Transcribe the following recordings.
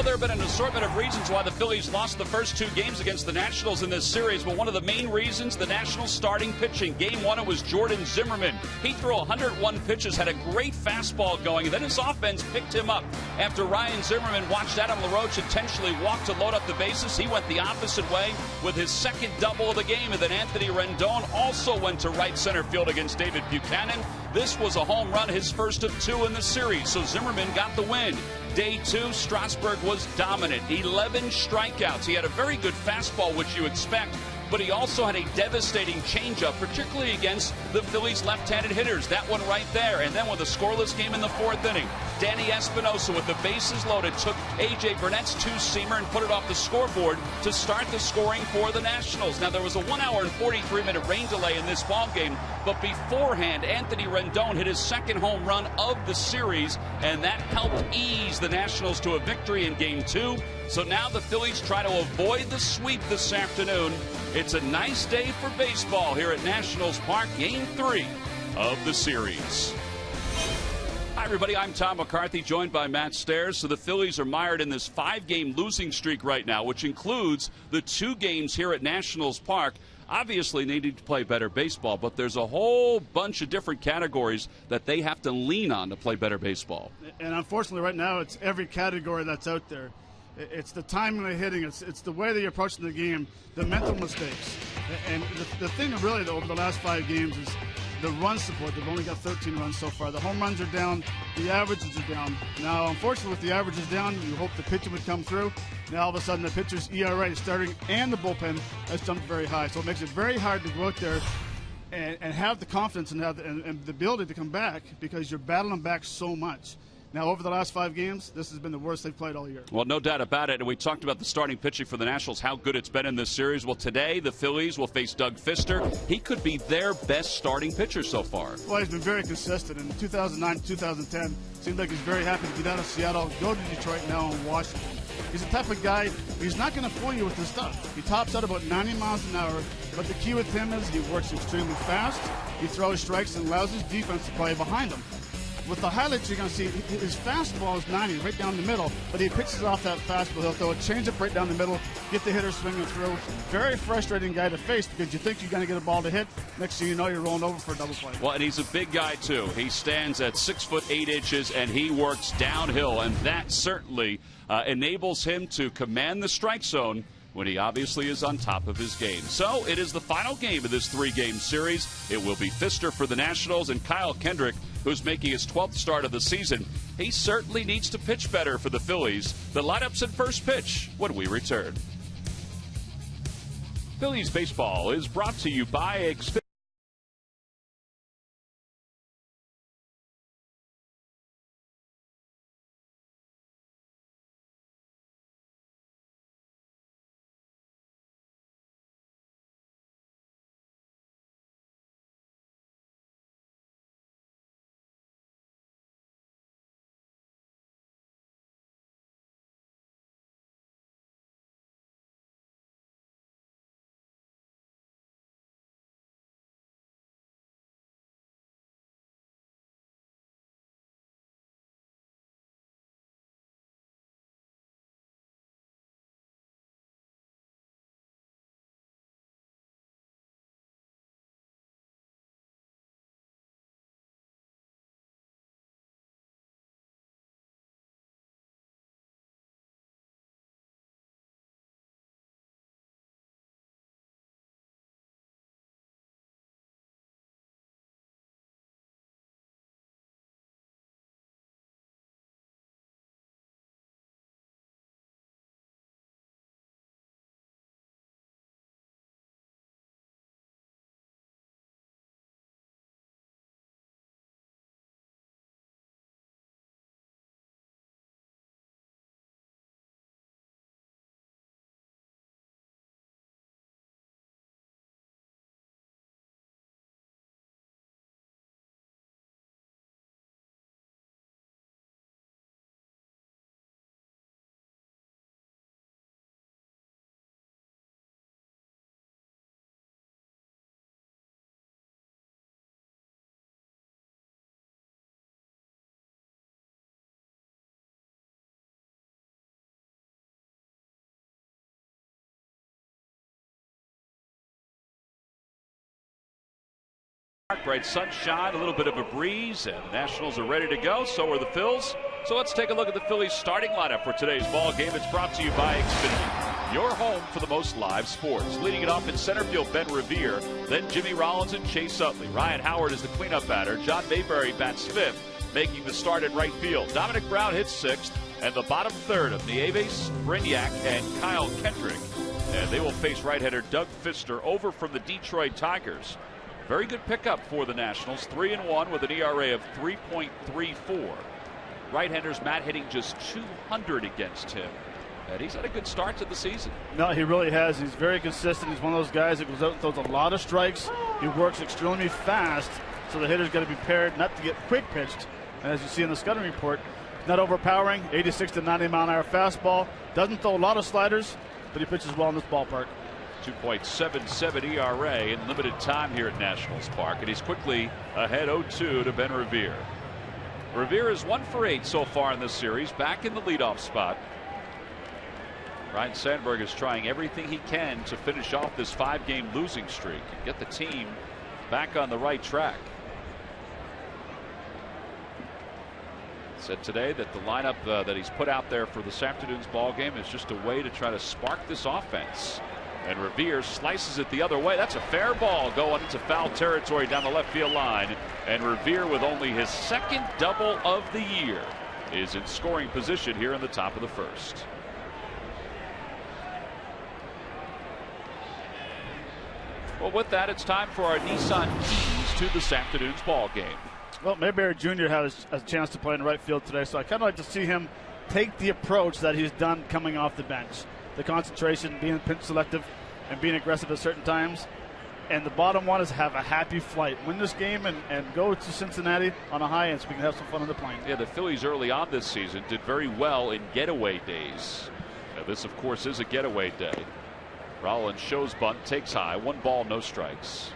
Well, there have been an assortment of reasons why the Phillies lost the first two games against the Nationals in this series, but one of the main reasons, the Nationals starting pitching. Game one, it was Jordan Zimmermann. He threw 101 pitches, had a great fastball going, and then his offense picked him up. After Ryan Zimmerman watched Adam LaRoche intentionally walk to load up the bases, he went the opposite way with his second double of the game, and then Anthony Rendon also went to right center field against David Buchanan. This was a home run, his first of two in the series, so Zimmerman got the win. Day two, Strasburg was dominant. 11 strikeouts. He had a very good fastball, which you expect, but he also had a devastating changeup, particularly against the Phillies' left-handed hitters. That one right there. And then with a scoreless game in the fourth inning, Danny Espinosa with the bases loaded took A.J. Burnett's two-seamer and put it off the scoreboard to start the scoring for the Nationals. Now, there was a 1 hour and 43-minute rain delay in this ballgame, but beforehand, Anthony Rendon hit his second home run of the series, and that helped ease the Nationals to a victory in Game 2. So now the Phillies try to avoid the sweep this afternoon. It's a nice day for baseball here at Nationals Park, Game 3 of the series. Hi, everybody. I'm Tom McCarthy, joined by Matt Stairs. So the Phillies are mired in this 5-game losing streak right now, which includes the 2 games here at Nationals Park. Obviously, they need to play better baseball, but there's a whole bunch of different categories that they have to lean on to play better baseball. And unfortunately, right now, it's every category that's out there. It's the timing of the hitting. It's the way that you're approaching the game, the mental mistakes. And the thing really over the last 5 games is the run support. They've only got 13 runs so far. The home runs are down. The averages are down. Now, unfortunately, with the averages down, you hope the pitcher would come through. Now, all of a sudden, the pitcher's ERA starting and the bullpen has jumped very high. So it makes it very hard to go out there and have the confidence and the ability to come back because you're battling back so much. Now, over the last 5 games, this has been the worst they've played all year. Well, no doubt about it. And we talked about the starting pitching for the Nationals, how good it's been in this series. Well, today, the Phillies will face Doug Fister. He could be their best starting pitcher so far. Well, he's been very consistent. In 2009, 2010, seemed like he's very happy to get out of Seattle, go to Detroit now, and Washington. He's the type of guy, he's not going to fool you with this stuff. He tops out about 90 miles an hour, but the key with him is he works extremely fast, he throws strikes and allows his defense to play behind him. With the highlights you're going to see, his fastball is 90, right down the middle, but he pitches off that fastball. He'll throw a changeup right down the middle, get the hitter swinging through. Very frustrating guy to face because you think you're going to get a ball to hit. Next thing you know, you're rolling over for a double play. Well, and he's a big guy, too. He stands at 6'8", and he works downhill, and that certainly enables him to command the strike zone when he obviously is on top of his game. So it is the final game of this 3-game series. It will be Fister for the Nationals and Kyle Kendrick, who's making his 12th start of the season. He certainly needs to pitch better for the Phillies. The lineup's at first pitch when we return. Phillies baseball is brought to you by Xfinity. Bright sunshine, a little bit of a breeze, and the Nationals are ready to go. So are the Phils. So let's take a look at the Phillies starting lineup for today's ball game. It's brought to you by Xfinity, your home for the most live sports. Leading it off in center field, Ben Revere, then Jimmy Rollins and Chase Utley. Ryan Howard is the cleanup batter. John Mayberry bats fifth, making the start at right field. Dominic Brown hits sixth, and the bottom third of Nieves, Brignac, and Kyle Kendrick. And they will face right-hander Doug Fister over from the Detroit Tigers. Very good pickup for the Nationals, 3-1 with an ERA of 3.34. Right-handers Matt hitting just 200 against him. And he's had a good start to the season. No, he really has. He's very consistent. He's one of those guys that goes out and throws a lot of strikes. He works extremely fast, so the hitter's got to be prepared not to get quick pitched. And as you see in the scouting report, not overpowering, 86 to 90 mile an hour fastball. Doesn't throw a lot of sliders, but he pitches well in this ballpark. 2.77 ERA in limited time here at Nationals Park, and he's quickly ahead 0-2 to Ben Revere. Revere is 1 for 8 so far in this series, back in the leadoff spot. Ryan Sandberg is trying everything he can to finish off this 5-game losing streak and get the team back on the right track. Said today that the lineup that he's put out there for this afternoon's ball game is just a way to try to spark this offense. And Revere slices it the other way. That's a fair ball going into foul territory down the left field line. And Revere, with only his second double of the year, is in scoring position here in the top of the first. Well, with that, it's time for our Nissan keys to this afternoon's ball game. Well, Mayberry Jr. has a chance to play in right field today, so I kind of like to see him take the approach that he's done coming off the bench. The concentration, being pinch selective, and being aggressive at certain times. And the bottom one is have a happy flight. Win this game and go to Cincinnati on a high end so we can have some fun on the plane. Yeah, the Phillies early on this season did very well in getaway days. Now, this, of course, is a getaway day. Rollins shows bunt, takes high, 1 ball, no strikes.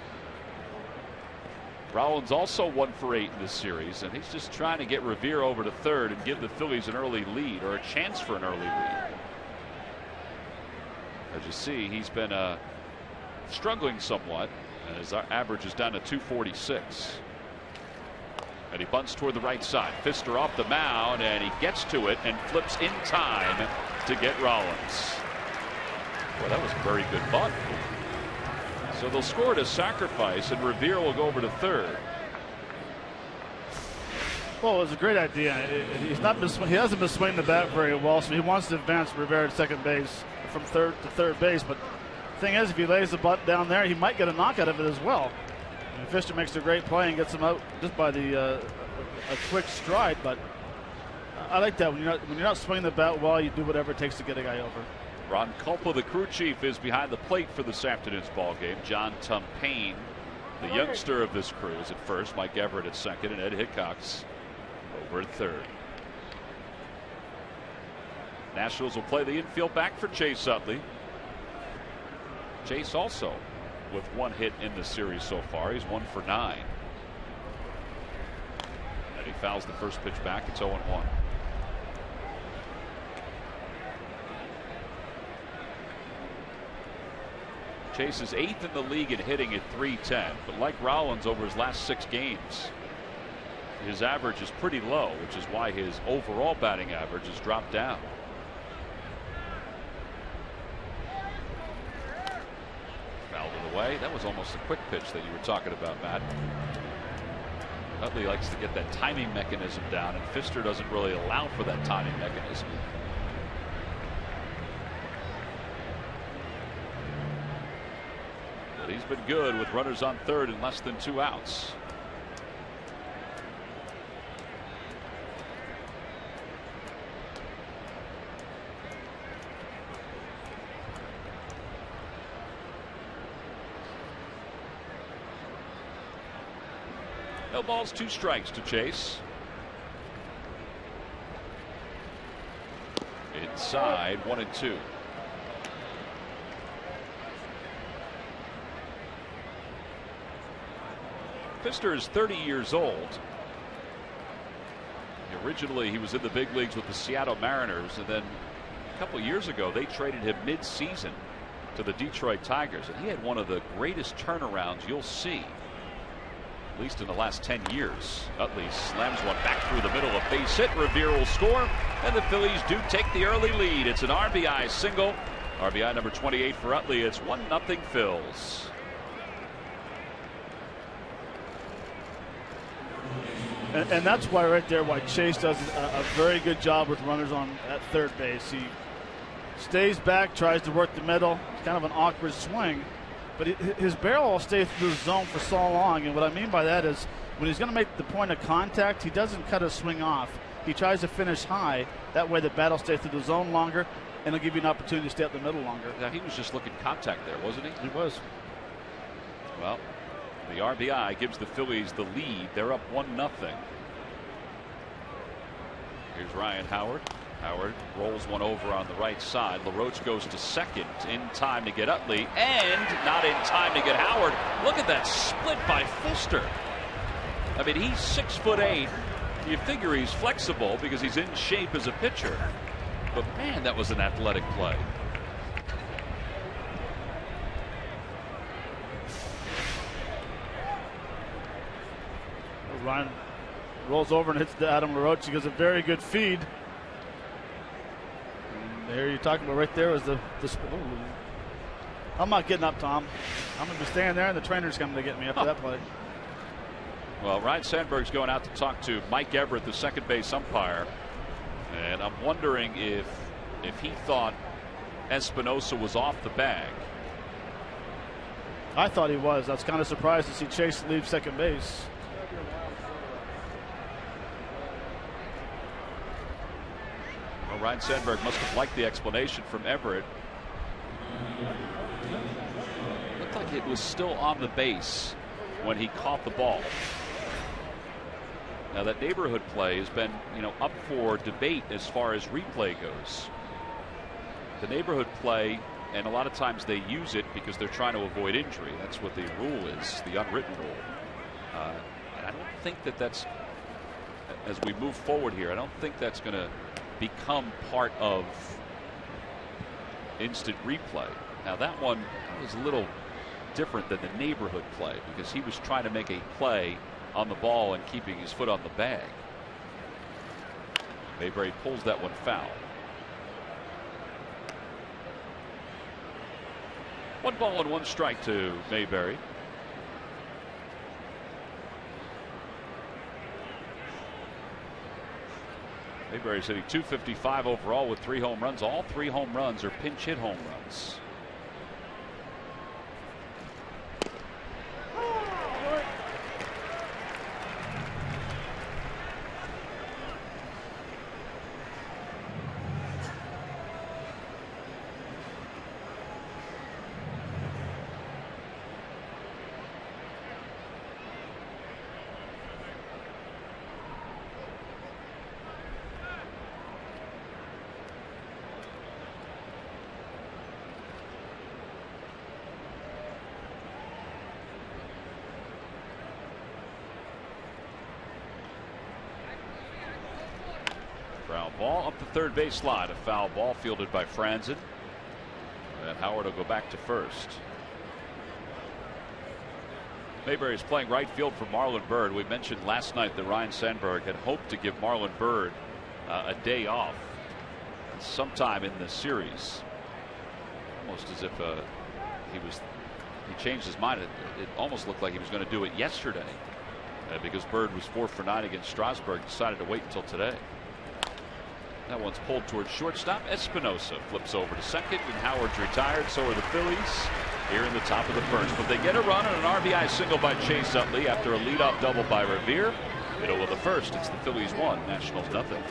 Rollins also 1 for 8 in this series, and he's just trying to get Revere over to third and give the Phillies an early lead, or a chance for an early lead. As you see, he's been struggling somewhat, and his average is down to 246. And he bunts toward the right side. Fister off the mound, and he gets to it and flips in time to get Rollins. Well, that was a very good bunt. So they'll score it as sacrifice, and Revere will go over to third. Well, it was a great idea. He hasn't been swinging the bat very well, so he wants to advance Rivera to second base from third to third base. But the thing is, if he lays the bunt down there, he might get a knock out of it as well. And Fister makes a great play and gets him out just by a quick stride. But I like that when you're not swinging the bat well, you do whatever it takes to get a guy over. Ron Culpa, the crew chief, is behind the plate for this afternoon's ball game. John Tumpane, the youngster of this crew, is at first. Mike Everett at second, and Ed Hickox over at third. Nationals will play the infield back for Chase Utley. Chase also with 1 hit in the series so far. He's 1 for 9. And he fouls the first pitch back. It's 0-1. Chase is 8th in the league in hitting at .310, but like Rollins over his last 6 games, his average is pretty low, which is why his overall batting average has dropped down. Fouled it away. That was almost a quick pitch that you were talking about, Matt. Utley likes to get that timing mechanism down, and Fister doesn't really allow for that timing mechanism. He's been good with runners on third and less than 2 outs. No balls, 2 strikes to Chase. Inside, 1-2. Fister is 30 years old. Originally, he was in the big leagues with the Seattle Mariners, and then a couple years ago, they traded him mid-season to the Detroit Tigers, and he had one of the greatest turnarounds you'll see. at least in the last 10 years. Utley slams one back through the middle, a base hit. Revere will score, and the Phillies do take the early lead. It's an RBI single. RBI number 28 for Utley. It's 1-0 Phils. And that's why right there, why Chase does a very good job with runners on at third base. He stays back, tries to work the middle. It's kind of an awkward swing, but his barrel will stay through the zone for so long. And what I mean by that is when he's going to make the point of contact, he doesn't cut his swing off. He tries to finish high. That way the bat will stay through the zone longer, and it'll give you an opportunity to stay up the middle longer. Now, he was just looking contact there, wasn't he? He was. Well, the RBI gives the Phillies the lead. They're up 1-0. Here's Ryan Howard. Howard rolls one over on the right side. LaRoche goes to second in time to get Utley, and not in time to get Howard. Look at that split by Fister. I mean, he's 6'8". You figure he's flexible because he's in shape as a pitcher. But man, that was an athletic play. Ryan rolls over and hits the Adam LaRoche. He gives a very good feed. And there you're talking about right there was the I'm not getting up, Tom. I'm going to be staying there, and the trainer's coming to get me after that play. Well, Ryan Sandberg's going out to talk to Mike Everett, the second base umpire. And I'm wondering if he thought Espinosa was off the bag. I thought he was. I was kind of surprised to see Chase leave second base. Well, Ryan Sandberg must have liked the explanation from Everett. Looked like it was still on the base when he caught the ball. Now, that neighborhood play has been, up for debate as far as replay goes. The neighborhood play, and a lot of times they use it because they're trying to avoid injury. That's what the rule is, the unwritten rule. And I don't think that's, as we move forward here, I don't think that's going to become part of instant replay. Now, that one was a little different than the neighborhood play because he was trying to make a play on the ball and keeping his foot on the bag. Mayberry pulls that one foul. 1 ball and 1 strike to Mayberry. Mayberry's hitting .255 overall with 3 home runs. All 3 home runs are pinch hit home runs. Ball up the third base line. A foul ball fielded by Franzen. And Howard will go back to first. Mayberry is playing right field for Marlon Byrd. We mentioned last night that Ryan Sandberg had hoped to give Marlon Byrd a day off sometime in the series. Almost as if he changed his mind. It almost looked like he was going to do it yesterday because Byrd was 4 for 9 against Strasburg. Decided to wait until today. That one's pulled towards shortstop. Espinosa flips over to second, and Howard's retired. So are the Phillies here in the top of the first. But they get a run on an RBI single by Chase Utley after a leadoff double by Revere. Middle of the first, it's the Phillies 1, Nationals nothing.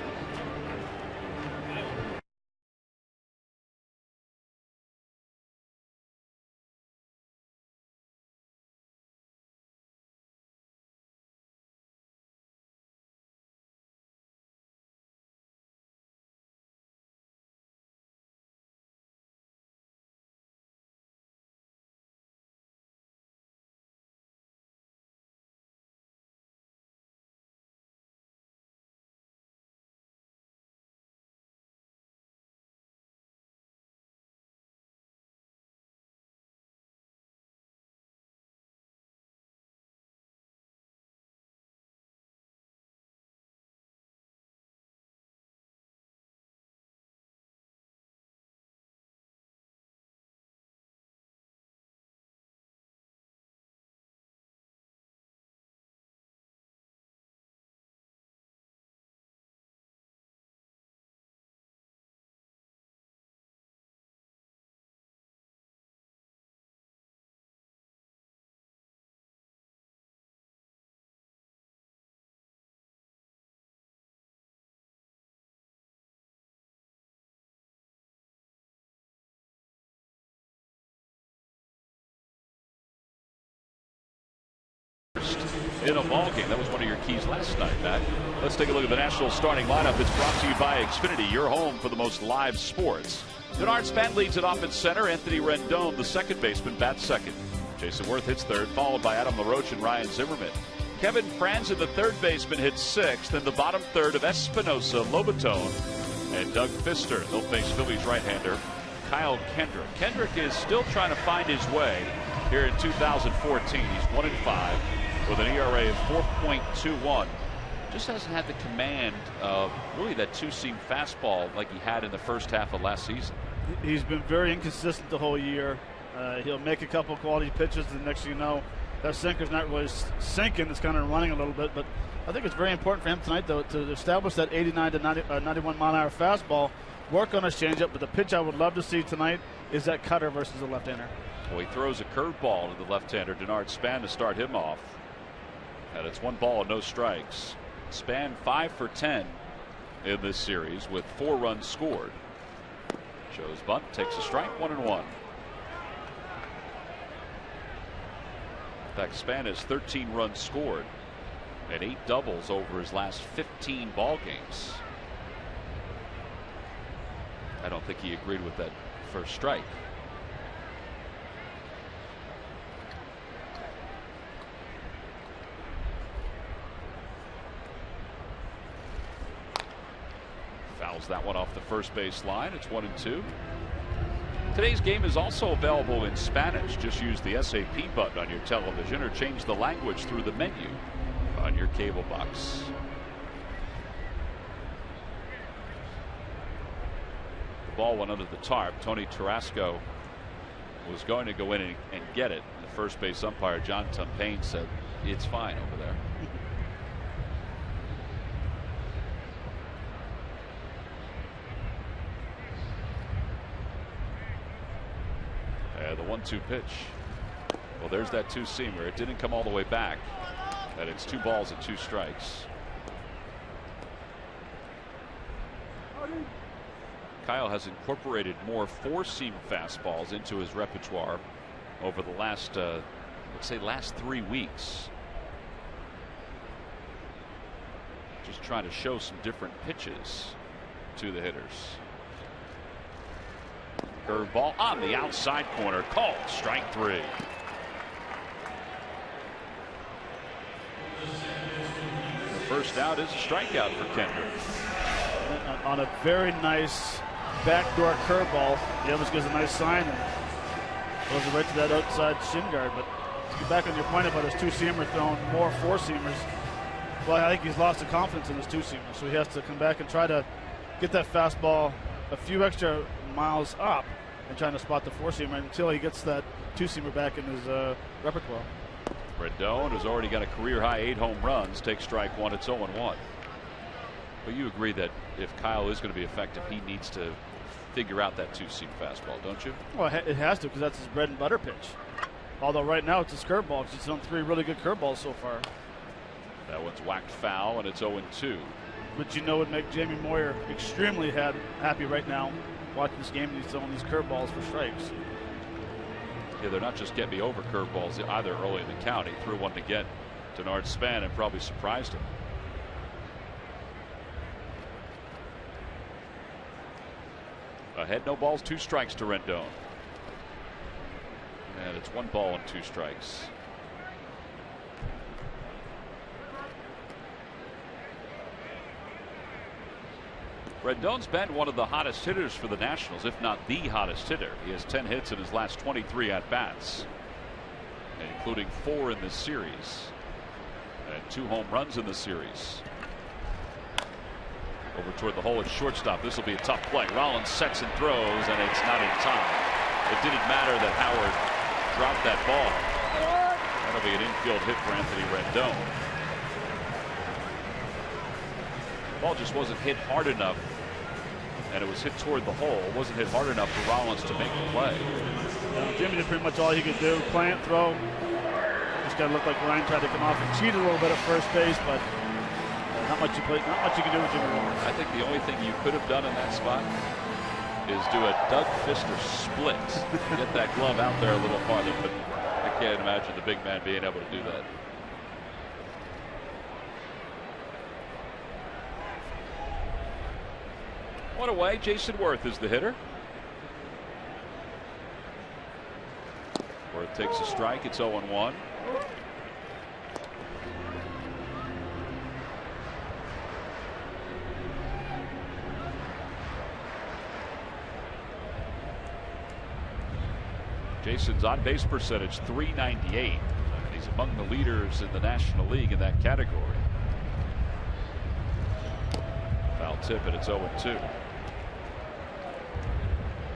first in a ball game. That was one of your keys last night, Matt. Let's take a look at the Nationals starting lineup. It's brought to you by Xfinity, your home for the most live sports. Denard Span leads at offense center. Anthony Rendon, the second baseman, bats second. Jason Worth hits third, followed by Adam LaRoche and Ryan Zimmerman. Kevin Franzen, the third baseman, hits sixth. In the bottom third of Espinosa, Lobatone, and Doug Fister. They'll face Phillies right-hander Kyle Kendrick. Kendrick is still trying to find his way here in 2014. He's 1-5 with an ERA of 4.21. Just hasn't had the command of really that two-seam fastball like he had in the first half of last season. He's been very inconsistent the whole year. He'll make a couple quality pitches, and the next thing you know, that sinker's not really sinking. It's kind of running a little bit, but I think it's very important for him tonight, though, to establish that 89 to 91 mile an hour fastball, work on his changeup. But the pitch I would love to see tonight is that cutter versus the left-hander. Well, he throws a curveball to the left-hander, Denard Span, to start him off. And it's 1 ball and no strikes. Span 5 for 10 in this series with 4 runs scored. Shows bunt, takes a strike, 1-1. In fact, Span has 13 runs scored and 8 doubles over his last 15 ball games. I don't think he agreed with that first strike. Fouls that one off the first base line. It's 1-2. Today's game is also available in Spanish. Just use the SAP button on your television or change the language through the menu on your cable box. The ball went under the tarp. Tony Tarasco was going to go in and get it. The first base umpire, John Tumpain, said it's fine over there. The 1-2 pitch. Well, there's that two-seamer. It didn't come all the way back, and it's 2 balls and 2 strikes. Kyle has incorporated more 4-seam fastballs into his repertoire over the last, let's say, last 3 weeks. Just trying to show some different pitches to the hitters. Curveball on the outside corner, called strike 3. The first out is a strikeout for Kendrick. On a very nice backdoor curveball, he almost gives a nice sign and goes right to that outside shin guard. But to get back on your point about his two-seamer throwing more 4-seamers, well, I think he's lost the confidence in his two-seamer, so he has to come back and try to get that fastball a few extra miles up and trying to spot the 4-seamer until he gets that 2-seamer back in his repertoire. Rendon has already got a career-high 8 home runs. Takes strike 1. It's 0-1. But you agree that if Kyle is going to be effective, he needs to figure out that 2-seam fastball, don't you? Well, it has to, because that's his bread and butter pitch. Although right now it's his curveball, because he's done 3 really good curveballs so far. That one's whacked foul, and it's 0-2. But you know, it would make Jamie Moyer extremely happy right now watching this game, and he's throwing these curveballs for strikes. Yeah, they're not just getting me over curveballs either early in the count. He threw one to get Denard Span and probably surprised him. Ahead, no balls, 2 strikes to Rendon. And it's 1 ball and 2 strikes. Rendon's been one of the hottest hitters for the Nationals, if not the hottest hitter. He has 10 hits in his last 23 at-bats, including 4 in this series, and 2 home runs in the series. Over toward the hole at shortstop. This will be a tough play. Rollins sets and throws, and it's not in time. It didn't matter that Howard dropped that ball. That'll be an infield hit for Anthony Rendon. The ball just wasn't hit hard enough, and it was hit toward the hole. It wasn't hit hard enough for Rollins to make the play. Jimmy did pretty much all he could do. Plant, throw. Just got to look like Ryan tried to come off and cheat a little bit at first base, but not much you can do with Jimmy Rollins. I think the only thing you could have done in that spot is do a Doug Fister split. Get that glove out there a little farther, but I can't imagine the big man being able to do that. One away. Jason Worth is the hitter. Worth takes a strike. It's 0-1. Jason's on-base percentage .398. He's among the leaders in the National League in that category. Foul tip, and it's 0-2.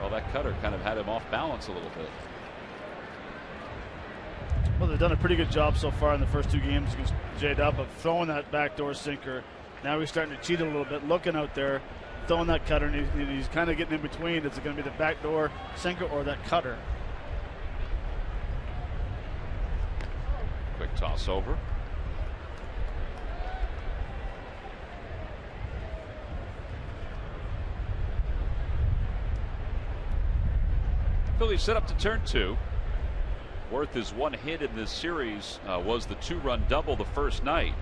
Well, that cutter kind of had him off balance a little bit. Well, they've done a pretty good job so far in the first 2 games against J-Dub of throwing that backdoor sinker. Now he's starting to cheat a little bit, looking out there, throwing that cutter, and he's kind of getting in between. Is it going to be the backdoor sinker or that cutter? Quick toss over. Phillies set up to turn 2. Worth his one hit in this series was the 2-run double the first night.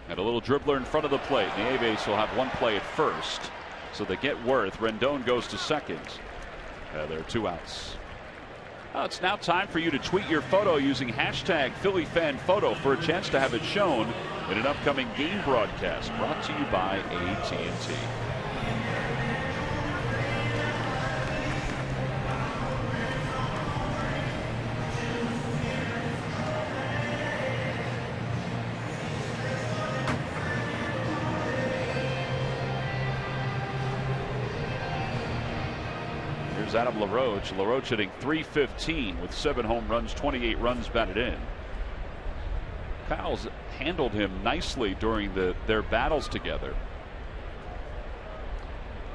And a little dribbler in front of the plate. The A-base will have one play at first. So they get Worth. Rendon goes to second. There are 2 outs. It's now time for you to tweet your photo using hashtag #PhillyFanPhoto for a chance to have it shown in an upcoming game broadcast brought to you by AT&T. Adam LaRoche. LaRoche hitting .315 with 7 home runs, 28 runs batted in. Kyle's handled him nicely during their battles together.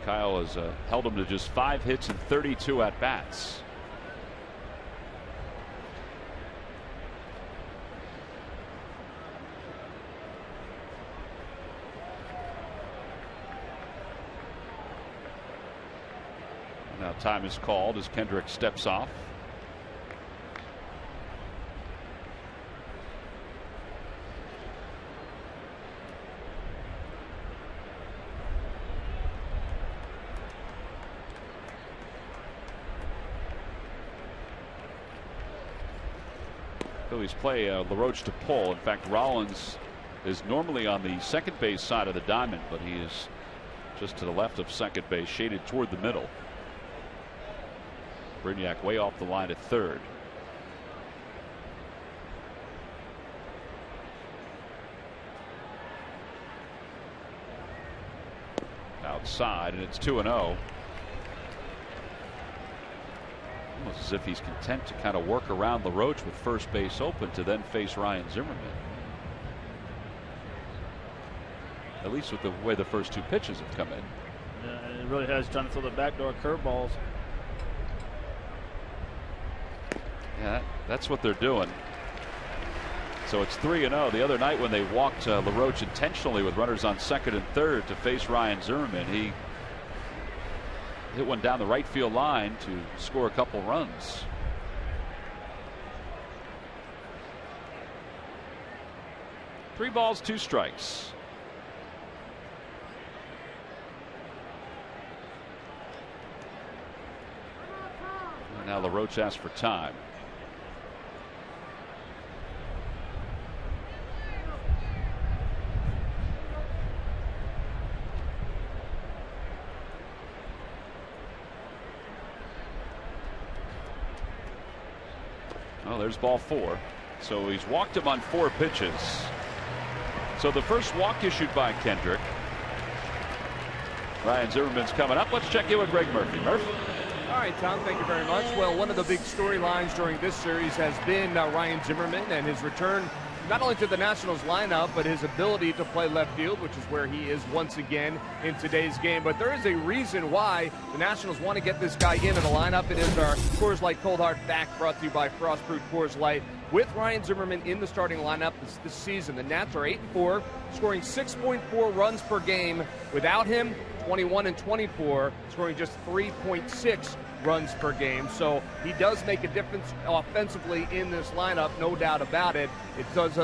Kyle has held him to just 5 hits and 32 at bats. Now time is called as Kendrick steps off. Phillies play LaRoche to pull. In fact, Rollins is normally on the second base side of the diamond, but he is just to the left of second base, shaded toward the middle. Brignac way off the line at third. Outside, and it's 2-0. Almost as if he's content to kind of work around LaRoche with first base open to then face Ryan Zimmerman. At least with the way the first 2 pitches have come in. Yeah, it really has, trying to throw the backdoor curveballs. Yeah, that's what they're doing. So it's 3-0. The other night when they walked LaRoche intentionally with runners on second and third to face Ryan Zimmerman, he hit one down the right field line to score a couple runs. Three balls, 2 strikes. And now LaRoche asks for time. Well, there's ball 4. So he's walked him on 4 pitches. So the first walk issued by Kendrick. Ryan Zimmerman's coming up. Let's check in with Greg Murphy. Murphy. All right, Tom, thank you very much. Well, one of the big storylines during this series has been Ryan Zimmerman and his return not only to the Nationals lineup, but his ability to play left field, which is where he is once again in today's game. But there is a reason why the Nationals want to get this guy into the lineup. It is our Coors Light Cold Hard Fact, brought to you by Frost Brewed Coors Light. With Ryan Zimmerman in the starting lineup this season, the Nats are 8-4, scoring 6.4 runs per game. Without him, 21 and 24, scoring just 3.6 runs per game. So he does make a difference offensively in this lineup, no doubt about it. It does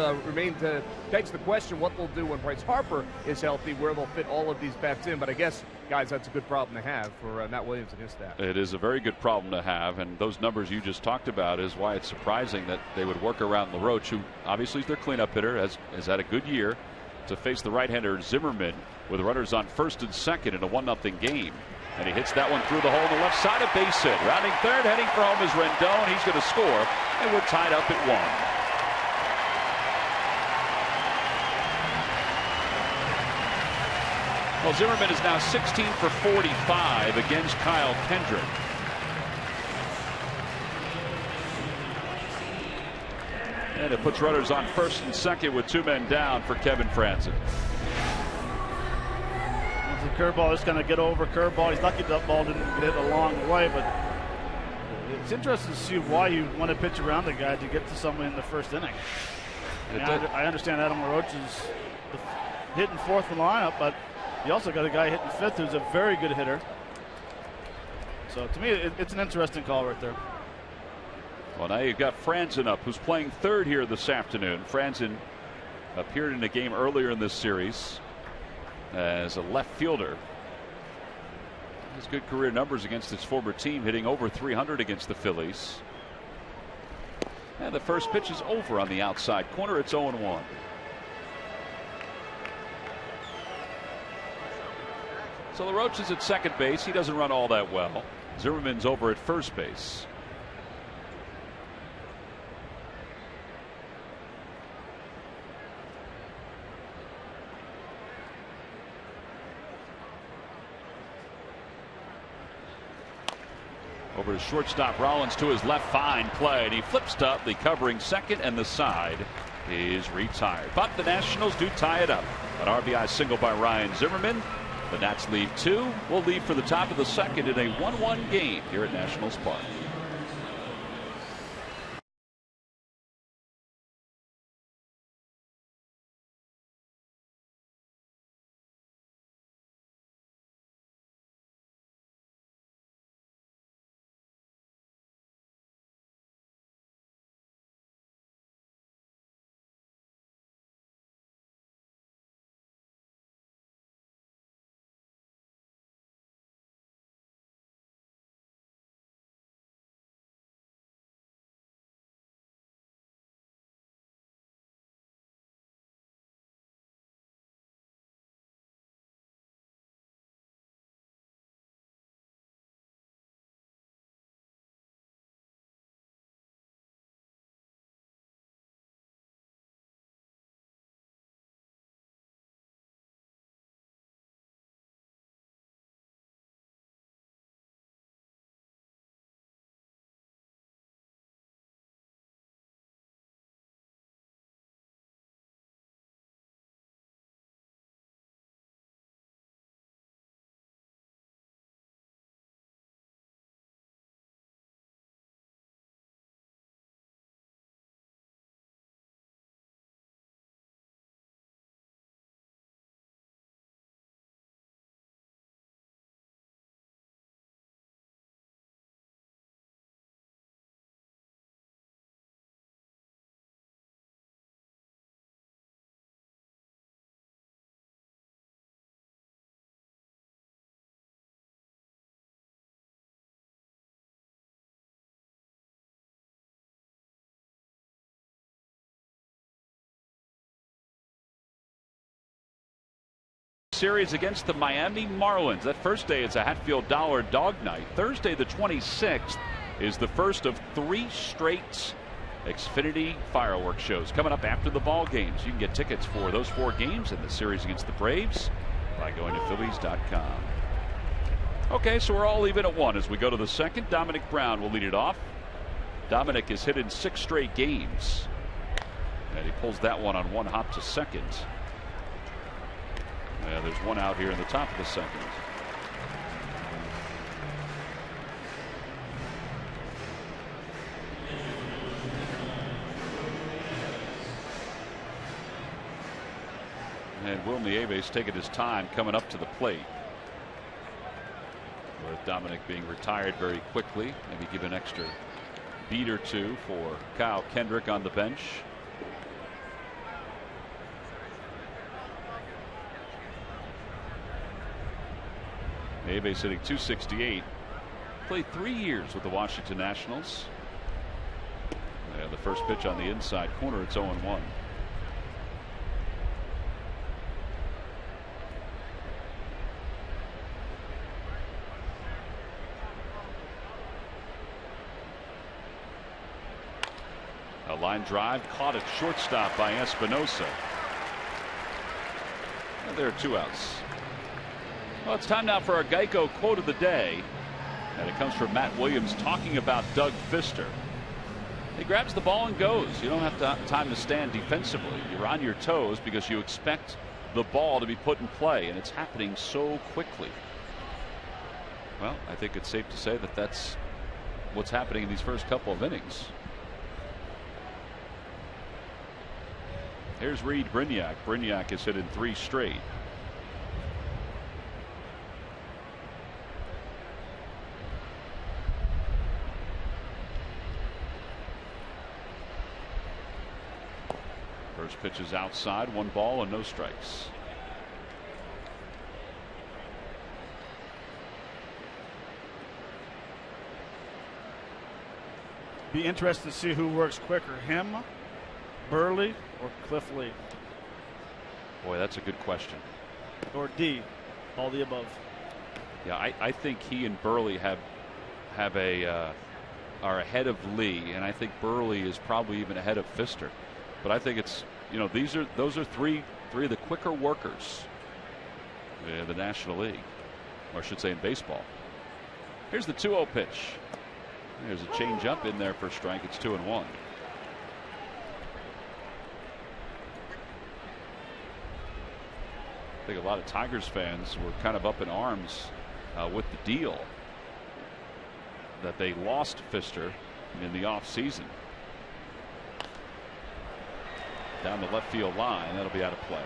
begs the question what they'll do when Bryce Harper is healthy, where they'll fit all of these bats in. But I guess, guys, that's a good problem to have for Matt Williams and his staff. It is a very good problem to have, and those numbers you just talked about is why it's surprising that they would work around LaRoche, who obviously is their cleanup hitter, has had a good year, to face the right-hander Zimmerman with runners on first and second in a 1-0 game. And he hits that one through the hole on the left side, a base hit. Rounding third, heading for home is Rendon. He's going to score, and we're tied up at 1. Well, Zimmerman is now 16 for 45 against Kyle Kendrick. And it puts runners on first and second with 2 men down for Kevin Franzen. The curveball is going to get over curveball. He's lucky that ball didn't get hit a long way, but it's interesting to see why you want to pitch around the guy to get to someone in the first inning. I understand Adam LaRoche is hitting fourth in the lineup, but you also got a guy hitting fifth who's a very good hitter. So to me, it's an interesting call right there. Well, now you've got Franzen up, who's playing third here this afternoon. Franzen appeared in a game earlier in this series as a left fielder. Has good career numbers against his former team, hitting over 300 against the Phillies. And the first pitch is over on the outside corner. It's 0-1. So LaRoche is at second base. He doesn't run all that well. Zimmerman's over at first base. Over to shortstop Rollins to his left, fine play, and he flips up the covering second, and the side is retired. But the Nationals do tie it up. An RBI single by Ryan Zimmerman. The Nats lead 2. We'll leave for the top of the second in a 1-1 game here at Nationals Park. Series against the Miami Marlins. That first day is a Hatfield Dollar Dog Night. Thursday the 26th is the first of 3 straight Xfinity fireworks shows coming up after the ball games. You can get tickets for those 4 games in the series against the Braves by going to Phillies.com. Okay, so we're all even at 1 as we go to the second. Dominic Brown will lead it off. Dominic has hit in 6 straight games, and he pulls that one on 1 hop to second. Yeah, there's 1 out here in the top of the second. And Will Nieves taking his time coming up to the plate. Dominic being retired very quickly. Maybe give an extra beat or two for Kyle Kendrick on the bench. Abe's hitting .268. Played 3 years with the Washington Nationals. The first pitch on the inside corner. It's 0-1. A line drive caught at shortstop by Espinosa. And there are 2 outs. Well, it's time now for our Geico quote of the day. And it comes from Matt Williams talking about Doug Fister. He grabs the ball and goes. You don't have time to stand defensively. You're on your toes because you expect the ball to be put in play, and it's happening so quickly. Well, I think it's safe to say that that's what's happening in these first couple of innings. Here's Reed Brignac. Brignac has hit in 3 straight. First pitch is outside, 1 ball and no strikes. Be interested to see who works quicker, him, Burley, or Cliff Lee. Boy, that's a good question. Or D, all the above. Yeah, I think he and Burley are ahead of Lee, and I think Burley is probably even ahead of Fister. But I think it's, those are three of the quicker workers in the National League, or I should say in baseball. Here's the 2-0 pitch. There's a changeup in there for a strike. It's 2-1. I think a lot of Tigers fans were kind of up in arms with the deal that they lost Fister in the offseason. Down the left field line, that'll be out of play.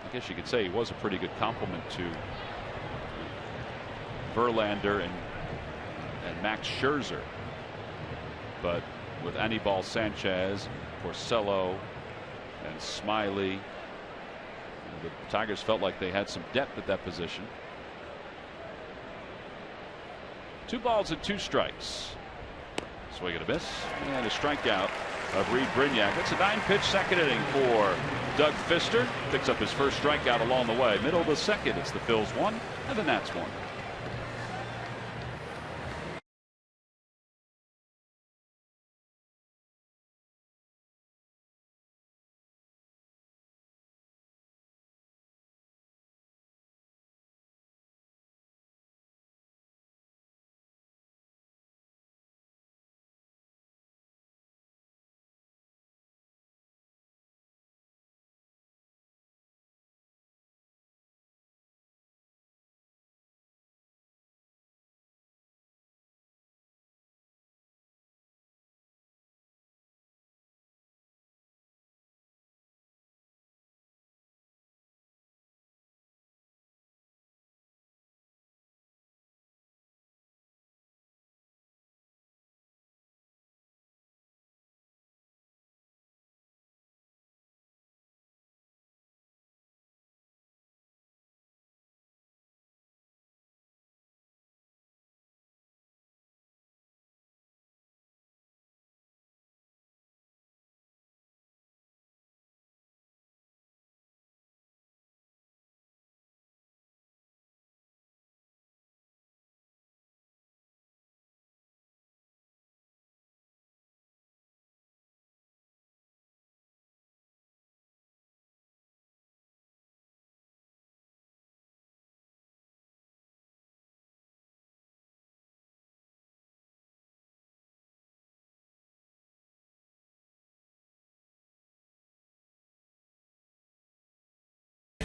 I guess you could say he was a pretty good compliment to Verlander and Max Scherzer, but with Anibal Sanchez, Porcello, and Smiley, the Tigers felt like they had some depth at that position. 2 balls and 2 strikes. Swing and a miss, and a strikeout of Reed Brignac. It's a 9-pitch second inning for Doug Fister. Picks up his first strikeout along the way. Middle of the second, it's the Phils 1 and the Nats 1.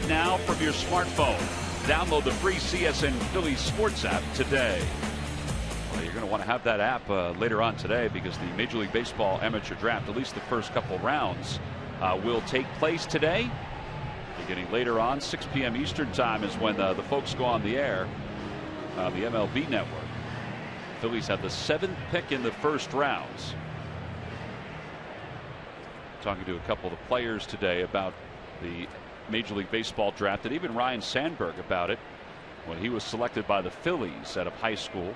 Now from your smartphone, download the free CSN Phillies Sports app today. Well, you're going to want to have that app later on today, because the Major League Baseball amateur draft, at least the first couple rounds, will take place today. Beginning later on, 6 p.m. Eastern time is when the folks go on the air. on the MLB Network. Phillies had the 7th pick in the first rounds. Talking to a couple of the players today about the Major League Baseball draft, and even Ryan Sandberg about it when he was selected by the Phillies out of high school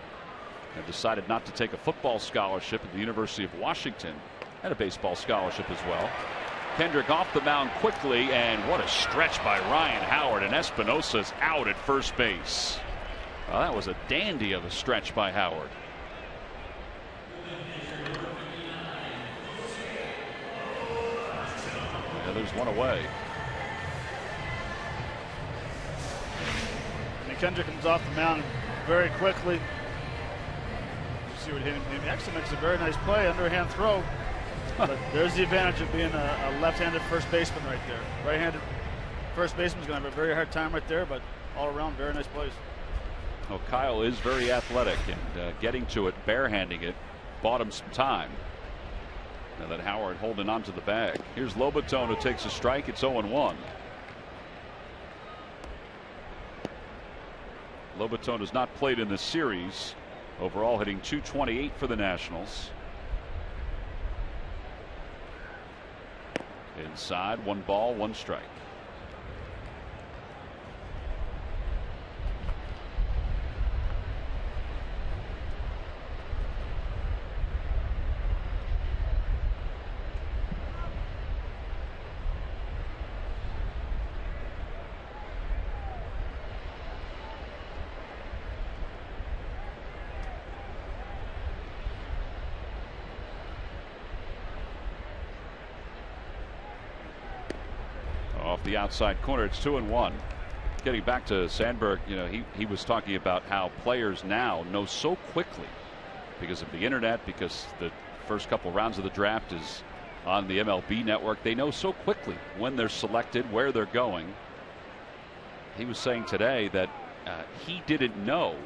and decided not to take a football scholarship at the University of Washington, and a baseball scholarship as well. Kendrick off the mound quickly, and what a stretch by Ryan Howard, and Espinosa's out at first base. Well, that was a dandy of a stretch by Howard. Yeah, there's one away. And Kendrick comes off the mound very quickly. You see what hit him. He actually makes a very nice play, underhand throw. But there's the advantage of being a left-handed first baseman right there. Right-handed first baseman's going to have a very hard time right there, but all around, very nice plays. Well, Kyle is very athletic, and getting to it, barehanding it, bought him some time. Now that Howard holding onto the bag. Here's Lobaton, who takes a strike. It's 0-1. Lobaton has not played in this series. Overall hitting .228 for the Nationals. Inside, 1 ball, 1 strike. The outside corner, it's 2-1. Getting back to Sandberg, you know, he was talking about how players now know so quickly because of the internet, because the first couple rounds of the draft is on the MLB Network. They know so quickly when they're selected, where they're going. He was saying today that he didn't know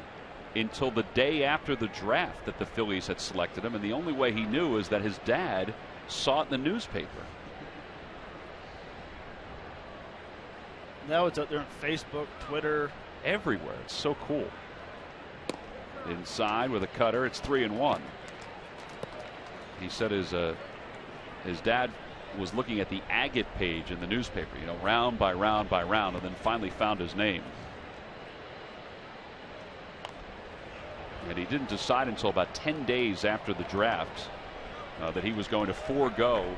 until the day after the draft that the Phillies had selected him, and the only way he knew is that his dad saw it in the newspaper. Now it's out there on Facebook, Twitter, everywhere. It's so cool. Inside with a cutter, it's 3-1. He said his dad was looking at the agate page in the newspaper, you know, round by round by round, and then finally found his name. And he didn't decide until about 10 days after the draft that he was going to forego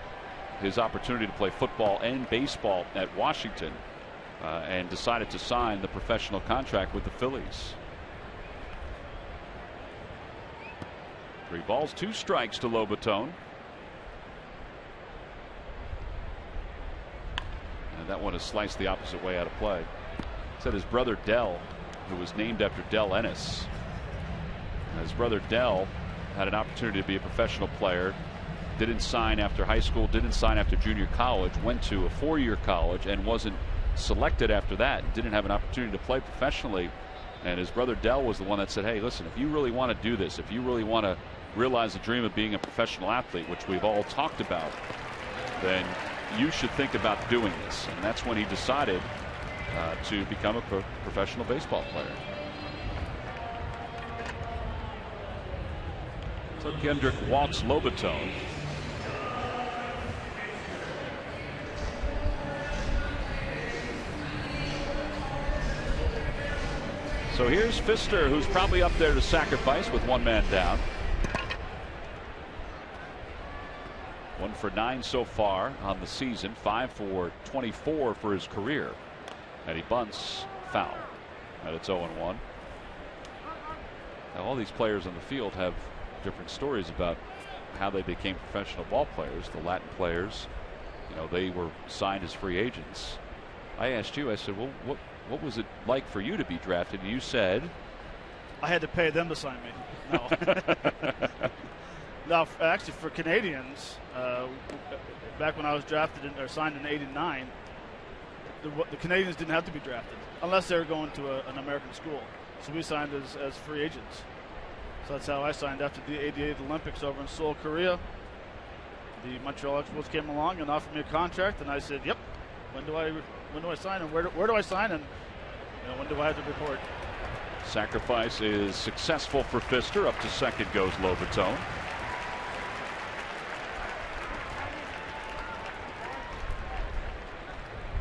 his opportunity to play football and baseball at Washington. And decided to sign the professional contract with the Phillies. 3 balls, 2 strikes to Lobaton. And that one is sliced the opposite way out of play. Said his brother Dell, who was named after Dell Ennis. His brother Dell had an opportunity to be a professional player. Didn't sign after high school, didn't sign after junior college, went to a 4-year college and wasn't selected after that, didn't have an opportunity to play professionally. And his brother Dell was the one that said, hey, listen, if you really want to do this, if you really want to realize the dream of being a professional athlete, which we've all talked about, then you should think about doing this. And that's when he decided to become a professional baseball player. So Kendrick walks Lobaton. So here's Pfister, who's probably up there to sacrifice with 1 man down. 1 for 9 so far on the season, 5 for 24 for his career. And he bunts, foul. And it's 0-1. Now all these players on the field have different stories about how they became professional ball players. The Latin players, you know, they were signed as free agents. I asked you, I said, well, what was it like for you to be drafted? And you said I had to pay them to sign me. No. No, actually, for Canadians, back when I was drafted or signed in '89, the Canadians didn't have to be drafted unless they were going to an American school. So we signed as free agents. So that's how I signed after the '88 Olympics over in Seoul, Korea. The Montreal Expos came along and offered me a contract, and I said, "Yep. When do I sign, and where do I sign, and when do I have to report?" Sacrifice is successful for Pfister. Up to second goes Lobaton.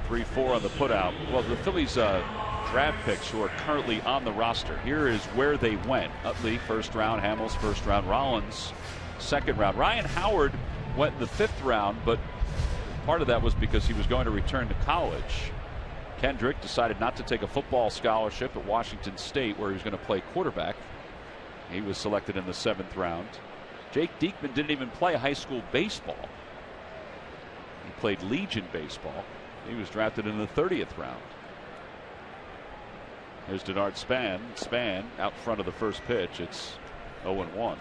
Three-4 on the putout. Well, the Phillies draft picks who are currently on the roster. Here is where they went. Utley, first round. Hamels, first round. Rollins, second round. Ryan Howard went in the 5th round, but part of that was because he was going to return to college. Kendrick decided not to take a football scholarship at Washington State, where he was going to play quarterback. He was selected in the 7th round. Jake Diekman didn't even play high school baseball. He played Legion baseball. He was drafted in the 30th round. Here's Denard Span. Span out front of the first pitch. It's 0-1.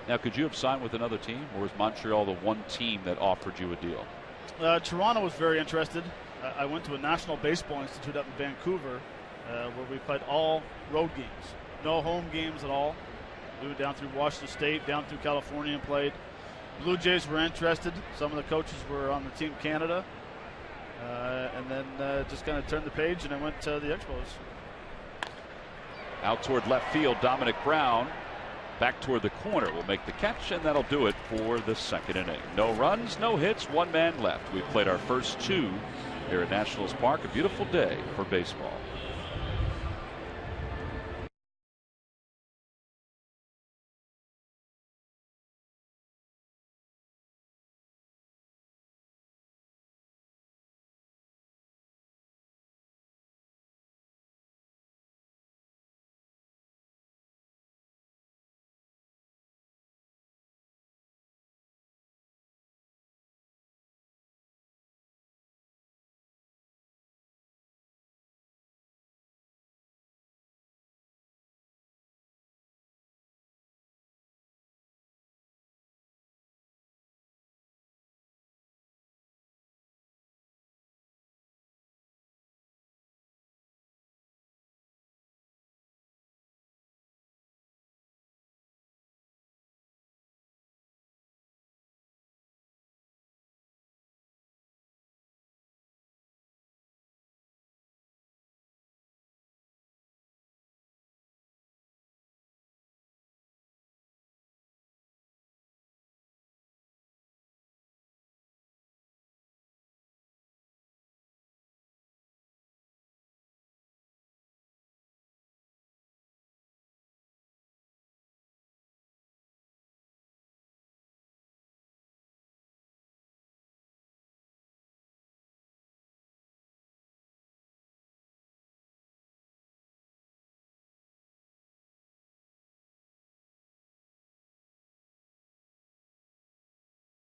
Now, could you have signed with another team, or was Montreal the one team that offered you a deal? Toronto was very interested. I went to a National Baseball Institute up in Vancouver where we played all road games. No home games at all. We went down through Washington State, down through California and played. Blue Jays were interested. Some of the coaches were on the Team Canada. And then just kind of turned the page and I went to the Expos. Out toward left field, Dominic Brown. Back toward the corner will make the catch, and that'll do it for the 2nd inning. No runs, no hits, 1 man left. We've played our first 2 here at Nationals Park. A beautiful day for baseball.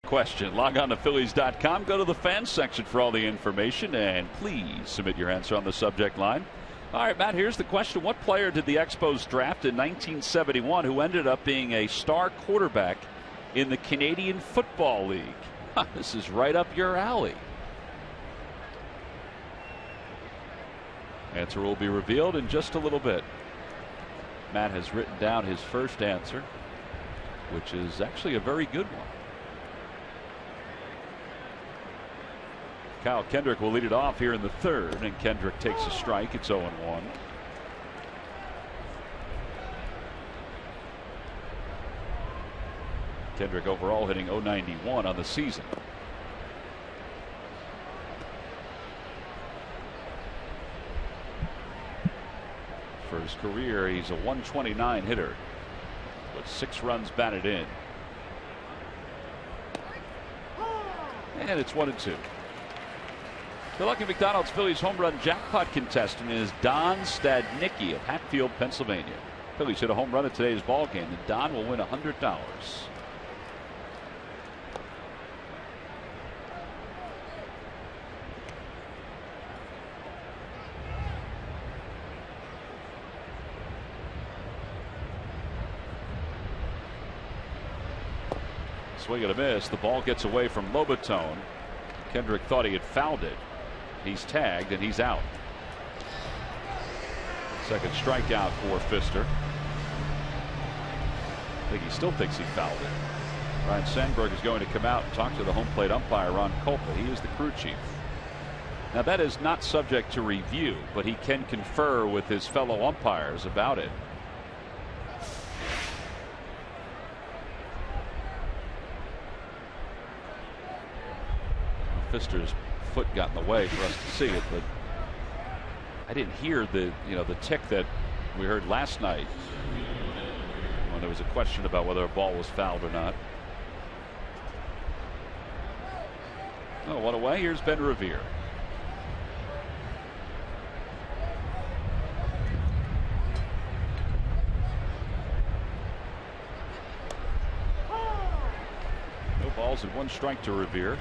Question. Log on to Phillies.com. Go to the fans section for all the information, and please submit your answer on the subject line. All right, Matt, here's the question. What player did the Expos draft in 1971 who ended up being a star quarterback in the Canadian Football League? This is right up your alley. Answer will be revealed in just a little bit. Matt has written down his first answer, which is actually a very good one. Kyle Kendrick will lead it off here in the 3rd, and Kendrick takes a strike. It's 0-1. Kendrick overall hitting .091 on the season. For his career, he's a .129 hitter with 6 runs batted in. And it's 1-2. The Lucky McDonald's Phillies home run jackpot contestant is Don Stadnicki of Hatfield, Pennsylvania. Phillies hit a home run at today's ball game, and Don will win $100. Swing and a miss. The ball gets away from Lobaton. Kendrick thought he had fouled it. He's tagged and he's out. Second strikeout for Pfister. I think he still thinks he fouled it. Ryan Sandberg is going to come out and talk to the home plate umpire, Ron Culpa. He is the crew chief. Now, that is not subject to review, but he can confer with his fellow umpires about it. Fister's foot got in the way for us to see it, but I didn't hear the tick that we heard last night when there was a question about whether a ball was fouled or not. Oh, what away. Here's Ben Revere. No balls and 1 strike to Revere.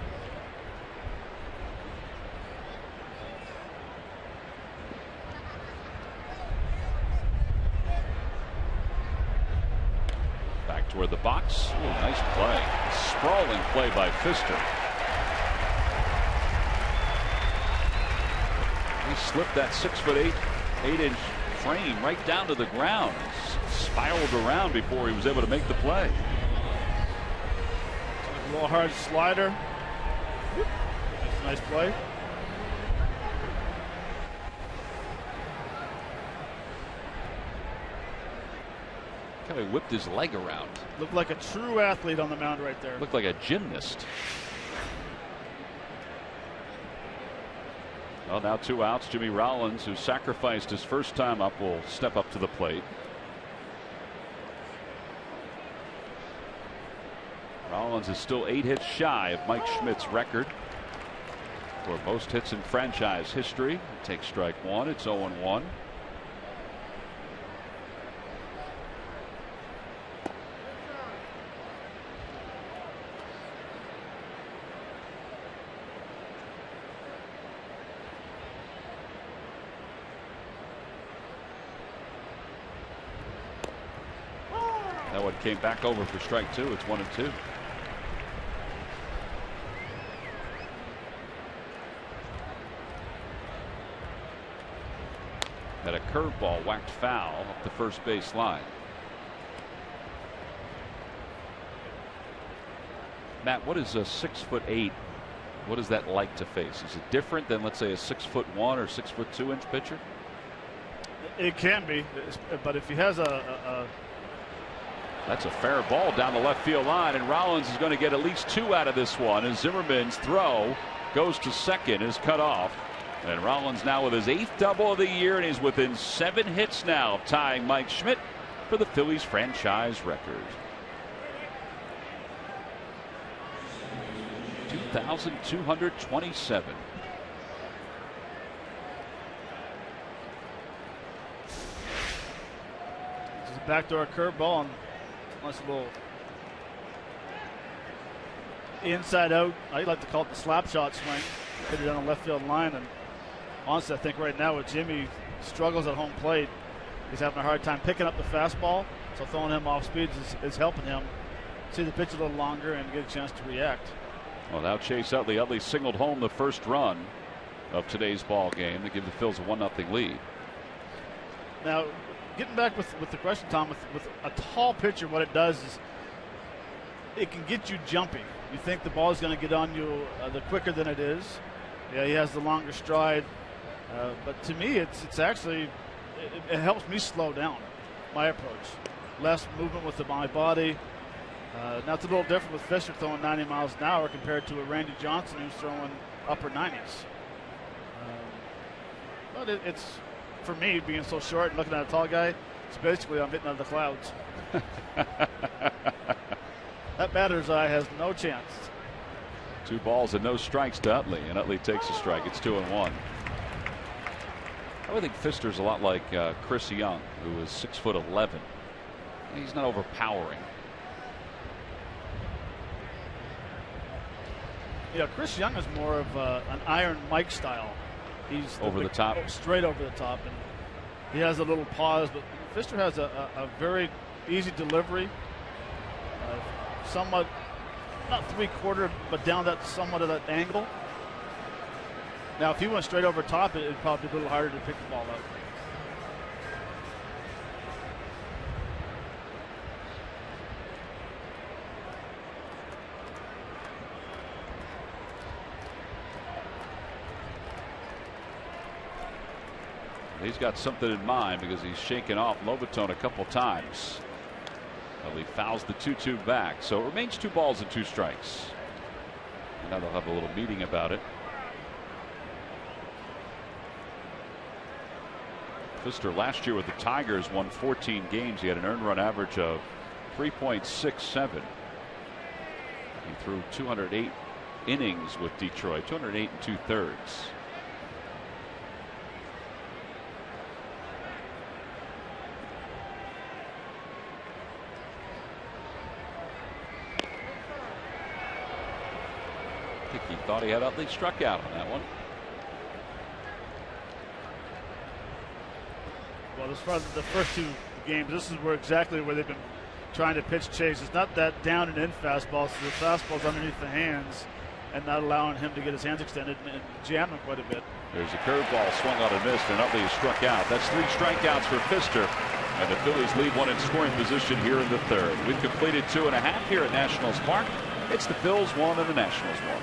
Back toward the box. Ooh, nice play. Sprawling play by Fister. He slipped that 6'8", 8-inch frame right down to the ground. Spiraled around before he was able to make the play. A little hard slider. That's a nice play. Kind of whipped his leg around. Looked like a true athlete on the mound right there. Looked like a gymnast. Well, now 2 outs. Jimmy Rollins, who sacrificed his first time up, will step up to the plate. Rollins is still 8 hits shy of Mike Schmidt's record for most hits in franchise history. Takes strike 1. It's 0-1. That one came back over for strike 2. It's 1-2. Had a curveball whacked foul up the first base line. Matt, what is a 6'8"? What is that like to face? Is it different than, let's say, a 6'1" or 6'2" pitcher? It can be, but if he has That's a fair ball down the left field line, and Rollins is going to get at least 2 out of this one as Zimmerman's throw goes to second, is cut off. And Rollins now with his 8th double of the year, and he's within 7 hits now of tying Mike Schmidt for the Phillies franchise record. 2,227. This is a backdoor curveball, and nice little inside out. I like to call it the slap shot swing. Hit it down the left field line, and honestly, I think right now with Jimmy struggles at home plate, he's having a hard time picking up the fastball. So throwing him off speed is helping him see the pitch a little longer and get a chance to react. Well, now Chase Utley. Utley singled home the first run of today's ball game to give the Phils a 1-0 lead. Now, getting back with the question, Tom, with a tall pitcher, what it does is it can get you jumpy. You think the ball is going to get on you the quicker than it is. Yeah, he has the longer stride, but to me, it's actually it helps me slow down my approach. Less movement with my body. Now it's a little different with Fisher throwing 90 miles an hour compared to a Randy Johnson who's throwing upper 90s. But it's for me, being so short and looking at a tall guy, it's basically I'm hitting out of the clouds. That batter's eye has no chance. 2 balls and no strikes to Utley, and Utley takes a strike. It's 2-1. I would think Fister's a lot like Chris Young, who is 6'11". He's not overpowering. Yeah, Chris Young is more of an Iron Mike style. He's over the top, straight over the top, and he has a little pause. But Fister has a very easy delivery, somewhat not 3/4, but down that somewhat of that angle. Now, if he went straight over top, it'd probably be a little harder to pick the ball up. He's got something in mind because he's shaken off Lobaton a couple times. Well, he fouls the 2-2 back, so it remains 2 balls and 2 strikes. And now they'll have a little meeting about it. Pfister last year with the Tigers won 14 games. He had an earned run average of 3.67. He threw 208 innings with Detroit, 208 2/3. I think he thought he had at least struck out on that one. Well, as far as the first 2 games, this is exactly where they've been trying to pitch Chase. It's not that down and in fastball, so the fastball's underneath the hands and not allowing him to get his hands extended and jam him quite a bit. There's a curveball swung on and missed, and Utley is struck out. That's 3 strikeouts for Pfister, and the Phillies lead 1 in scoring position here in the 3rd. We've completed 2.5 here at Nationals Park. It's the Phils 1 and the Nationals 1.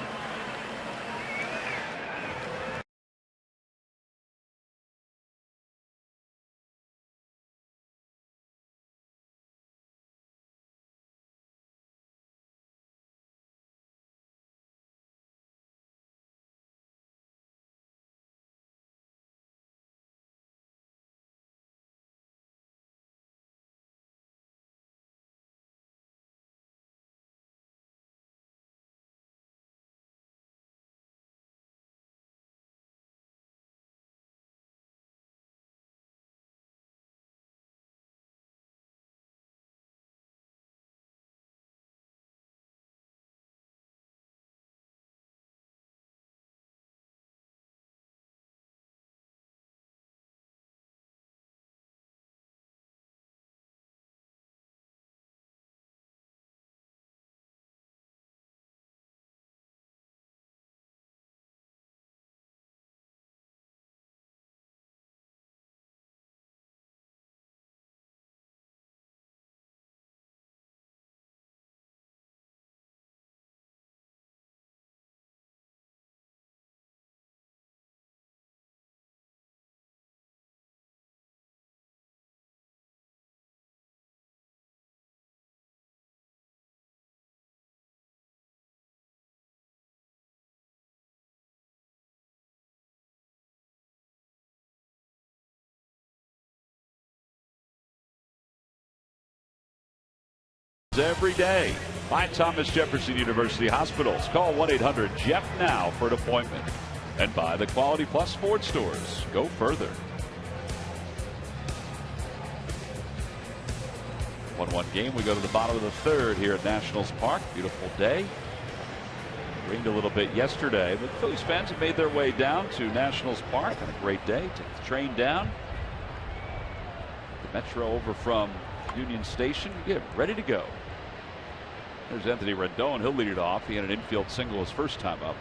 Every day by Thomas Jefferson University Hospitals. Call 1-800-JEFF now for an appointment. And by the Quality Plus Sports Stores. Go further. 1-1 game. We go to the bottom of the 3rd here at Nationals Park. Beautiful day. Rained a little bit yesterday, but Phillies fans have made their way down to Nationals Park on a great day. Take the train down. The Metro over from Union Station. Get ready to go. There's Anthony Rendon. He'll lead it off. He had an infield single his first time up.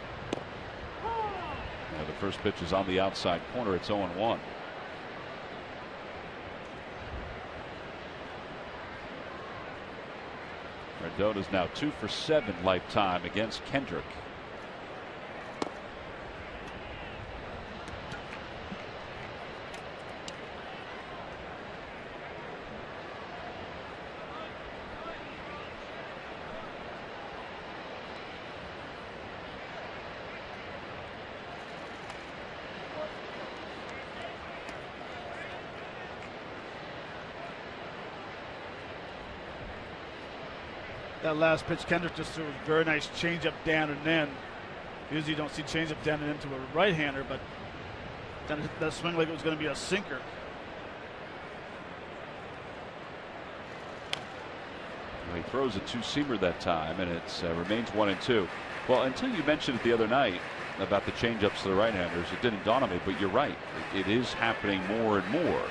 The first pitch is on the outside corner. It's 0-1. Rendon is now 2 for 7 lifetime against Kendrick. That last pitch, Kendrick just threw a very nice changeup down and in. Usually you don't see changeup down and into a right-hander, but kind of hit that swing like it was going to be a sinker. Well, he throws a 2-seamer that time, and it remains 1-2. Well, until you mentioned it the other night about the changeups to the right-handers, it didn't dawn on me, but you're right. It is happening more and more.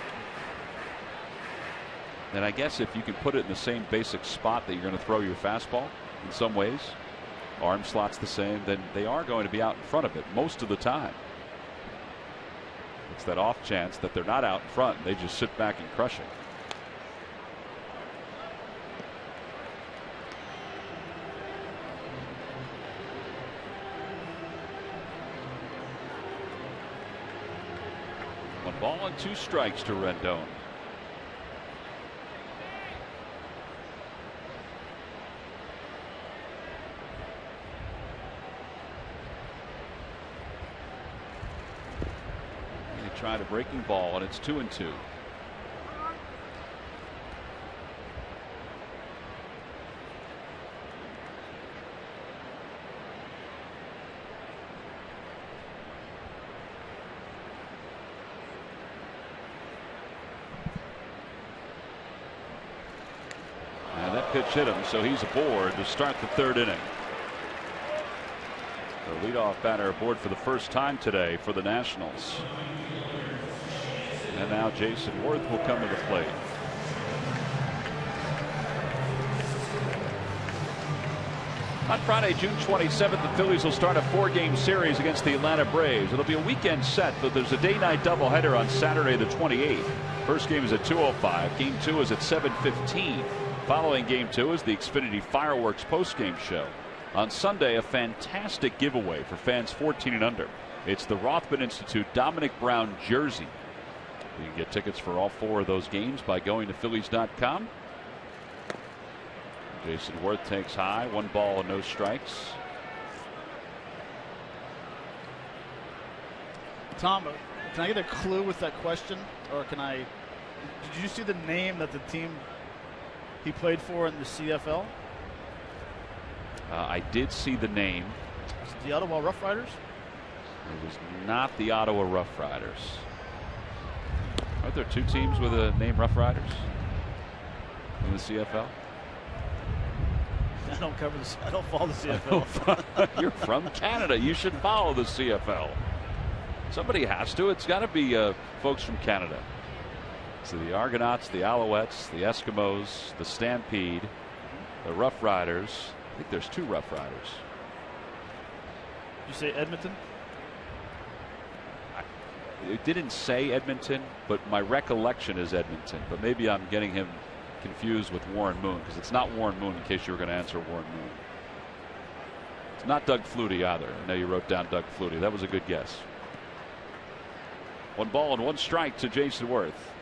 And I guess if you can put it in the same basic spot that you're going to throw your fastball in some ways, arm slot's the same, then they are going to be out in front of it most of the time. It's that off chance that they're not out in front and they just sit back and crush it. Ball and 2 strikes to Rendon. He tried a breaking ball, and it's 2-2. Pitch hit him, so he's aboard to start the 3rd inning. The leadoff batter aboard for the first time today for the Nationals. And now Jason Worth will come to the plate. On Friday, June 27th, the Phillies will start a 4-game series against the Atlanta Braves. It'll be a weekend set, but there's a day-night doubleheader on Saturday the 28th. First game is at 2:05. Game 2 is at 7:15. Following game 2 is the Xfinity Fireworks postgame show. On Sunday, a fantastic giveaway for fans 14 and under. It's the Rothman Institute Dominic Brown jersey. You can get tickets for all 4 of those games by going to Phillies.com. Jason Worth takes high, 1 ball and no strikes. Tom, can I get a clue with that question, or can I? Did you see the name that the team he played for in the CFL? I did see the name. Was it the Ottawa Rough Riders? It was not the Ottawa Rough Riders. Aren't there 2 teams with a name Rough Riders in the CFL? I don't cover this. I don't follow the CFL. You're from Canada. You should follow the CFL. Somebody has to. It's got to be folks from Canada. So the Argonauts, the Alouettes, the Eskimos, the Stampede, the Rough Riders. I think there's 2 Rough Riders. Did you say Edmonton? It didn't say Edmonton, but my recollection is Edmonton. But maybe I'm getting him confused with Warren Moon, because it's not Warren Moon, in case you were going to answer Warren Moon. It's not Doug Flutie either. I know you wrote down Doug Flutie. That was a good guess. 1 ball and 1 strike to Jason Worth.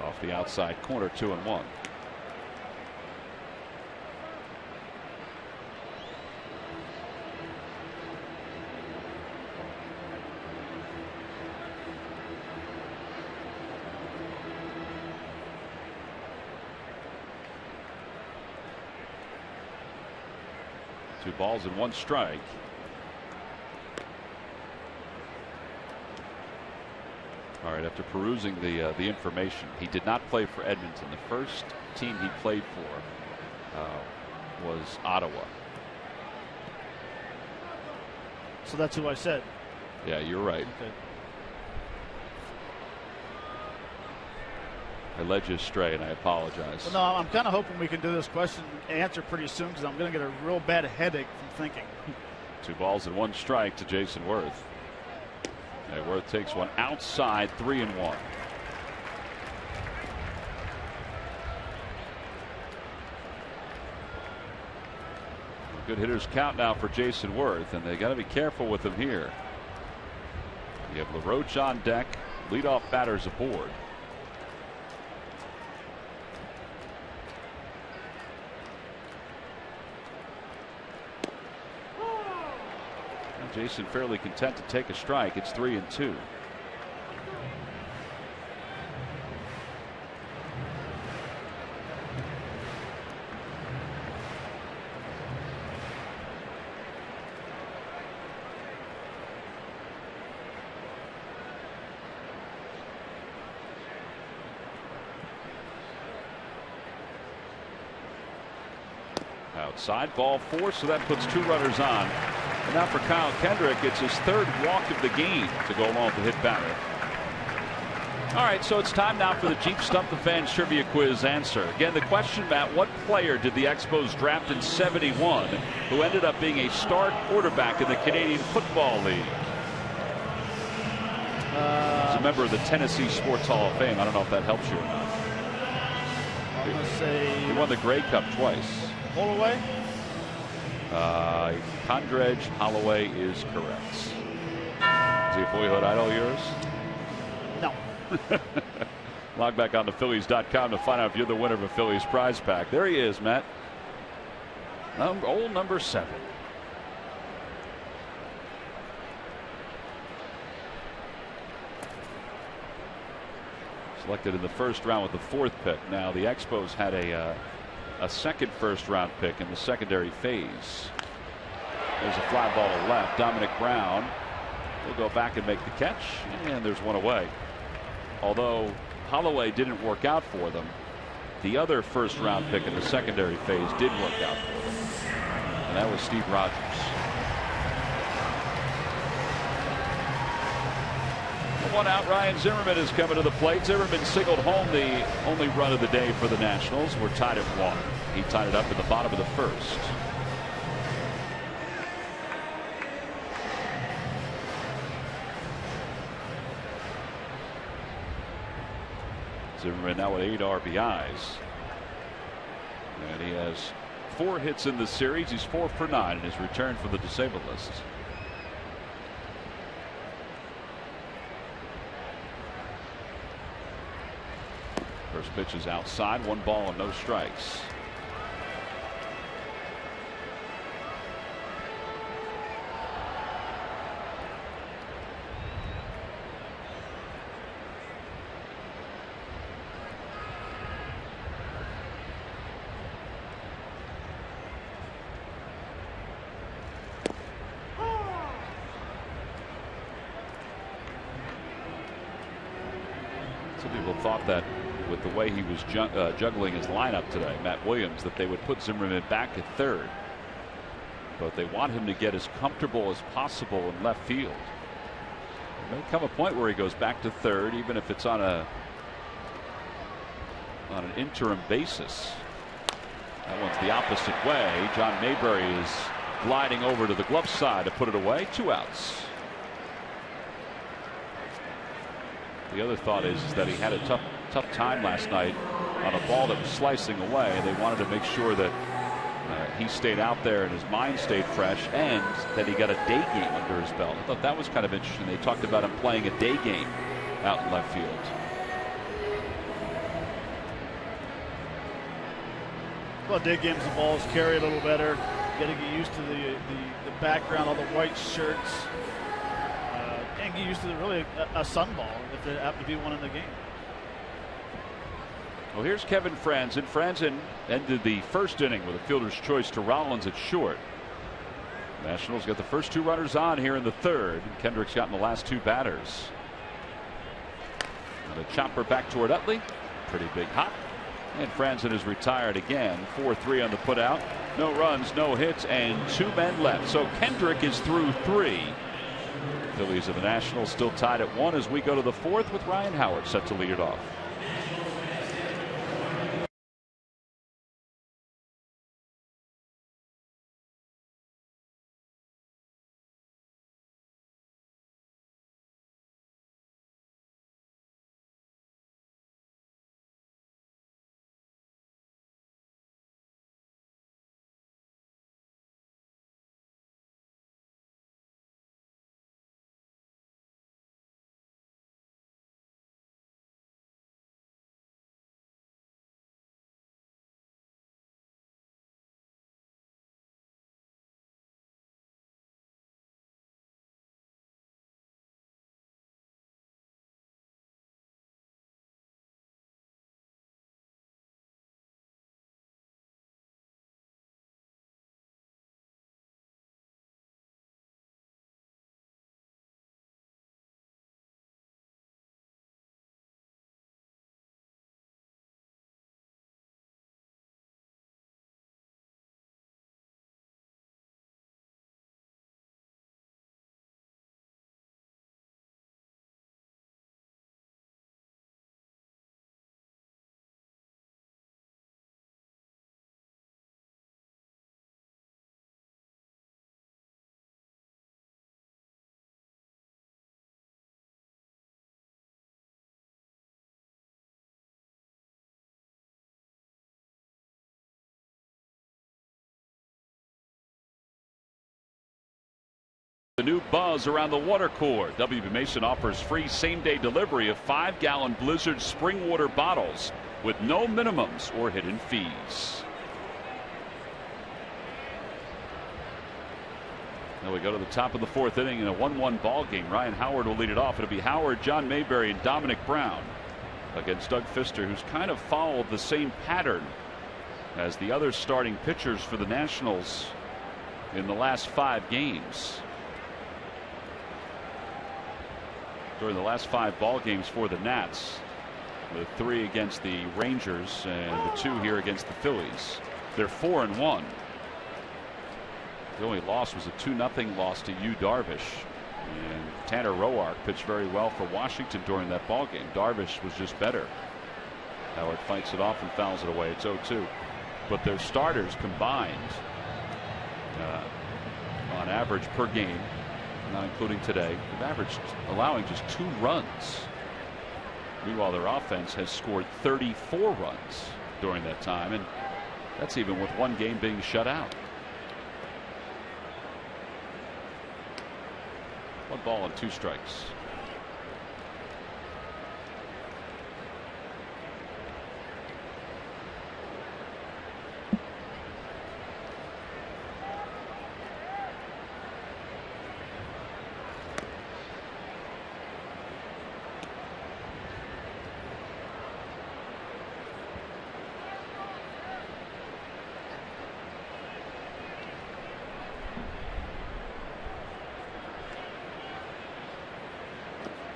Off the outside corner, 2-1. Two balls and 1 strike. All right, after perusing the information, he did not play for Edmonton. The first team he played for was Ottawa. So that's who I said. Yeah, you're right. Okay. I led you astray, and I apologize. Well, no, I'm kind of hoping we can do this question answer pretty soon, because I'm going to get a real bad headache from thinking. 2 balls and 1 strike to Jason Worth. And Worth takes one outside, 3-1. Good hitters count now for Jason Worth, and they got to be careful with him here. You have LaRoche on deck, leadoff batters aboard. Jason fairly content to take a strike. It's 3-2. Outside, ball 4, so that puts 2 runners on. And now for Kyle Kendrick, it's his 3rd walk of the game to go along with the hit batter. All right, so it's time now for the Jeep Stump the Fans Trivia Quiz answer. Again, the question, Matt, what player did the Expos draft in '71 who ended up being a star quarterback in the Canadian Football League? He's a member of the Tennessee Sports Hall of Fame. I don't know if that helps you or not. I'm going to say he won the Grey Cup twice. Holloway? Condredge Holloway is correct. a boyhood idol of yours? No. Log back on to Phillies.com to find out if you're the winner of a Phillies prize pack. There he is, Matt. Old number 7. Selected in the first round with the 4th pick. Now the Expos had a second first-round pick in the secondary phase. There's a fly ball to left. Dominic Brown will go back and make the catch, and there's one away. Although Holloway didn't work out for them, the other first-round pick in the secondary phase did work out for them, and that was Steve Rogers. One out. Ryan Zimmerman is coming to the plate. Zimmerman singled home the only run of the day for the Nationals. We're tied at 1. He tied it up in the bottom of the first. Zimmerman now with 8 RBIs. And he has 4 hits in the series. He's 4 for 9 in his return from the disabled list. First pitch is outside. 1 ball and no strikes. Some people thought that with the way he was juggling his lineup today, Matt Williams, that they would put Zimmerman back at 3rd. But they want him to get as comfortable as possible in left field. There may come a point where he goes back to 3rd, even if it's on an interim basis. That one's the opposite way. John Mayberry is gliding over to the glove side to put it away. 2 outs. The other thought is that he had a tough time last night on a ball that was slicing away, and they wanted to make sure that he stayed out there and his mind stayed fresh, and that he got a day game under his belt. I thought that was kind of interesting. They talked about him playing a day game out in left field. Well, day games, the balls carry a little better. You got to get used to the background, all the white shirts, and get used to really a sunball if there happened to be one in the game. Well, here's Kevin Franzen. Franzen ended the first inning with a fielder's choice to Rollins at short. Nationals got the first 2 runners on here in the 3rd. Kendrick's gotten the last 2 batters. And a chopper back toward Utley. Pretty big hop. And Franzen is retired again. 4-3 on the putout. No runs, no hits, and 2 men left. So Kendrick is through 3. Phillies and the Nationals still tied at 1 as we go to the 4th with Ryan Howard set to lead it off. new buzz around the water cooler. WB Mason offers free same-day delivery of 5-gallon Blizzard spring water bottles with no minimums or hidden fees. Now we go to the top of the 4th inning in a 1-1 ball game. Ryan Howard will lead it off. It'll be Howard, John Mayberry, and Dominic Brown against Doug Fister, who's kind of followed the same pattern as the other starting pitchers for the Nationals in the last 5 games. During the last 5 ball games for the Nats, the 3 against the Rangers and the 2 here against the Phillies, they're 4-1. The only loss was a 2-0 loss to Yu Darvish, and Tanner Roark pitched very well for Washington during that ball game. Darvish was just better. Howard fights it off and fouls it away. It's 0-2. But their starters combined on average per game, not including today, they've averaged allowing just 2 runs. Meanwhile, their offense has scored 34 runs during that time, and that's even with 1 game being shut out. 1 ball and 2 strikes.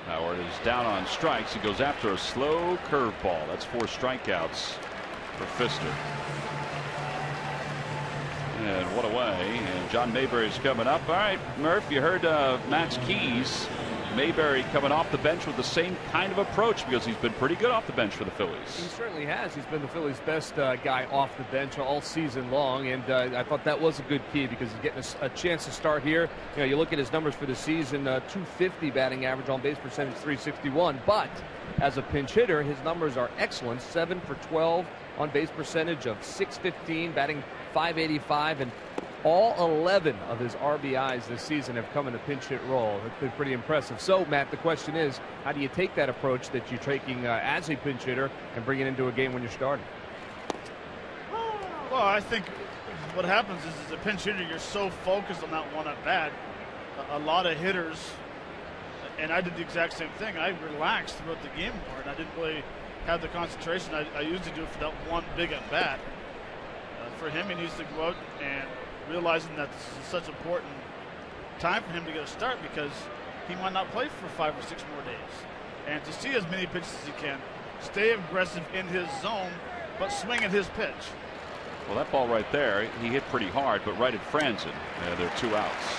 Howard is down on strikes. He goes after a slow curveball. That's 4 strikeouts for Fister. And 1 away. And John Mayberry's coming up. All right, Murph, you heard Matt's keys. Mayberry coming off the bench with the same kind of approach because he's been pretty good off the bench for the Phillies. He certainly has. He's been the Phillies' best guy off the bench all season long, and I thought that was a good key because he's getting a chance to start here. You know, you look at his numbers for the season: 250 batting average, on base percentage 361. But as a pinch hitter, his numbers are excellent: 7 for 12 on base percentage of 615, batting 585, and all 11 of his RBIs this season have come in a pinch hit role. It's been pretty impressive. So, Matt, the question is, how do you take that approach that you're taking as a pinch hitter and bring it into a game when you're starting? Well, I think what happens is, as a pinch hitter, you're so focused on that one at bat. A lot of hitters, and I did the exact same thing. I relaxed throughout the game more, and I didn't really have the concentration I usually do for that one big at bat. For him, he needs to go out and realizing that this is such important time for him to get a start because he might not play for 5 or 6 more days. And to see as many pitches as he can, stay aggressive in his zone, but swing at his pitch. Well, that ball right there, he hit pretty hard, but right at Franzen. There are 2 outs.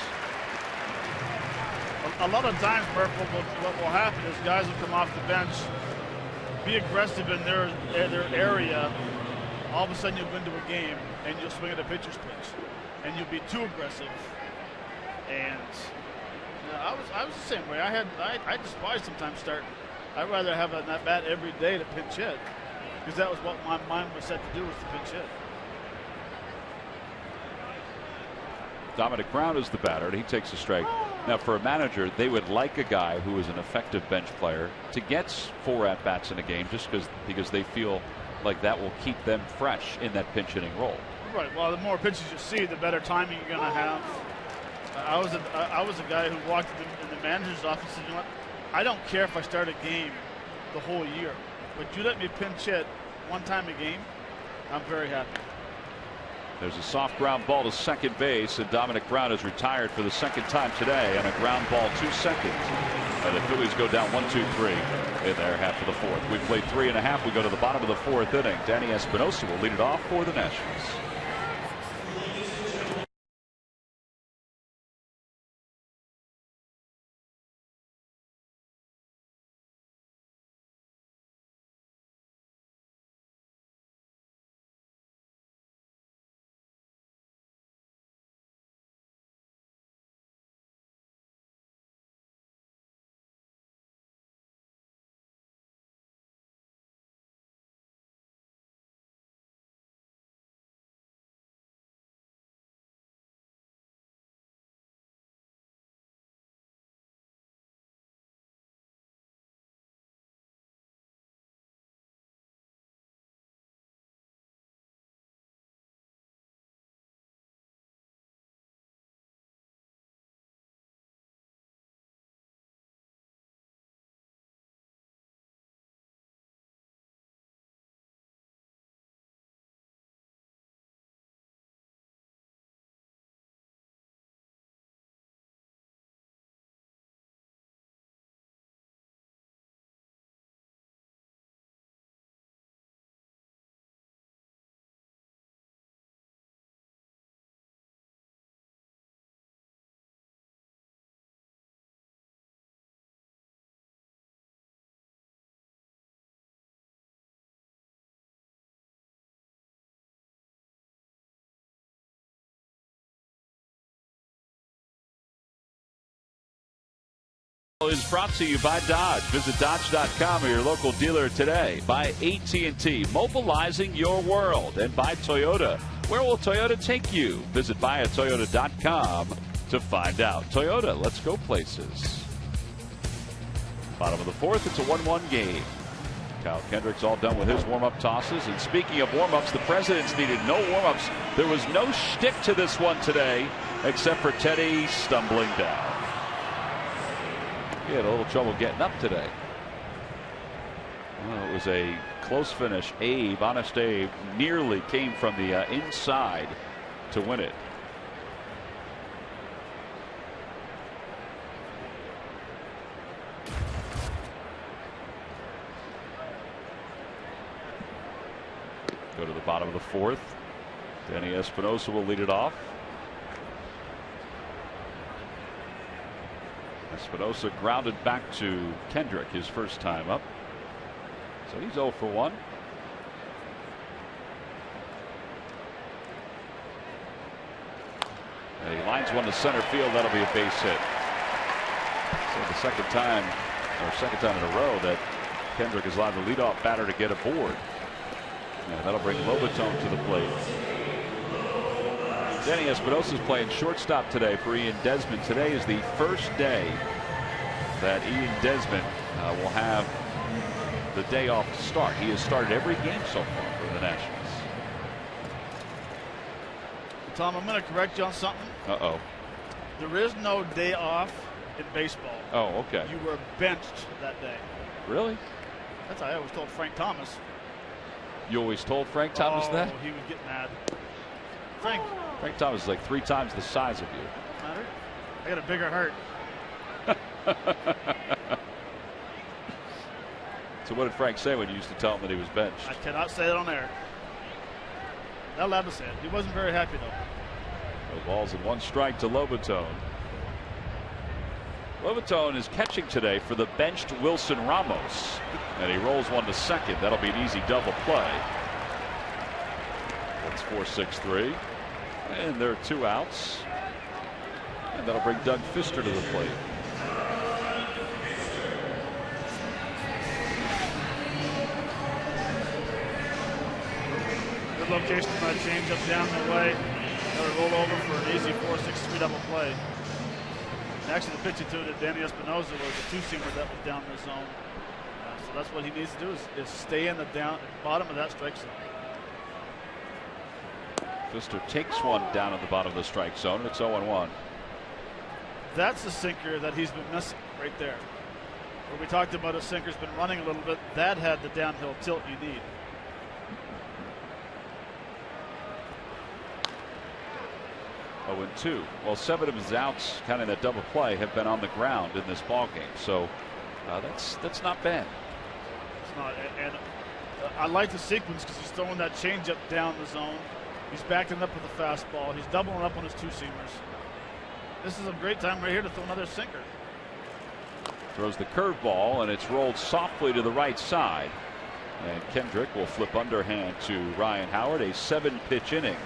A lot of times, Murph, what will happen is guys will come off the bench, be aggressive in their area. All of a sudden, you'll go into a game and you'll swing at a pitcher's pitch, and you'll be too aggressive. And I was the same way. I despise sometimes starting. I'd rather have an at bat every day to pinch hit because that was what my mind was set to do, was to pinch hit. Dominic Brown is the batter, and he takes a strike. Now, for a manager, they would like a guy who is an effective bench player to get 4 at-bats in a game just because they feel like that will keep them fresh in that pinch hitting role. Right. Well, the more pitches you see, the better timing you're going to have. I was a guy who walked in the manager's office and said, you know what? I don't care if I start a game the whole year, but you let me pinch hit 1 time a game, I'm very happy. There's a soft ground ball to second base, and Dominic Brown is retired for the 2nd time today on a ground ball to second. And the Phillies go down 1-2-3 in their half of the 4th. We've played 3 1/2. We go to the bottom of the 4th inning. Danny Espinosa will lead it off for the Nationals. Is brought to you by Dodge. Visit Dodge.com or your local dealer today. By AT&T, mobilizing your world. And by Toyota. Where will Toyota take you? Visit buyatoyota.com to find out. Toyota, let's go places. Bottom of the fourth, it's a 1-1 game. Kyle Kendrick's all done with his warm-up tosses. And speaking of warm-ups, the Presidents needed no warm-ups. There was no shtick to this one today, except for Teddy stumbling down. He had a little trouble getting up today. Well, it was a close finish. Honest Abe, nearly came from the inside to win it. Go to the bottom of the fourth. Danny Espinosa will lead it off. Espinosa grounded back to Kendrick his first time up. So he's 0 for 1. And he lines one to center field. That'll be a base hit. So the second time in a row that Kendrick is allowed the leadoff batter to get aboard. And that'll bring Lobatone to the plate. Danny Espinosa is playing shortstop today for Ian Desmond. Today is the first day that Ian Desmond will have the day off to start. He has started every game so far for the Nationals. Tom, I'm going to correct you on something. Uh-oh. There is no day off in baseball. Oh, okay. You were benched that day. Really? That's how I always told Frank Thomas. You always told Frank Thomas that? Oh, he would get mad. Frank Thomas is like 3 times the size of you. Doesn't matter. I got a bigger heart. So what did Frank say when you used to tell him that he was benched? I cannot say it on air. Not allowed to say it. He wasn't very happy though. No balls and 1 strike to Lobatone. Lobatone is catching today for the benched Wilson Ramos. And he rolls one to second. That'll be an easy double play. That's 4-6-3. And there are 2 outs. And that'll bring Doug Fister to the plate. Good location for that changeup down the way. That'll roll over for an easy 4-6-3 double play. Actually, the pitch he threw to Danny Espinosa was a 2-seamer that was down the zone. So that's what he needs to do is stay in the bottom of that strike zone. Fister takes one down at the bottom of the strike zone. It's 0-1. That's the sinker that he's been missing right there. Where we talked about a sinker's been running a little bit. That had the downhill tilt you need. Oh, and 2. Well, 7 of his outs, kind of that double play, have been on the ground in this ball game. So that's not bad. It's not, and I like the sequence because he's throwing that changeup down the zone. He's backing up with a fastball. He's doubling up on his 2-seamers. This is a great time right here to throw another sinker. Throws the curveball, and it's rolled softly to the right side. And Kendrick will flip underhand to Ryan Howard. A 7-pitch inning.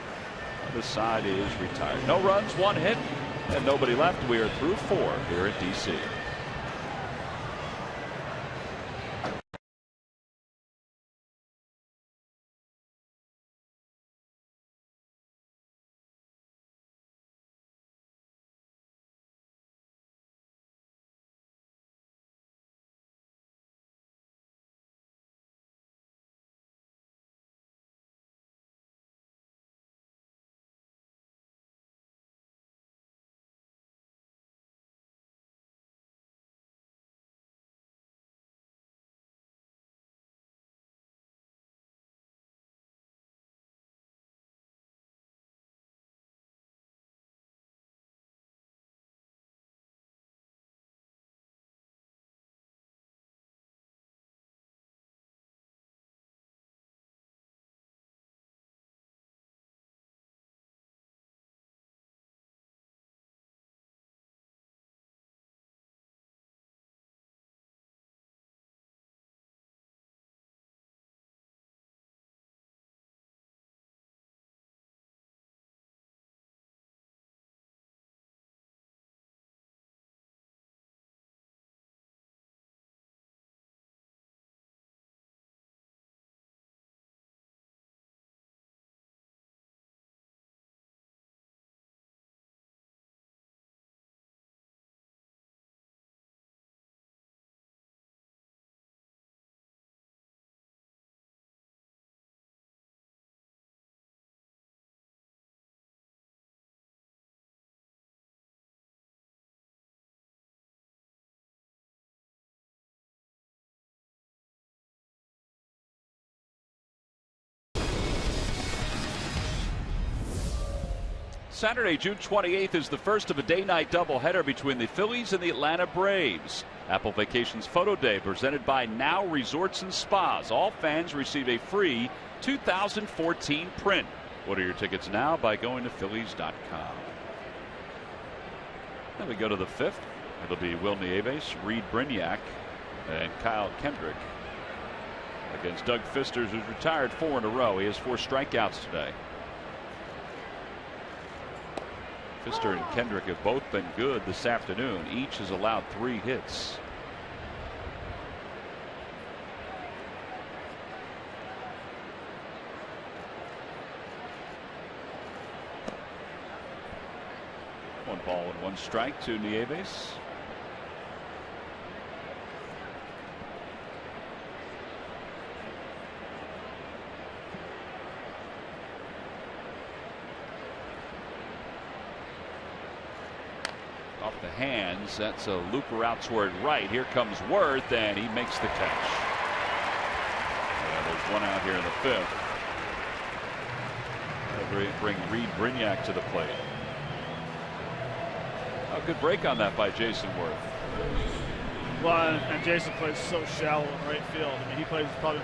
This side is retired. No runs, 1 hit, and nobody left. We are through 4 here in D.C. Saturday, June 28th is the first of a day-night doubleheader between the Phillies and the Atlanta Braves. Apple Vacations Photo Day presented by Now Resorts and Spas. All fans receive a free 2014 print. Order your tickets now by going to Phillies.com. Then we go to the fifth. It'll be Will Nieves, Reed Brignac, and Kyle Kendrick against Doug Fisters, who's retired 4 in a row. He has 4 strikeouts today. Fister and Kendrick have both been good this afternoon. Each has allowed 3 hits. One ball and 1 strike to Nieves. Off the hands, that's a looper out toward right. Here comes Worth, and he makes the catch. There's 1 out here in the 5th. That'll bring Reed Brignac to the plate. A good break on that by Jason Worth. Well, and Jason plays so shallow in right field. I mean, he plays probably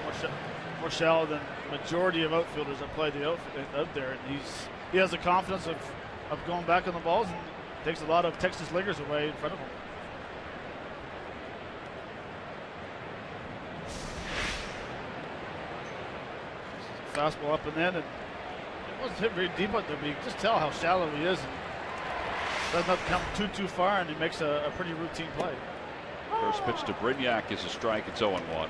more shallow than the majority of outfielders that play out there. And he has the confidence of going back on the balls and takes a lot of Texas Liggers away in front of him. Fastball up and in, and it wasn't hit very deep out there, but you can just tell how shallow he is. And doesn't have to come too far, and he makes a pretty routine play. First pitch to Brignac is a strike. It's 0-1.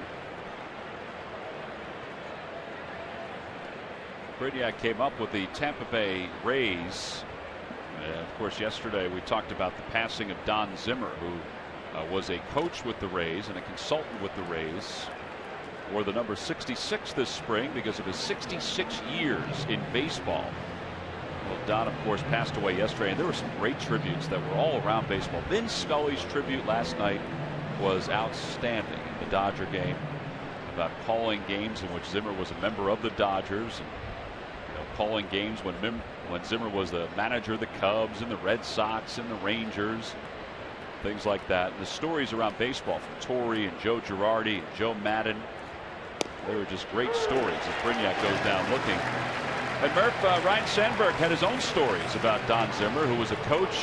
Brignac came up with the Tampa Bay Rays. Of course, yesterday we talked about the passing of Don Zimmer, who was a coach with the Rays and a consultant with the Rays. Wore the number 66 this spring because of his 66 years in baseball. Well, Don, of course, passed away yesterday, and there were some great tributes that were all around baseball. Vin Scully's tribute last night was outstanding in the Dodger game, about calling games in which Zimmer was a member of the Dodgers, and calling games when Zimmer was the manager of the Cubs and the Red Sox and the Rangers, things like that. And the stories around baseball from Torre and Joe Girardi and Joe Madden, they were just great stories as Brignac goes down looking. And Murph, Ryan Sandberg had his own stories about Don Zimmer, who was a coach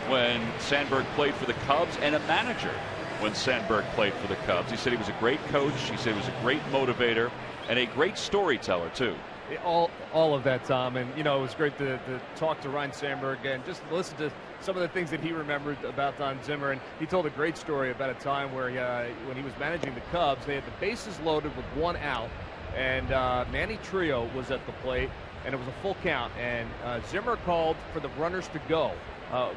when Sandberg played for the Cubs and a manager when Sandberg played for the Cubs. He said he was a great coach. He said he was a great motivator and a great storyteller too. All of that, Tom, and it was great to talk to Ryan Sandberg and just listen to some of the things that he remembered about Don Zimmer. And he told a great story about a time where when he was managing the Cubs, they had the bases loaded with 1 out, and Manny Trio was at the plate, and it was a full count. And Zimmer called for the runners to go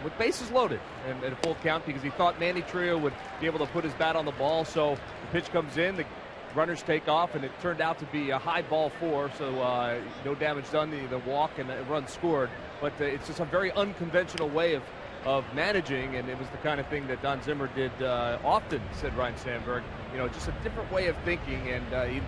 with bases loaded and at a full count because he thought Manny Trio would be able to put his bat on the ball. So the pitch comes in, the runners take off, and it turned out to be a high ball 4, so no damage done, the walk and a run scored. But it's just a very unconventional way of managing, and it was the kind of thing that Don Zimmer did often, said Ryan Sandberg. Just a different way of thinking, and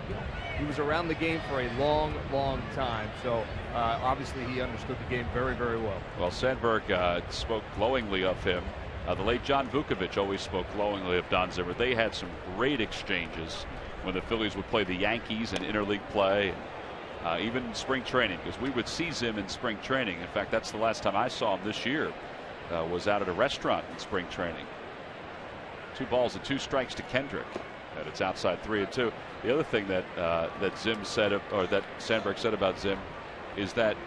he was around the game for a long time, so obviously he understood the game very, very well. Well, Sandberg spoke glowingly of him. The late John Vukovich always spoke glowingly of Don Zimmer. They had some great exchanges when the Phillies would play the Yankees in interleague play, even in spring training, because we would see Zim in spring training. In fact, that's the last time I saw him this year, was out at a restaurant in spring training. 2 balls and 2 strikes to Kendrick, and it's outside 3-2. The other thing that Zim said, or that Sandberg said about Zim, is that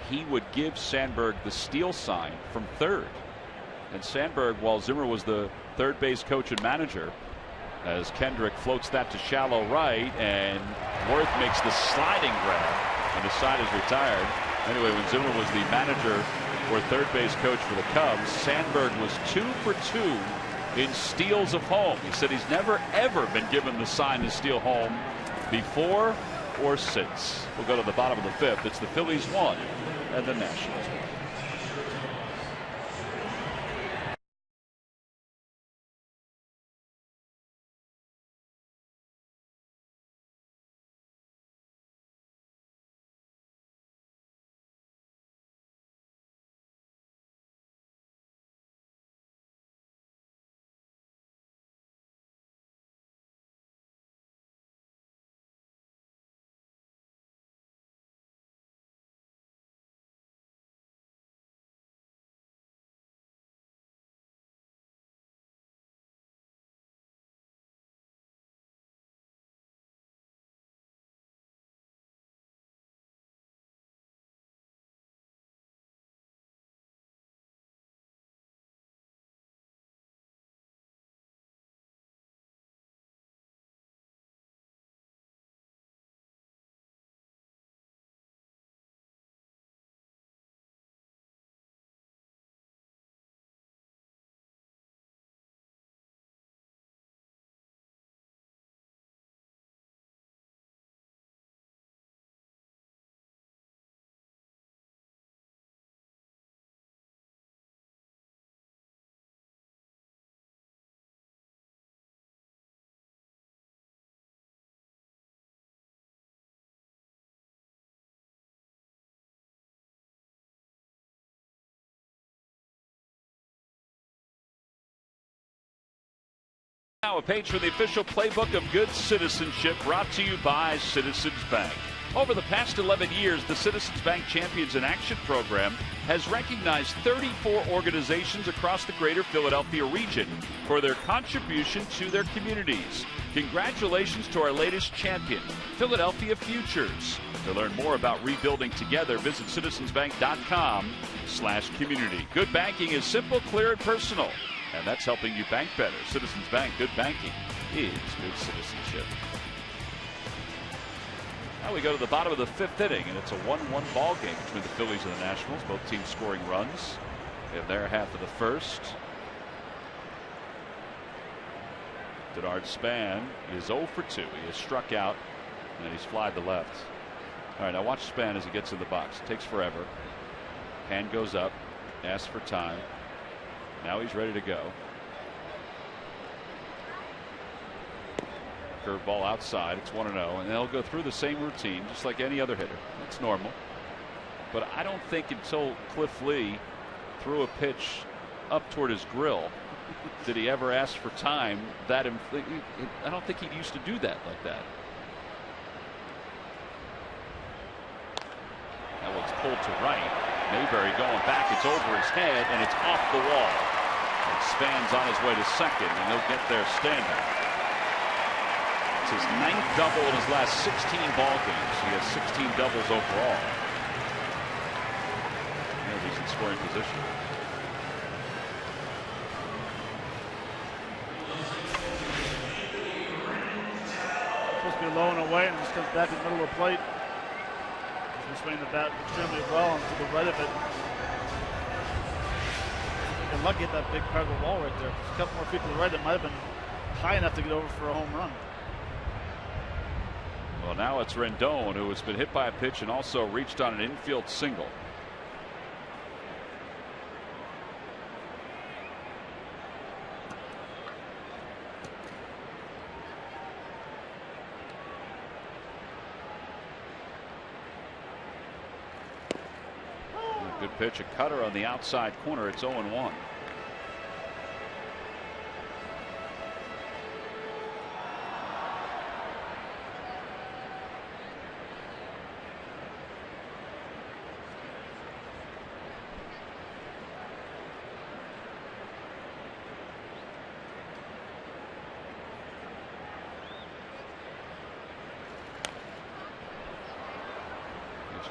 he would give Sandberg the steal sign from third. And Sandberg, while Zimmer was the third base coach and manager, as Kendrick floats that to shallow right, and Worth makes the sliding grab, and the side is retired. Anyway, when Zimmer was the manager or third base coach for the Cubs, Sandberg was 2 for 2 in steals of home. He said he's never ever been given the sign to steal home before or since. We'll go to the bottom of the 5th. It's the Phillies 1 and the Nationals 1. Now a page from the official playbook of good citizenship, brought to you by Citizens Bank. Over the past 11 years, the Citizens Bank Champions in Action program has recognized 34 organizations across the greater Philadelphia region for their contribution to their communities. Congratulations to our latest champion, Philadelphia Futures. To learn more about rebuilding together, visit citizensbank.com/community. Good banking is simple, clear, and personal. And that's helping you bank better. Citizens Bank, good banking is good citizenship. Now we go to the bottom of the 5th inning, and it's a 1-1 ball game between the Phillies and the Nationals. Both teams scoring runs in their half of the first. Denard Span is 0 for 2. He has struck out, and he's flied to left. All right, now watch Span as he gets in the box. It takes forever. Hand goes up, asks for time. Now he's ready to go. Curveball outside. It's 1-0, and they'll go through the same routine just like any other hitter. That's normal. But I don't think until Cliff Lee threw a pitch up toward his grill did he ever ask for time. I don't think he used to do that like that. That one's pulled to right. Mayberry going back. It's over his head, and it's off the wall. And Span's on his way to second, and he'll get there standing. It's his 9th double in his last 16 ball games. He has 16 doubles overall. And he's in scoring position. Supposed to be low and away, and just comes back in the middle of the plate. He's swinging the bat extremely well, and to the right of it. They're lucky at that big part of the wall right there. Just a couple more feet to the right, that might have been high enough to get over for a home run. Well, now it's Rendon, who has been hit by a pitch and also reached on an infield single. Good pitch, a cutter on the outside corner. It's 0-1.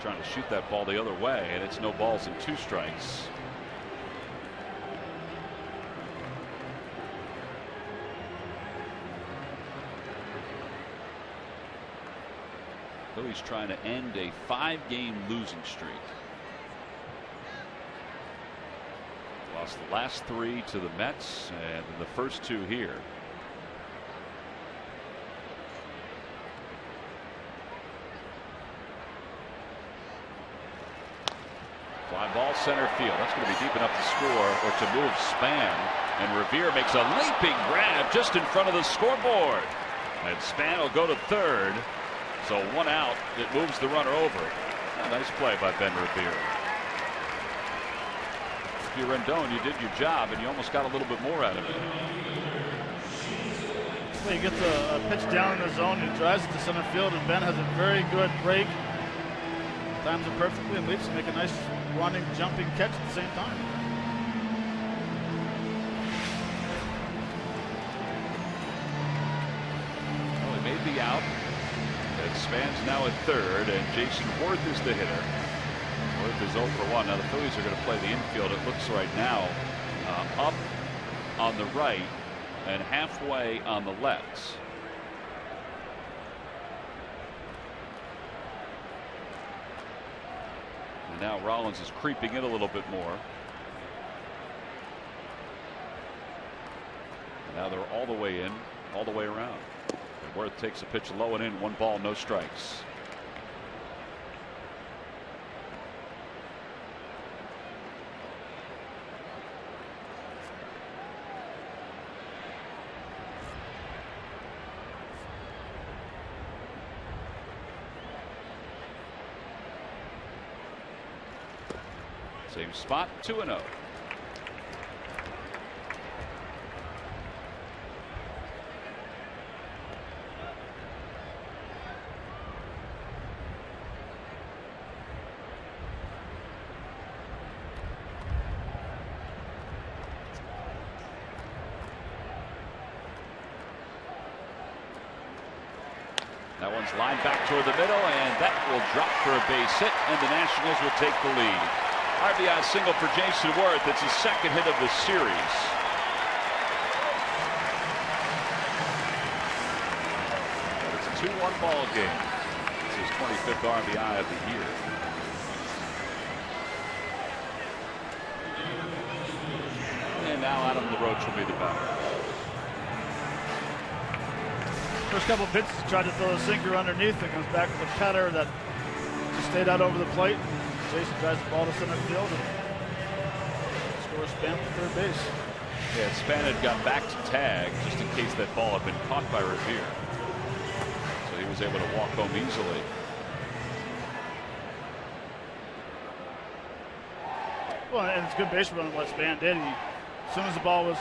Trying to shoot that ball the other way, and it's no balls and 2 strikes. Phillies trying to end a 5-game losing streak. Lost the last 3 to the Mets and the first 2 here. Fly ball center field. That's going to be deep enough to score or to move Span. And Revere makes a leaping grab just in front of the scoreboard. And Span will go to third. So 1 out. It moves the runner over. A nice play by Ben Revere. If you're Rendon, you did your job, and you almost got a little bit more out of it. Well, he gets a pitch down in the zone. He drives it to center field, and Ben has a very good break. Times it perfectly and leaps to make a nice running, jumping catch at the same time. Well, he made the out. And Span's now at third, and Jason Worth is the hitter. Worth is 0 for 1. Now the Phillies are going to play the infield. It looks right now up on the right and halfway on the left. And now Rollins is creeping in a little bit more. And now they're all the way in, all the way around. And Worth takes a pitch low and in, 1 ball, no strikes. Same spot, 2-0. That one's lined back toward the middle, and that will drop for a base hit, and the Nationals will take the lead. RBI single for Jason Worth. It's his second hit of the series. But it's a 2-1 ball game. It's his 25th RBI of the year. And now Adam LaRoche will be the batter. First couple of pitches, tried to throw a sinker underneath. It comes back with a cutter that just stayed out over the plate. Jason drives the ball to center field and scores Span for third base. Yeah, Span had gone back to tag just in case that ball had been caught by Revere. So he was able to walk home easily. Well, and it's good base running what Span did. As soon as the ball was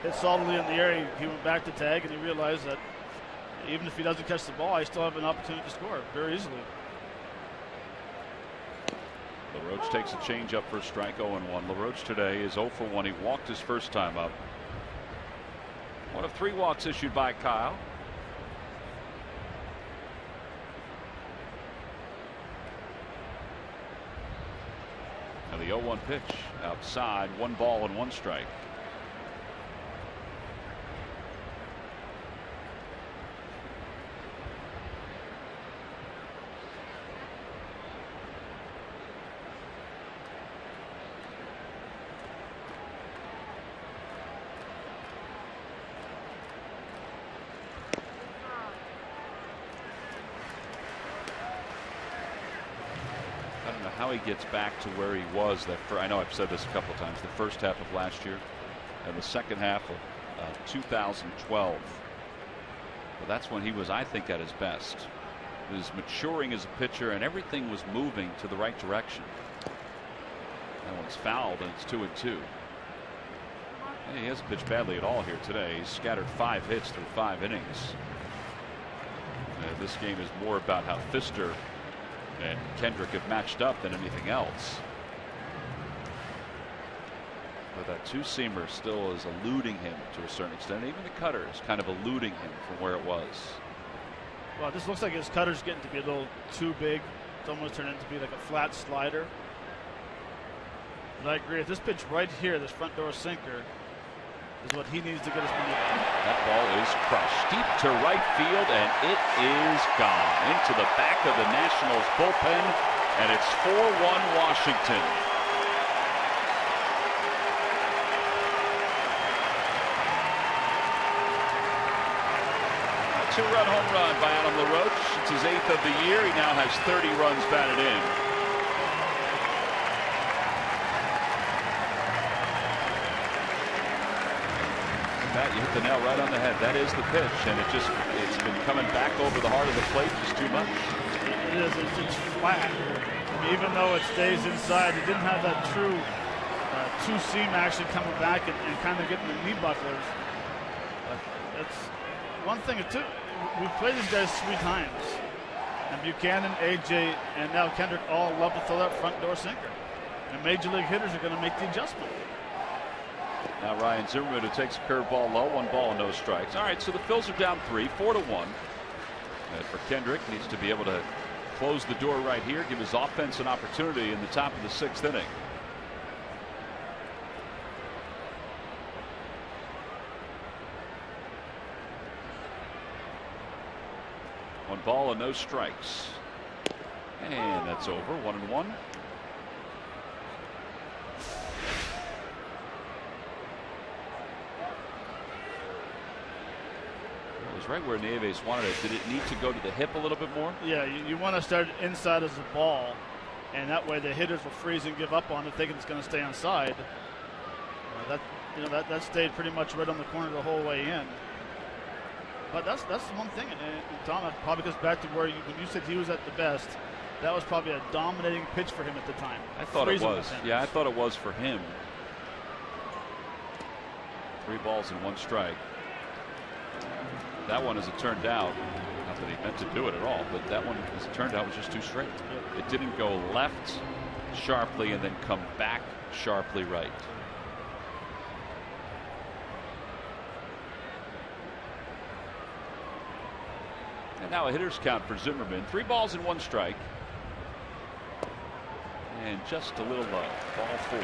hit solidly in the air, he went back to tag, and he realized that even if he doesn't catch the ball, I still have an opportunity to score very easily. LaRoche takes a changeup for a strike. 0-1. LaRoche today is 0 for 1. He walked his first time up. One of 3 walks issued by Kyle. Now the 0-1 pitch outside. 1 ball and 1 strike. How he gets back to where he was I know I've said this a couple of times, the first half of last year and the second half of 2012. But that's when he was, I think, at his best. He was maturing as a pitcher and everything was moving to the right direction. That one's fouled and it's 2-2. He hasn't pitched badly at all here today. He's scattered 5 hits through 5 innings. This game is more about how Pfister and Kendrick have matched up than anything else. But that 2-seamer still is eluding him to a certain extent. Even the cutter is kind of eluding him from where it was. Well, this looks like his cutter's getting to be a little too big. It's almost turned into be like a flat slider. But I agree. If this pitch right here, this front door sinker, is what he needs to get his money back. That ball is crushed deep to right field, and it is gone into the back of the Nationals bullpen, and it's 4-1 Washington. A 2-run home run by Adam LaRoche. It's his 8th of the year. He now has 30 runs batted in. You hit the nail right on the head. That is the pitch, and it's been coming back over the heart of the plate just too much. It is. It's flat. I mean, even though it stays inside, it didn't have that true 2-seam action coming back and kind of getting the knee bucklers. But that's one thing. We've played these guys 3 times, and Buchanan, AJ, and now Kendrick all love to throw that front door sinker. And major league hitters are going to make the adjustment. Now Ryan Zimmerman, who takes a curveball low, 1 ball and no strikes. All right, so the Phils are down 3, 4-1. And for Kendrick, needs to be able to close the door right here, give his offense an opportunity in the top of the 6th inning. One ball and no strikes. And that's over. 1-1. Right where Nieves wanted it. Did it need to go to the hip a little bit more? Yeah, you want to start inside as a ball, and that way the hitters will freeze and give up on it, thinking it's going to stay inside. That stayed pretty much right on the corner the whole way in. But that's the one thing, and Tom, that probably goes back to where when you said he was at the best, that was probably a dominating pitch for him at the time. I thought it was. Yeah, I thought it was for him. 3 balls and 1 strike. That one, as it turned out, not that he meant to do it at all, but that one, as it turned out, was just too straight. It didn't go left sharply and then come back sharply right. And Now a hitter's count for Zimmerman. 3 balls and 1 strike. And just a little low. Ball 4.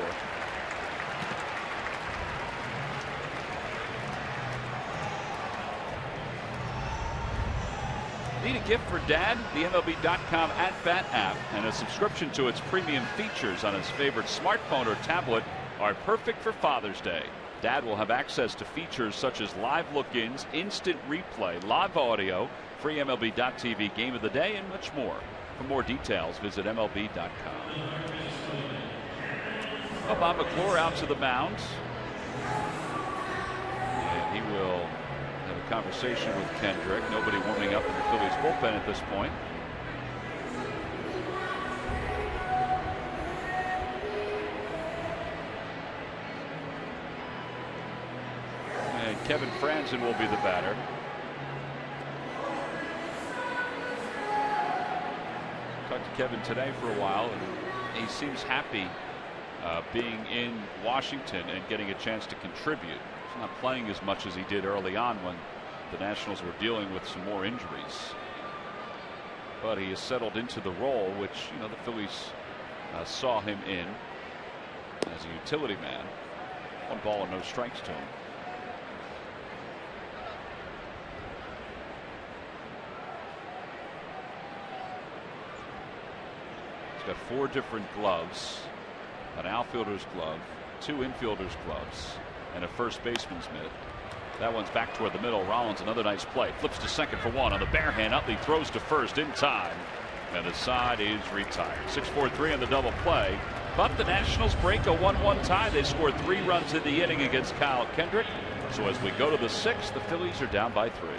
Need a gift for Dad? The MLB.com at-bat app and a subscription to its premium features on his favorite smartphone or tablet are perfect for Father's Day. Dad will have access to features such as live look-ins, instant replay, live audio, free MLB.tv game of the day, and much more. For more details, visit MLB.com. Bob McClure out to the mound. And he will have a conversation with Kendrick. Nobody warming up in the Phillies bullpen at this point. And Kevin Franzen will be the batter. Talked to Kevin today for a while, and he seems happy being in Washington and getting a chance to contribute. He's not playing as much as he did early on when the Nationals were dealing with some more injuries. But he has settled into the role which, you know, the Phillies saw him in as a utility man. 1 ball and no strikes to him. He's got 4 different gloves. An outfielder's glove, 2 infielders' gloves, and a first baseman's mitt. That one's back toward the middle. Rollins, another nice play. Flips to second for 1 on the bare hand. Utley throws to first in time. And the side is retired. 6-4-3 on the double play. But the Nationals break a 1-1 tie. They scored 3 runs in the inning against Kyle Kendrick. So as we go to the 6th, the Phillies are down by 3.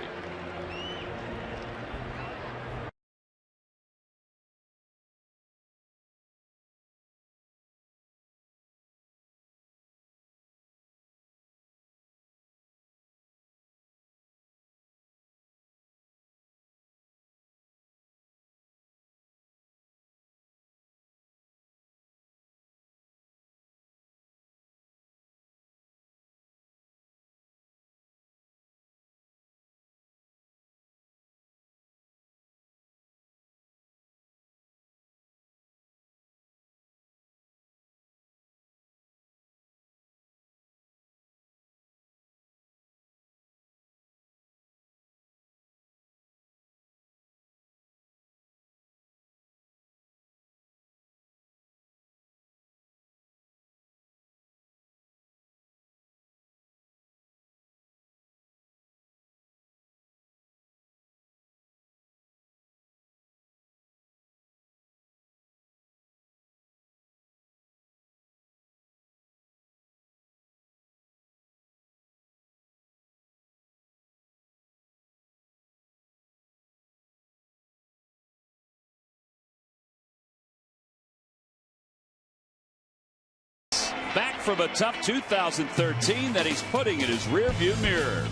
Back from a tough 2013 that he's putting in his rearview mirror.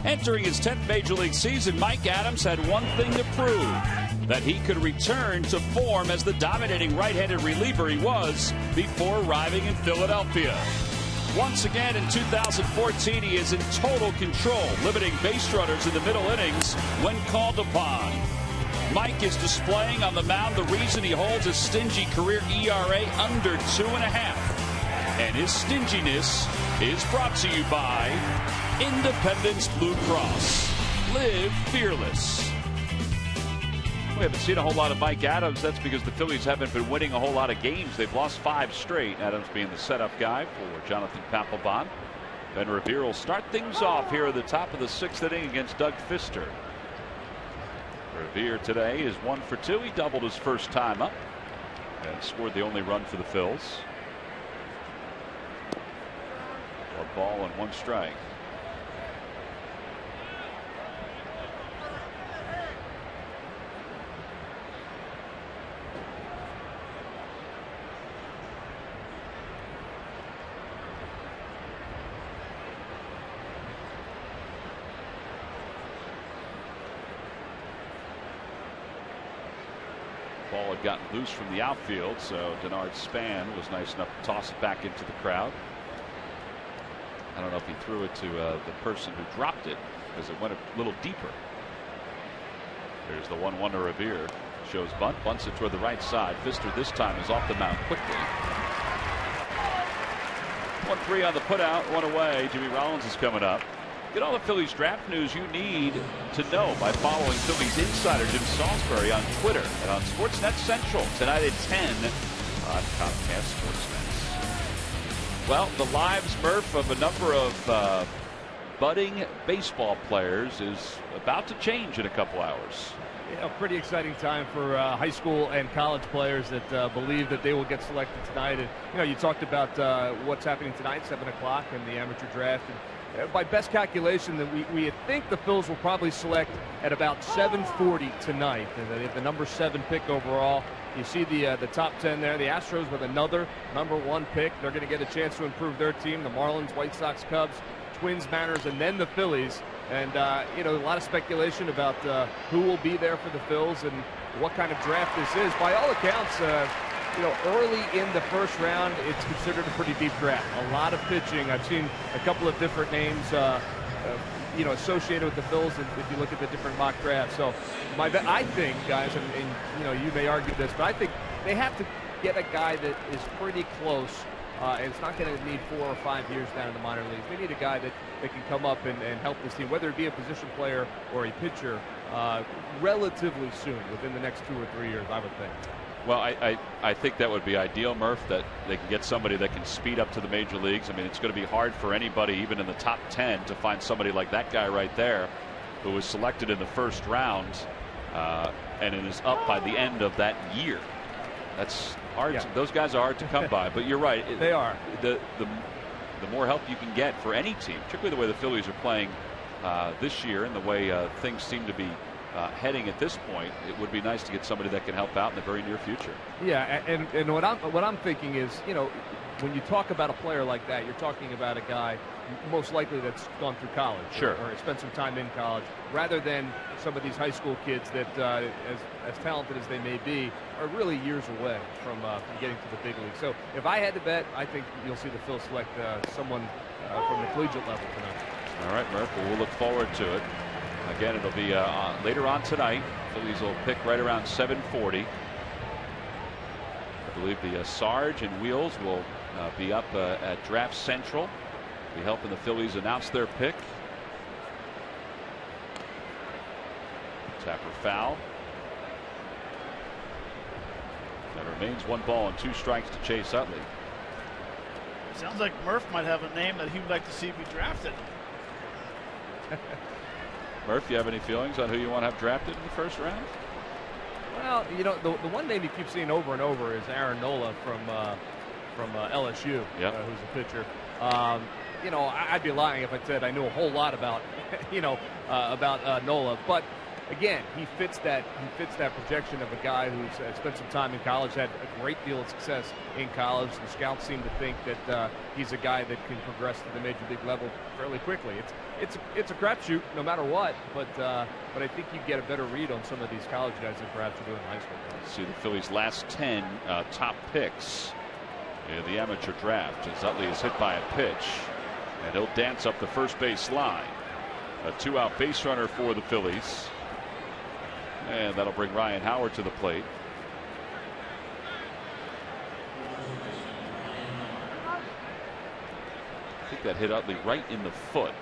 Entering his 10th Major League season, Mike Adams had one thing to prove: that he could return to form as the dominating right-handed reliever he was before arriving in Philadelphia. Once again in 2014, he is in total control, limiting base runners in the middle innings when called upon. Mike is displaying on the mound the reason he holds a stingy career ERA under 2.5. And his stinginess is brought to you by Independence Blue Cross. Live fearless. We haven't seen a whole lot of Mike Adams. That's because the Phillies haven't been winning a whole lot of games. They've lost 5 straight. Adams being the setup guy for Jonathan Papelbon. Ben Revere will start things off here at the top of the 6th inning against Doug Fister. Revere today is 1 for 2. He doubled his first time up and scored the only run for the Phils. 1 ball and 1 strike. Ball had gotten loose from the outfield, so Denard Span was nice enough to toss it back into the crowd. I don't know if he threw it to the person who dropped it, because it went a little deeper. There's the 1-1 to Revere. Shows bunt, bunts it toward the right side. Pfister this time is off the mound quickly. 1-3 on the putout, 1 away. Jimmy Rollins is coming up. Get all the Phillies draft news you need to know by following Phillies insider Jim Salisbury on Twitter and on Sportsnet Central tonight at 10 on Comcast Sportsnet. Well, the lives, Murph, of a number of budding baseball players is about to change in a couple hours. A pretty exciting time for high school and college players that believe that they will get selected tonight. And you talked about what's happening tonight, 7 o'clock, in the amateur draft. And by best calculation, that we think the Phils will probably select at about 7:40 tonight. And they have the number 7 pick overall. You see the top 10 there. The Astros with another number 1 pick. They're going to get a chance to improve their team. The Marlins, White Sox, Cubs, Twins, Mariners, and then the Phillies. And, a lot of speculation about who will be there for the Phils and what kind of draft this is. By all accounts, early in the first round, it's considered a pretty deep draft. A lot of pitching. I've seen a couple of different names, associated with the Phils if you look at the different mock drafts. So I think, guys, and you may argue this, but I think they have to get a guy that is pretty close. And it's not going to need 4 or 5 years down in the minor leagues. They need a guy that can come up and help this team, whether it be a position player or a pitcher, relatively soon, within the next 2 or 3 years, I would think. Well, I think that would be ideal, Murph, that they can get somebody that can speed up to the major leagues. I mean, it's going to be hard for anybody, even in the top 10, to find somebody like that guy right there who was selected in the first round and is up by the end of that year. That's hard. Yeah. Those guys are hard to come by, but you're right. They are. The more help you can get for any team, particularly the way the Phillies are playing this year and the way things seem to be heading at this point, it would be nice to get somebody that can help out in the very near future. Yeah, and what I'm thinking is, when you talk about a player like that, you're talking about a guy most likely that's gone through college, sure, or spent some time in college, rather than some of these high school kids that, as talented as they may be, are really years away from getting to the big league. So if I had to bet, I think you'll see the Phils select someone from the collegiate level tonight. All right, Murph, well, we'll look forward to it. Again, it'll be later on tonight. Phillies will pick right around 7:40. I believe the Sarge and Wheels will be up at Draft Central. Be helping the Phillies announce their pick. Tapper foul. That remains 1 ball and 2 strikes to Chase Utley. Sounds like Murph might have a name that he would like to see be drafted. Murph, you have any feelings on who you want to have drafted in the first round? Well, the one name you keep seeing over and over is Aaron Nola from LSU, yep. Who's a pitcher. I'd be lying if I said I knew a whole lot about Nola, but again, he fits that projection of a guy who's spent some time in college, had a great deal of success in college. The scouts seem to think that he's a guy that can progress to the major league level fairly quickly. It's a crapshoot no matter what, but I think you get a better read on some of these college guys than perhaps you do in high school. See the Phillies' last 10 top picks in the amateur draft as Utley is hit by a pitch, and he'll dance up the first base line. A 2-out base runner for the Phillies. And that'll bring Ryan Howard to the plate. I think that hit Utley right in the foot.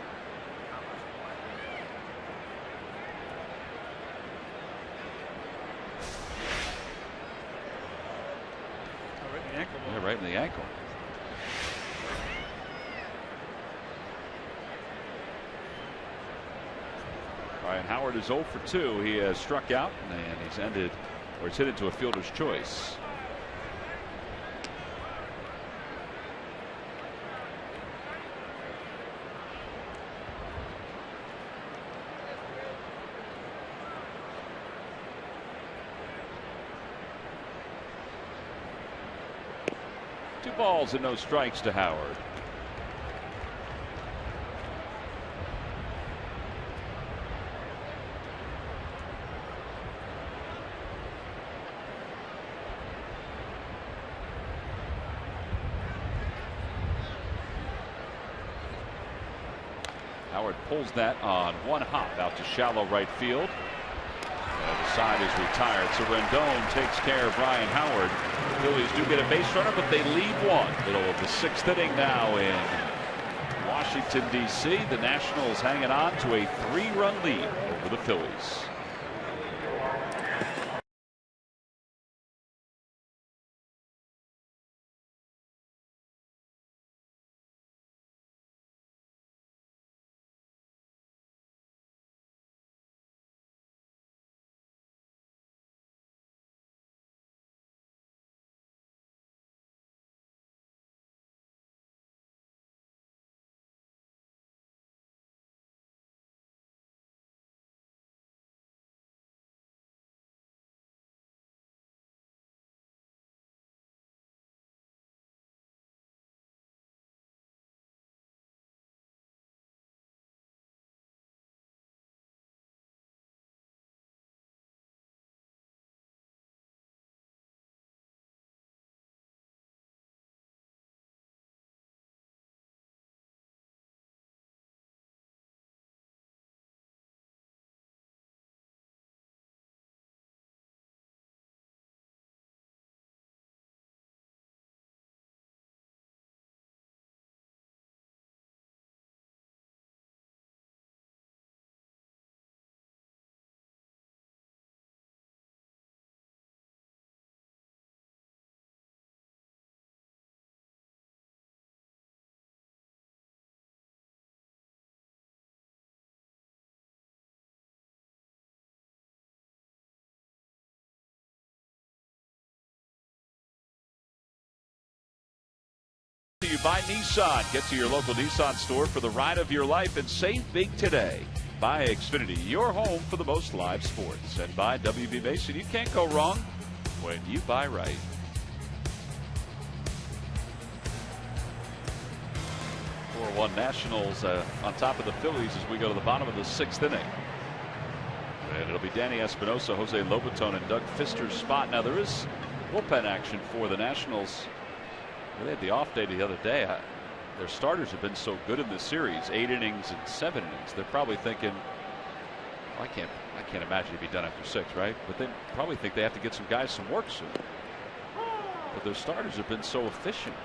Right in the ankle. Yeah, right in the ankle. Ryan Howard is 0 for 2. He has struck out and he's hit into a fielder's choice. Two balls and no strikes to Howard. Howard pulls that on one hop out to shallow right field. side is retired. So Rendon takes care of Ryan Howard. The Phillies do get a base runner, but they lead one. Middle of the 6th inning now in Washington, D.C. The Nationals hanging on to a 3-run lead over the Phillies. You by Nissan. Get to your local Nissan store for the ride of your life and save big today. By Xfinity, your home for the most live sports. And by WB Mason, you can't go wrong when you buy right. 4-1 Nationals on top of the Phillies as we go to the bottom of the 6th inning. And it'll be Danny Espinosa, Jose Lobaton, and Doug Fister's spot. Now there is bullpen action for the Nationals. They had the off day the other day. Their starters have been so good in this series, 8 innings and 7 innings. They're probably thinking, well, I can't imagine he'd be done after 6, right? But they probably think they have to get some guys some work soon. But their starters have been so efficient.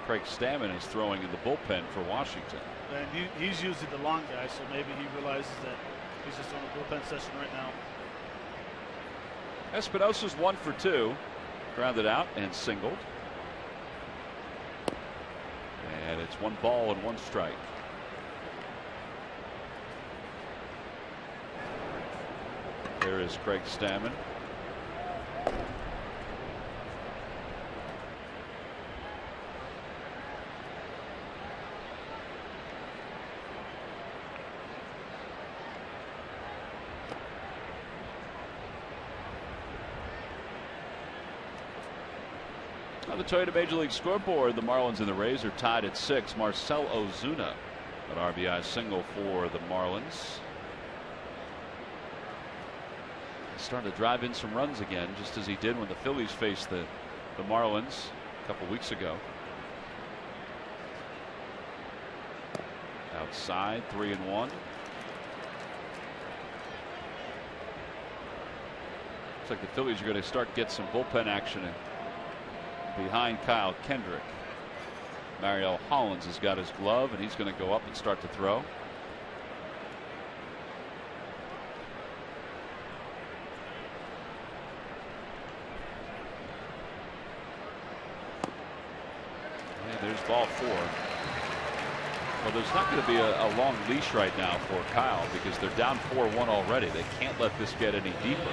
Craig Stammen is throwing in the bullpen for Washington. And he's usually the long guy, so maybe he realizes that he's just on a bullpen session right now. Espinosa's 1 for 2. Grounded out and singled. And it's 1 ball and 1 strike. There is Craig Stammen. On the Toyota Major League scoreboard, the Marlins and the Rays are tied at 6. Marcell Ozuna, an RBI single for the Marlins. Starting to drive in some runs again, just as he did when the Phillies faced the Marlins a couple weeks ago. Outside, 3-1. Looks like the Phillies are going to start get some bullpen action behind Kyle Kendrick. Mariel Hollins has got his glove, and he's going to go up and start to throw. And there's ball 4. Well, there's not going to be a long leash right now for Kyle because they're down 4-1 already. They can't let this get any deeper.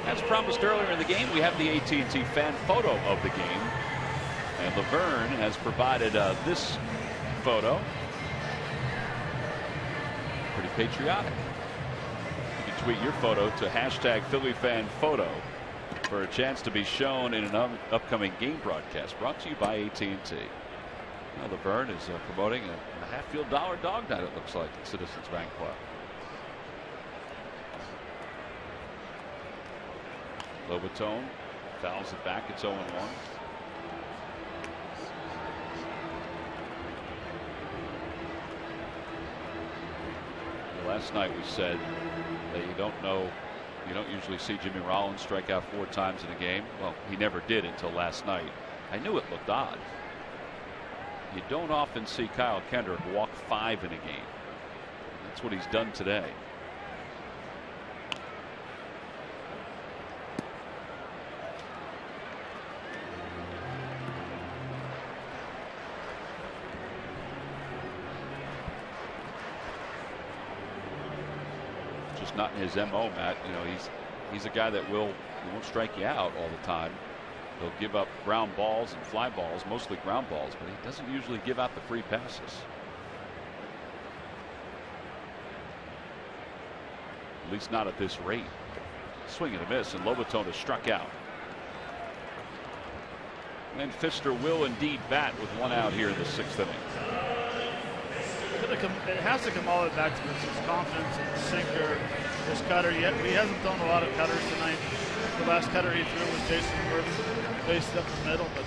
As promised earlier in the game, we have the AT&T fan photo of the game. And Laverne has provided this photo. Pretty patriotic. You can tweet your photo to #PhillyFanPhoto for a chance to be shown in an upcoming game broadcast brought to you by AT&T. Now Laverne is promoting a Hatfield Dollar Dog Night, it looks like, at Citizens Bank Club. Lobaton fouls it back. It's 0-1. The last last night we said that you don't know, you don't usually see Jimmy Rollins strike out 4 times in a game. Well, he never did until last night. I knew it looked odd. You don't often see Kyle Kendrick walk 5 in a game. That's what he's done today. Just not in his MO, Matt. You know, he's a guy that he won't strike you out all the time. He'll give up ground balls and fly balls, mostly ground balls, but he doesn't usually give out the free passes. At least not at this rate. Swing and a miss, and Lobaton is struck out. And Pfister will indeed bat with 1 out here in the 6th inning. It has to come all the way back to his confidence in the sinker, his cutter. Yet he hasn't thrown a lot of cutters tonight. The last cutter he threw was Jason Murphy, faced up the middle. But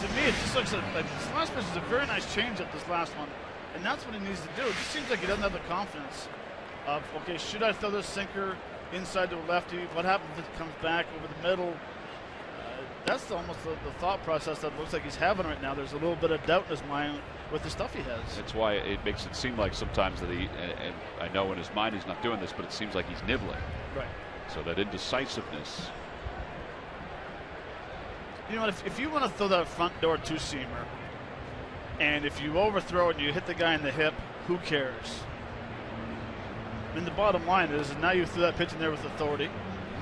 to me, it just looks like this last pitch is a very nice changeup. This last one, and that's what he needs to do. It just seems like he doesn't have the confidence of, okay, should I throw this sinker inside to a lefty? What happens if it comes back over the middle? That's almost the thought process that looks like he's having right now. There's a little bit of doubt in his mind with the stuff he has. That's why it makes it seem like sometimes that and I know in his mind he's not doing this, but it seems like he's nibbling. Right. So that indecisiveness. You know what? If you want to throw that front door 2-seamer, and if you overthrow it and you hit the guy in the hip, who cares? I mean, the bottom line is now you threw that pitch in there with authority.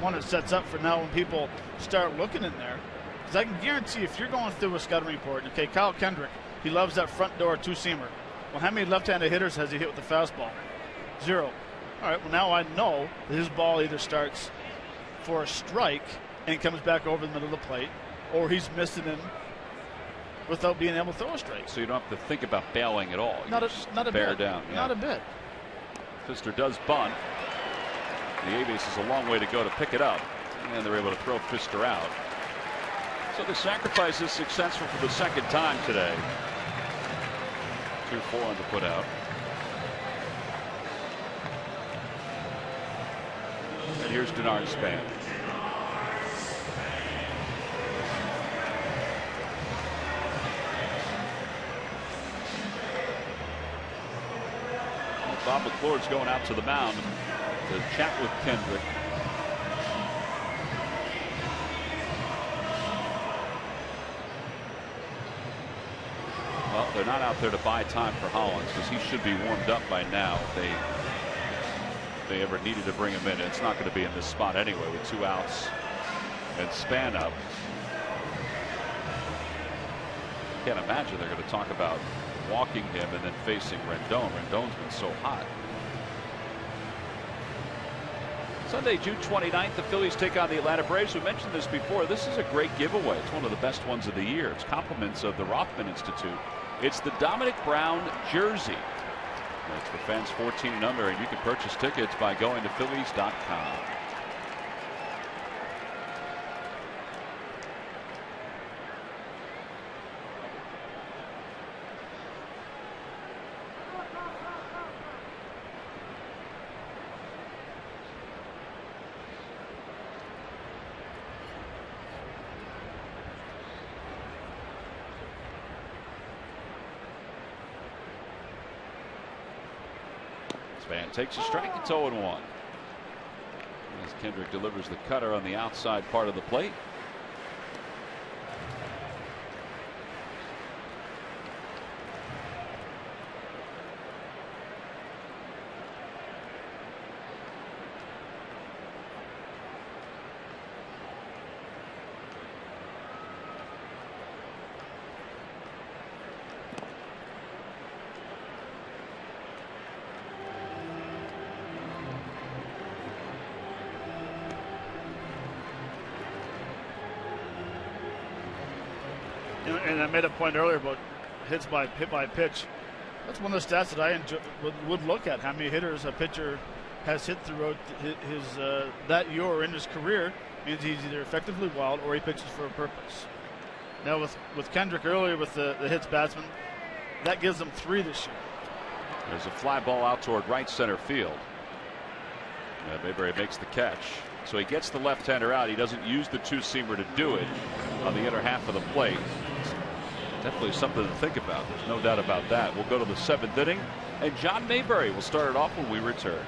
One it sets up for now when people start looking in there. Because I can guarantee if you're going through a scouting report, okay, Kyle Kendrick, he loves that front door 2-seamer. Well, how many left-handed hitters has he hit with the fastball? 0. All right, well, now I know that his ball either starts for a strike and comes back over the middle of the plate, or he's missing him without being able to throw a strike. So you don't have to think about bailing at all. Not a bear bit. Down. Yeah. Not a bit. Pfister does bunt. The A-base is a long way to go to pick it up, and they're able to throw Pfister out. So the sacrifice is successful for the 2nd time today. 2-4 on the put out. And here's Denard Span. Bob McClure's going out to the mound to chat with Kendrick. Well, they're not out there to buy time for Hollins because he should be warmed up by now if they ever needed to bring him in. It's not going to be in this spot anyway with 2 outs and Span up. Can't imagine they're going to talk about walking him and then facing Rendon. Rendon's been so hot. Sunday, June 29th, the Phillies take on the Atlanta Braves. We mentioned this before. This is a great giveaway. It's one of the best ones of the year. It's compliments of the Rothman Institute. It's the Dominic Brown jersey. It's for fans 14 and under, and you can purchase tickets by going to Phillies.com. Span takes a strike. It's 0-1. As Kendrick delivers the cutter on the outside part of the plate. And I made a point earlier about hit by pitch. That's one of the stats that I would look at. How many hitters a pitcher has hit throughout his that year or in his career means he's either effectively wild or he pitches for a purpose. Now with Kendrick earlier with the hits batsman, that gives them 3 this year. There's a fly ball out toward right center field. Mayberry makes the catch. So he gets the left-hander out. He doesn't use the two-seamer to do it on the inner half of the plate. Definitely something to think about. There's no doubt about that. We'll go to the 7th inning, and John Mayberry will start it off when we return.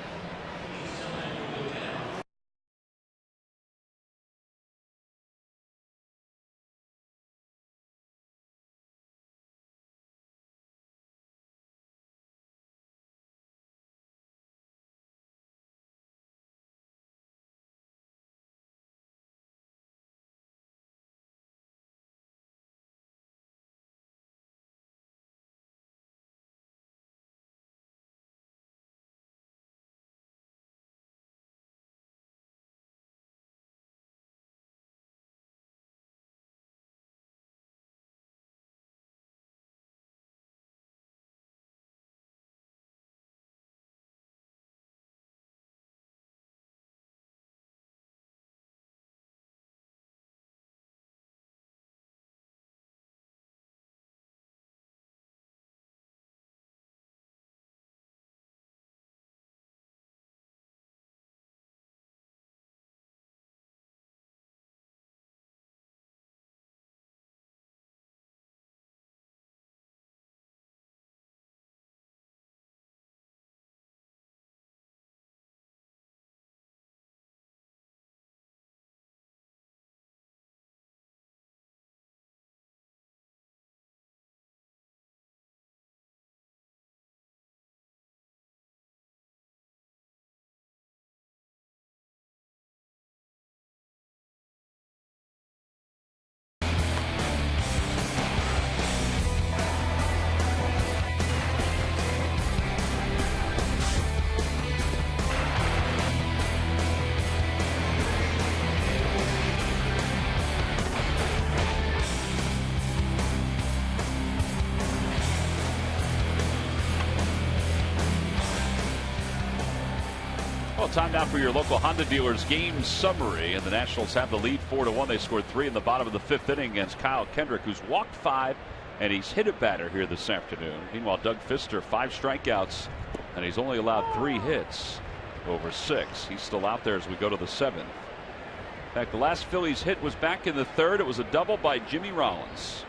Time now for your local Honda dealer's game summary, and the Nationals have the lead 4-1. They scored 3 in the bottom of the 5th inning against Kyle Kendrick, who's walked 5 and he's hit a batter here this afternoon. Meanwhile, Doug Fister, 5 strikeouts, and he's only allowed 3 hits over 6. He's still out there as we go to the 7th. In fact, the last Phillies hit was back in the 3rd. It was a double by Jimmy Rollins.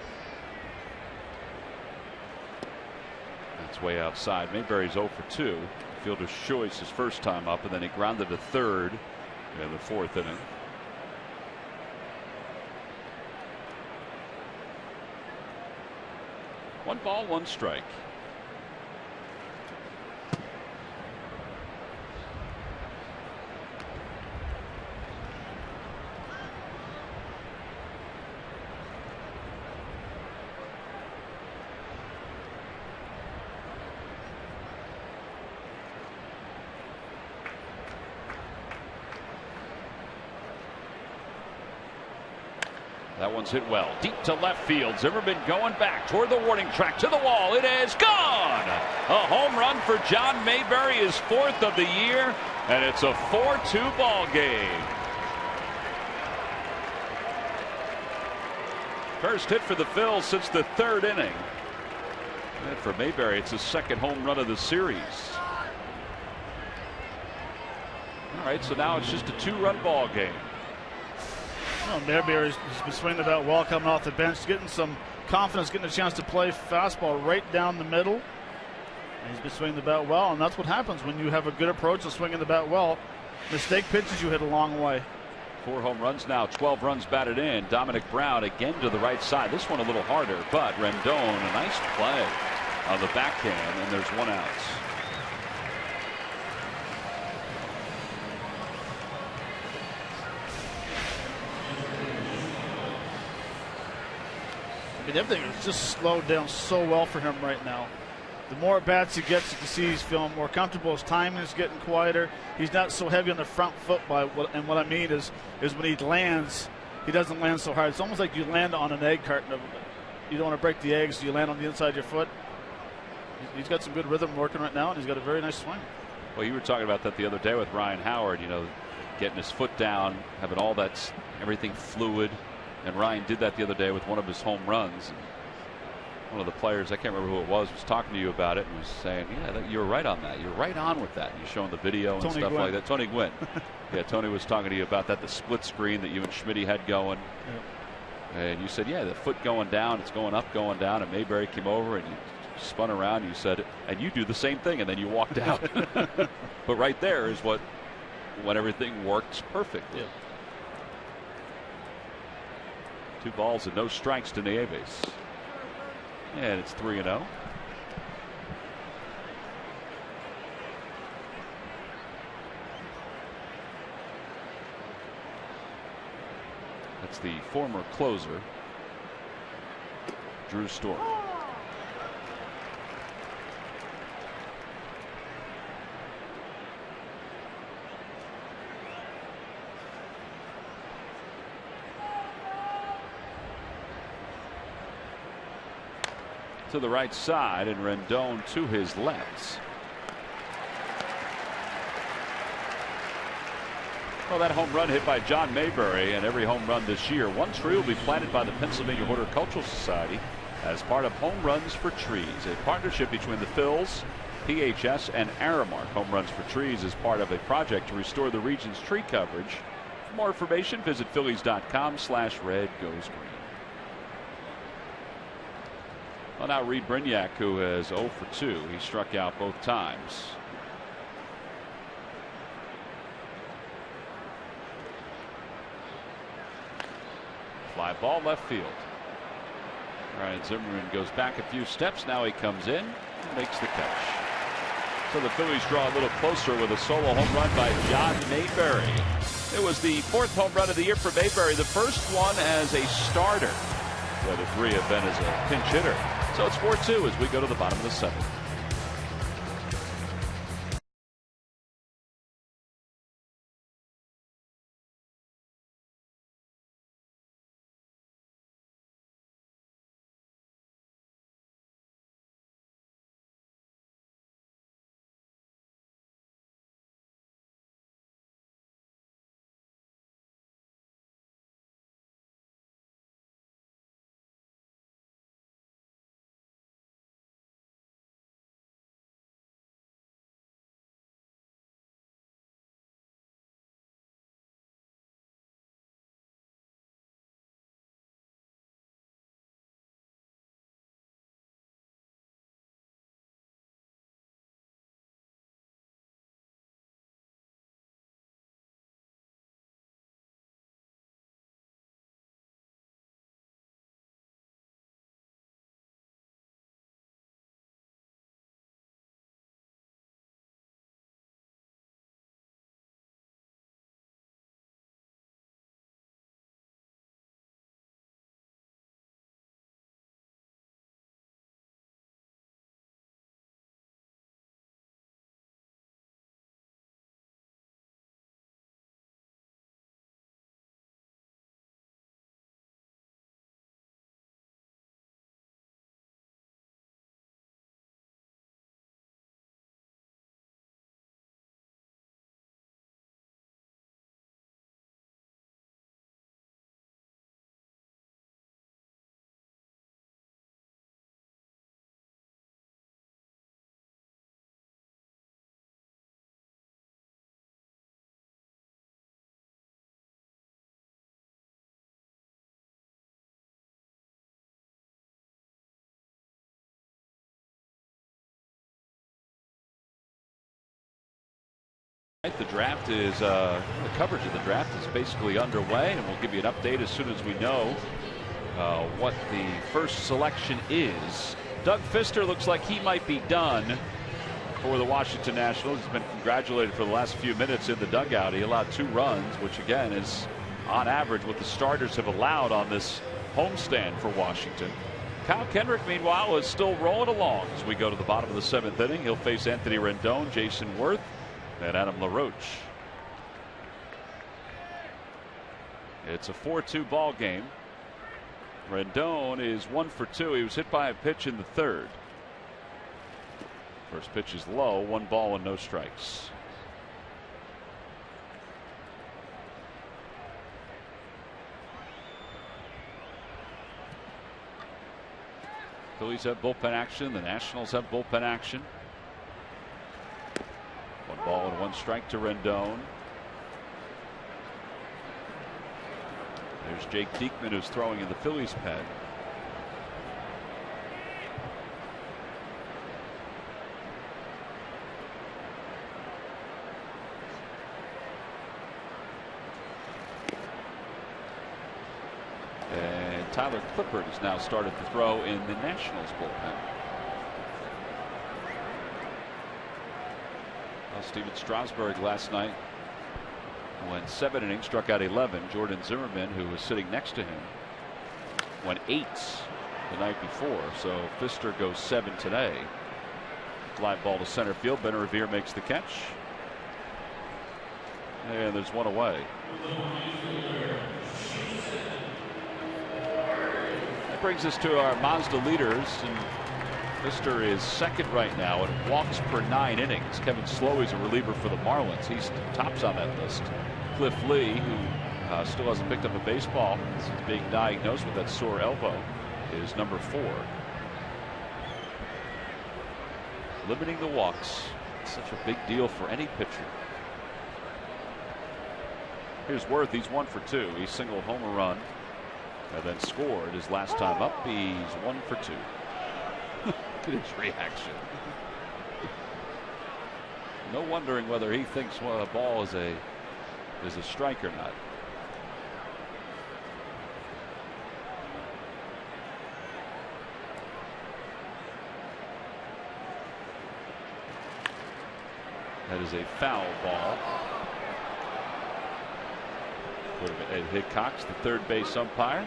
That's way outside. Mayberry's 0 for 2. Fielder's choice his first time up, and then he grounded to 3rd in the 4th inning. One ball, one strike. That one's hit well, deep to left field. Zimmerman going back toward the warning track, to the wall. It is gone. A home run for John Mayberry, his 4th of the year, and it's a 4-2 ball game. First hit for the Phils since the 3rd inning. And for Mayberry, it's his 2nd home run of the series. All right, so now it's just a 2-run ball game. Well, Mayberry's been swinging the bat well coming off the bench, getting some confidence, getting a chance to play fastball right down the middle. And he's been swinging the bat well, and that's what happens when you have a good approach of swinging the bat well. Mistake pitches, you hit a long way. 4 home runs now, 12 runs batted in. Dominic Brown again to the right side. This one a little harder, but Rendon, a nice play on the backhand, and there's 1 out. I mean, everything is just slowed down so well for him right now. The more at bats he gets, you can see he's feeling more comfortable. His timing is getting quieter. He's not so heavy on the front foot. And what I mean is when he lands, he doesn't land so hard. It's almost like you land on an egg carton. You don't want to break the eggs, so you land on the inside of your foot. He's got some good rhythm working right now, and he's got a very nice swing. Well, you were talking about that the other day with Ryan Howard. You know, getting his foot down, having all everything fluid. And Ryan did that the other day with one of his home runs. one of the players, I can't remember who it was talking to you about it and was saying, yeah, you're right on that. You're right on with that. And you're showing the video and stuff like that. Tony Gwynn. Yeah, Tony was talking to you about that, the split screen that you and Schmitty had going. Yep. And you said, yeah, the foot going down, it's going up, going down. And Mayberry came over and you spun around and you said, and you do the same thing. And then you walked out. But right there is when everything works perfectly. Yep. 2 balls and no strikes to Nieves. And it's 3-0. That's the former closer, Drew Story. To the right side and Rendon to his left. Well, that home run hit by John Mayberry, and every home run this year. 1 tree will be planted by the Pennsylvania Horticultural Society as part of Home Runs for Trees, a partnership between the Phillies, PHS, and Aramark. Home Runs for Trees is part of a project to restore the region's tree coverage. For more information, visit phillies.com/red-goes-green. Well, now Reed Brignac, who has 0 for 2. He struck out both times. Fly ball left field. Ryan Zimmerman goes back a few steps. Now he comes in and makes the catch. So the Phillies draw a little closer with a solo home run by John Mayberry. It was the 4th home run of the year for Mayberry, the first one as a starter. The other 3 have been as a pinch hitter. So it's 4-2 as we go to the bottom of the 7th. The draft is the coverage of the draft is basically underway, and we'll give you an update as soon as we know what the first selection is. Doug Fister looks like he might be done for the Washington Nationals. He's been congratulated for the last few minutes in the dugout. He allowed 2 runs, which again is on average what the starters have allowed on this homestand for Washington. Kyle Kendrick, meanwhile, is still rolling along as we go to the bottom of the 7th inning. He'll face Anthony Rendon, Jason Worth, and Adam LaRoche. It's a 4-2 ball game. Rendon is 1 for 2. He was hit by a pitch in the 3rd. First pitch is low, 1 ball and no strikes. Phillies have bullpen action. The Nationals have bullpen action. 1 ball and 1 strike to Rendon. There's Jake Diekman, who's throwing in the Phillies pen. And Tyler Clippard has now started to throw in the Nationals bullpen. Well, Steven Strasburg last night went 7 innings, struck out 11. Jordan Zimmerman, who was sitting next to him, went 8 the night before. So Pfister goes 7 today. Fly ball to center field. Benavier makes the catch. And there's 1 away. That brings us to our Mazda leaders. And Pfister is second right now in walks per 9 innings. Kevin Slowey's a reliever for the Marlins. He's tops on that list. Cliff Lee, who still hasn't picked up a baseball since being diagnosed with that sore elbow, is number 4. Limiting the walks, such a big deal for any pitcher. Here's Worth. He's 1 for 2. He singled home a run and then scored his last time up. He's 1 for 2. Look at his reaction. No wondering whether he thinks a ball is a strike or not. That is a foul ball. Ed Hickox, the third base umpire.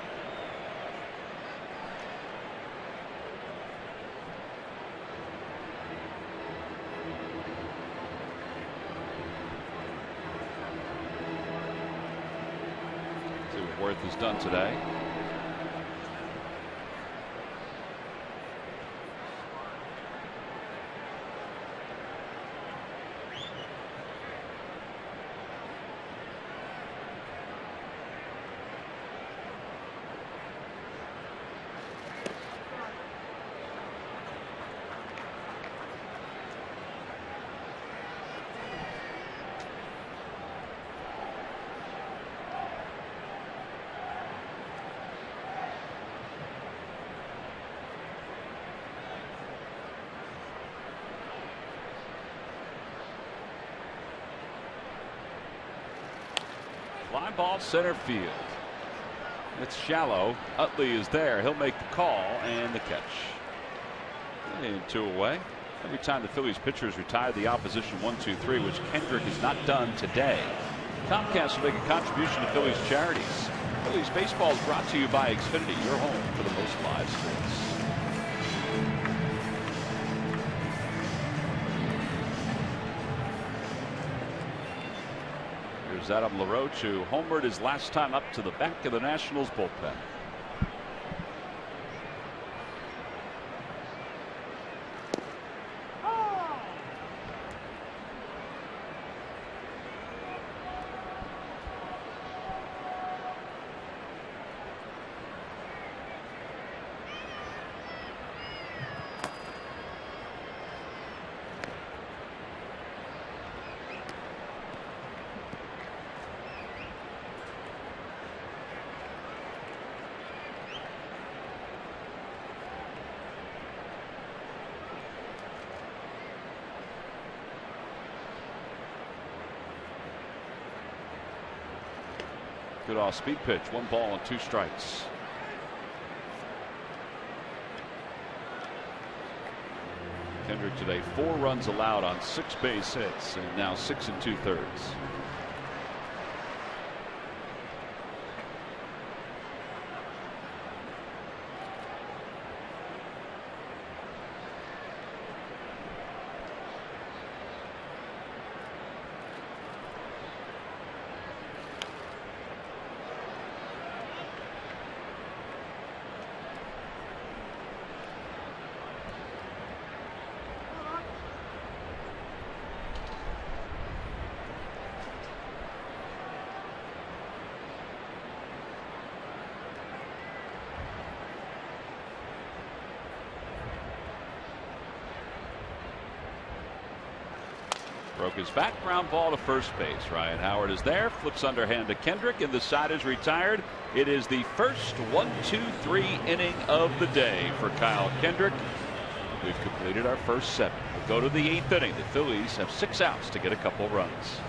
See what Worth has done today. Fly ball center field. It's shallow. Utley is there. He'll make the call and the catch. And 2 away. Every time the Phillies pitchers retire the opposition 1-2-3, which Kendrick has not done today. Comcast will make a contribution to Phillies charities. Phillies baseball is brought to you by Xfinity, your home for the most live sports. Adam LaRoche, who homered his last time up to the back of the Nationals bullpen. Good off speed pitch. 1 ball and 2 strikes. Kendrick today 4 runs allowed on 6 base hits and now 6 2/3. Broke his back, ground ball to first base. Ryan Howard is there, flips underhand to Kendrick, and the side is retired. It is the first 1-2-3 inning of the day for Kyle Kendrick. We've completed our first 7. We'll go to the 8th inning. The Phillies have 6 outs to get a couple runs.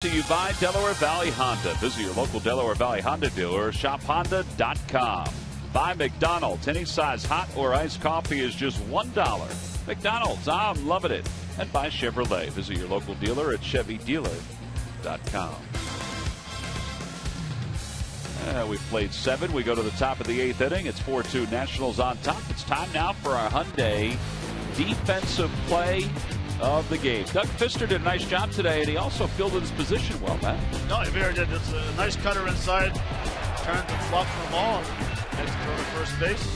To you by Delaware Valley Honda. Visit your local Delaware Valley Honda dealer or shophonda.com. By McDonald's. Any size hot or iced coffee is just $1. McDonald's, I'm loving it. And by Chevrolet. Visit your local dealer at chevydealer.com. We've played 7. We go to the top of the 8th inning. It's 4-2 Nationals on top. It's time now for our Hyundai defensive play of the game. Doug Fister did a nice job today, and he also fielded his position well, man. No, he very did. It's a nice cutter inside. Turned to fluff the ball and heads to go to first base.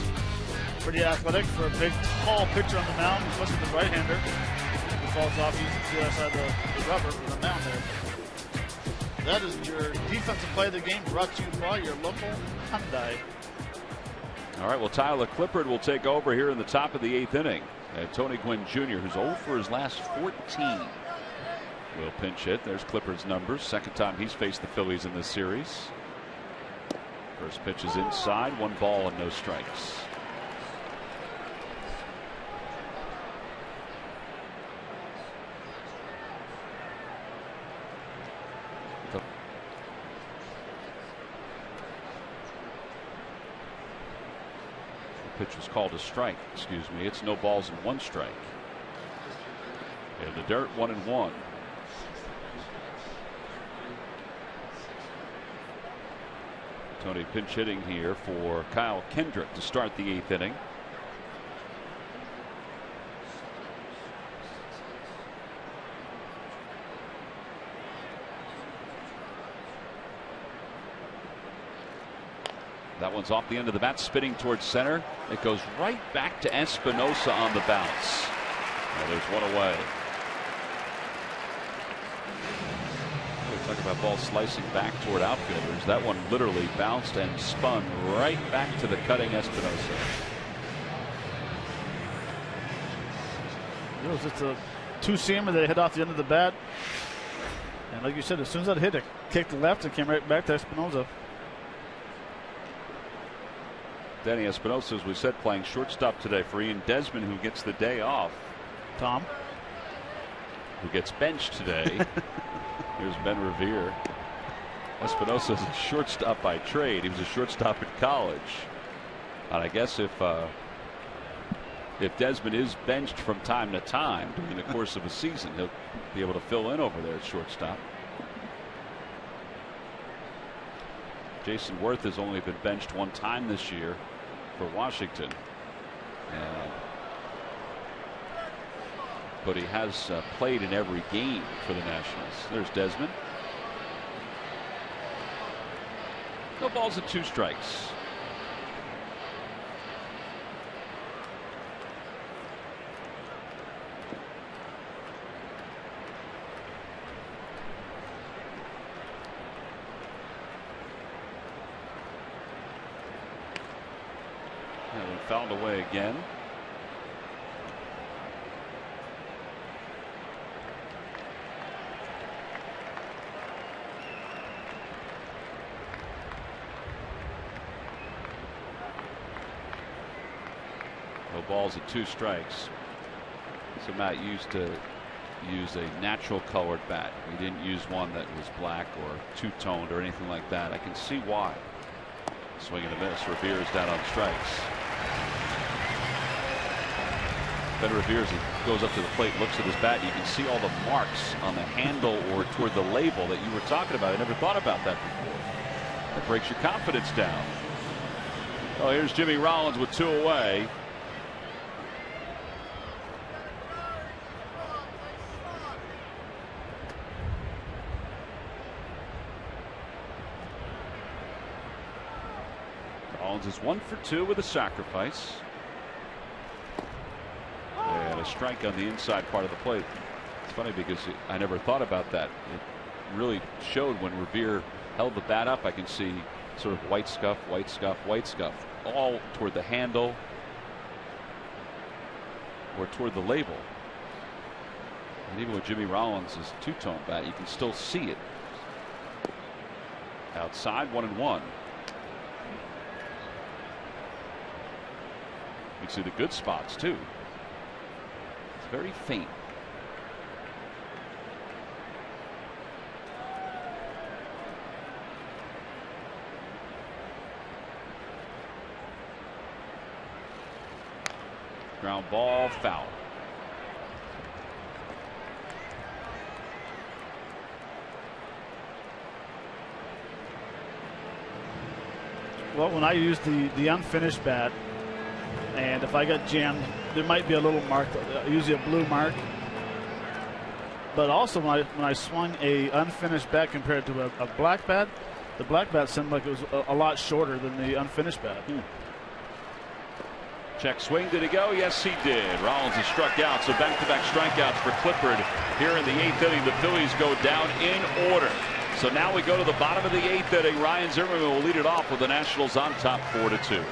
Pretty athletic for a big, tall pitcher on the mound, especially the right-hander. He falls off easy to the other side of the rubber from the mound there. That is your defensive play of the game, brought to you by your local Hyundai. All right, well, Tyler Clippard will take over here in the top of the 8th inning. Tony Gwynn Jr., who's 0 for his last 14, will pinch hit. There's Clippard's numbers. Second time he's faced the Phillies in this series. First pitch is inside. 1 ball and no strikes. Pitch was called a strike. Excuse me. It's no balls and 1 strike. In the dirt, 1-1. Tony pinch hitting here for Kyle Kendrick to start the 8th inning. That one's off the end of the bat, spinning towards center. It goes right back to Espinosa on the bounce. Now there's 1 away. We talk about balls slicing back toward outfielders. That one literally bounced and spun right back to the cutting Espinosa. It was just a 2-seamer that hit off the end of the bat. And like you said, as soon as that hit, it kicked left and came right back to Espinosa. Danny Espinosa, as we said, playing shortstop today for Ian Desmond, who gets the day off. Tom, who gets benched today. Here's Ben Revere. Espinosa's a shortstop by trade. He was a shortstop at college. And I guess if Desmond is benched from time to time during the course of a season, he'll be able to fill in over there at shortstop. Jason Worth has only been benched 1 time this year for Washington, but he has played in every game for the Nationals. There's Desmond. No balls and 2 strikes. fouled away again. No balls at 2 strikes. So Matt used to use a natural colored bat. He didn't use one that was black or two-toned or anything like that. I can see why. Swing and a miss. Revere's down on strikes. Ben Revere, as he goes up to the plate, looks at his bat. You can see all the marks on the handle or toward the label that you were talking about. I never thought about that before. That breaks your confidence down. Oh, here's Jimmy Rollins with 2 away. Rollins is 1 for 2 with a sacrifice. And a strike on the inside part of the plate. It's funny because I never thought about that. It really showed when Revere held the bat up. I can see sort of white scuff, white scuff, white scuff, all toward the handle or toward the label. And even with Jimmy Rollins' two-tone bat, you can still see it. Outside, 1-1. You can see the good spots too. It's very faint. Ground ball, foul. Well, when I use the unfinished bat, and if I got jammed, there might be a little mark, usually a blue mark. But also when I swung a unfinished bat compared to a black bat, the black bat seemed like it was a lot shorter than the unfinished bat. Check swing, did he go? Yes, he did. Rollins is struck out, so back-to-back strikeouts for Clifford. Here in the 8th inning, the Phillies go down in order. So now we go to the bottom of the 8th inning. Ryan Zimmerman will lead it off with the Nationals on top 4-2.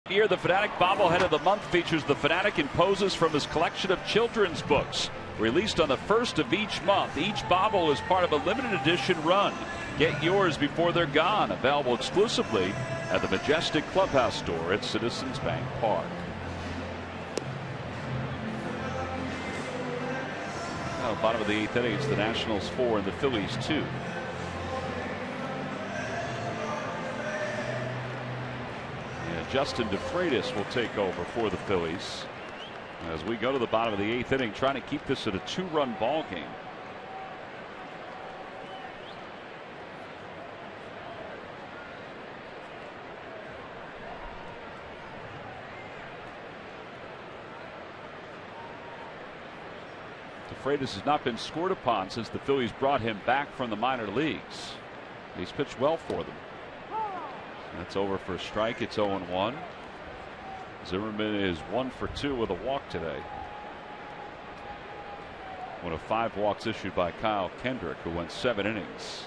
Here, the Fanatic bobblehead of the month features the Fanatic in poses from his collection of children's books. Released on the 1st of each month, each bobble is part of a limited edition run. Get yours before they're gone. Available exclusively at the Majestic Clubhouse store at Citizens Bank Park. Now, bottom of the 8th inning, it's the Nationals 4 and the Phillies 2. Justin DeFreitas will take over for the Phillies as we go to the bottom of the 8th inning, trying to keep this at a 2-run ball game. DeFreitas has not been scored upon since the Phillies brought him back from the minor leagues. He's pitched well for them. That's over for a strike. It's 0-1. Zimmerman is 1 for 2 with a walk today. One of 5 walks issued by Kyle Kendrick, who went 7 innings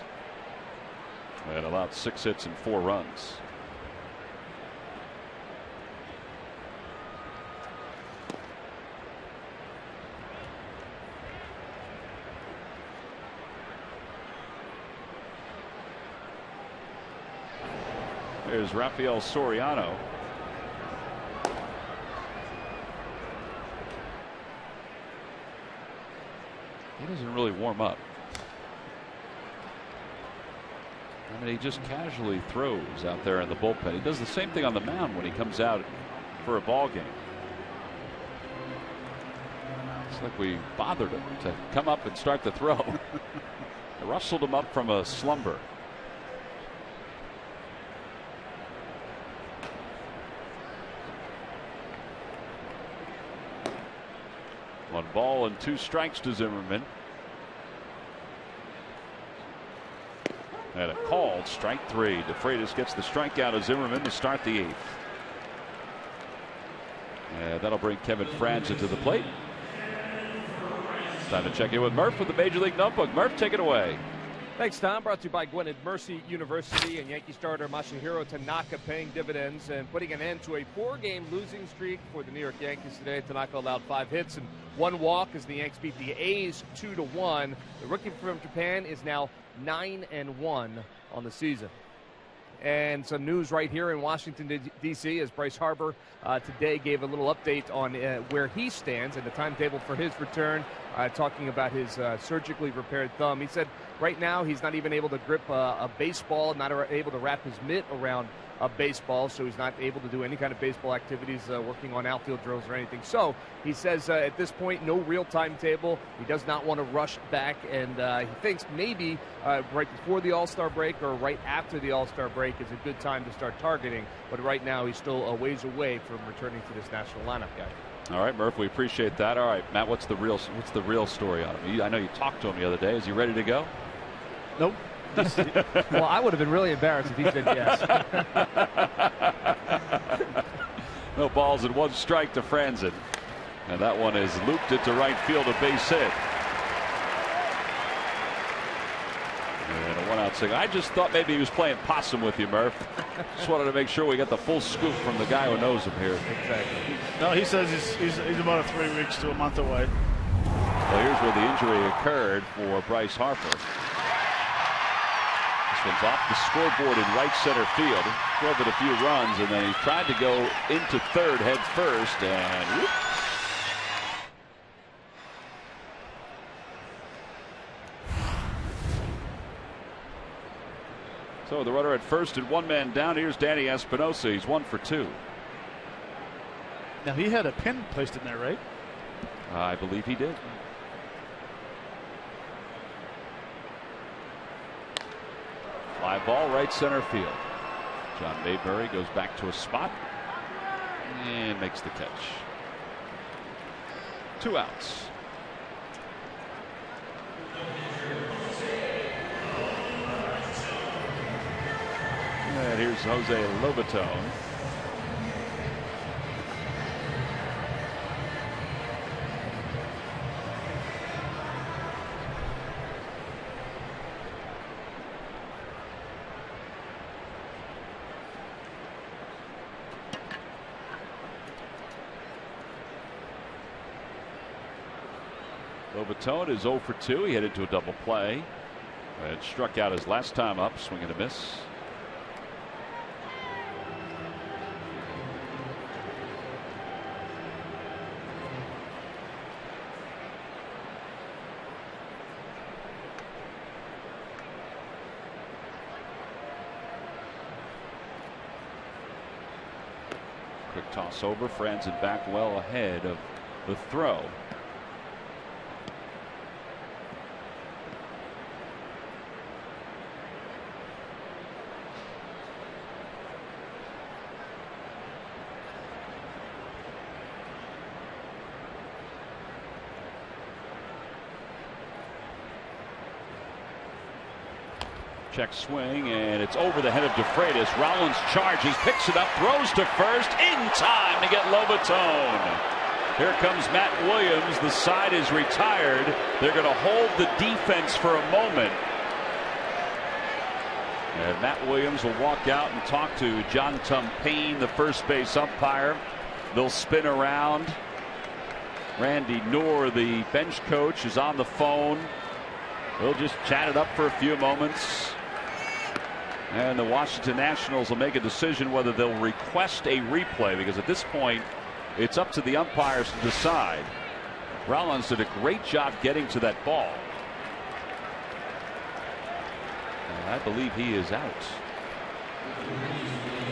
and allowed 6 hits and 4 runs. There's Rafael Soriano. He doesn't really warm up. I mean, he just casually throws out there in the bullpen. He does the same thing on the mound when he comes out for a ball game. It's like we bothered him to come up and start the throw. I rustled him up from a slumber. 1 ball and 2 strikes to Zimmerman. And a called strike 3. DeFreitas gets the strikeout of Zimmerman to start the 8th. And that'll bring Kevin Franzen to the plate. Time to check in with Murph with the Major League Notebook. Murph, take it away. Thanks, Tom. Brought to you by Gwynedd Mercy University and Yankee starter Masahiro Tanaka paying dividends and putting an end to a 4-game losing streak for the New York Yankees today. Tanaka allowed 5 hits and 1 walk as the Yankees beat the A's 2-1. The rookie from Japan is now 9-1 on the season. And some news right here in Washington, D.C. as Bryce Harper today gave a little update on where he stands and the timetable for his return, talking about his surgically repaired thumb. He said right now he's not even able to grip a baseball, not able to wrap his mitt around a baseball, so he's not able to do any kind of baseball activities, working on outfield drills or anything. So he says at this point, no real timetable. He does not want to rush back, and he thinks maybe right before the All-Star break or right after the All-Star break is a good time to start targeting. But right now, he's still a ways away from returning to this national lineup, guy. All right, Murph, we appreciate that. All right, Matt, what's the real story on him? I know you talked to him the other day. Is he ready to go? Nope. Well, I would have been really embarrassed if he said yes. No balls and 1 strike to Franzen. And that one is looped it to right field, a base hit. And a 1-out single. I just thought maybe he was playing possum with you, Murph. Just wanted to make sure we get the full scoop from the guy who knows him here. Exactly. No, he says he's about 3 weeks to a month away. Well, here's where the injury occurred for Bryce Harper. This one's off the scoreboard in right center field. Drove it a few runs, and then he tried to go into third head first, and whoop. So the runner at first and 1 man down. Here's Danny Espinosa. He's 1 for 2. Now he had a pin placed in there, right? I believe he did. Fly ball, right center field. John Mayberry goes back to a spot and makes the catch. 2 outs. And here's Jose Lobaton. Lobaton is 0 for 2. He headed to a double play and struck out his last time up, swing and a miss. Quick toss over. Franzen back well ahead of the throw. Check swing, and it's over the head of DeFreitas. Rollins charges, picks it up, throws to first in time to get Lobatone. Here comes Matt Williams. The side is retired. They're going to hold the defense for a moment. And Matt Williams will walk out and talk to John Tumpane, the first base umpire. They'll spin around. Randy Noor, the bench coach, is on the phone. They'll just chat it up for a few moments. And the Washington Nationals will make a decision whether they'll request a replay, because at this point it's up to the umpires to decide. Rollins did a great job getting to that ball. And I believe he is out.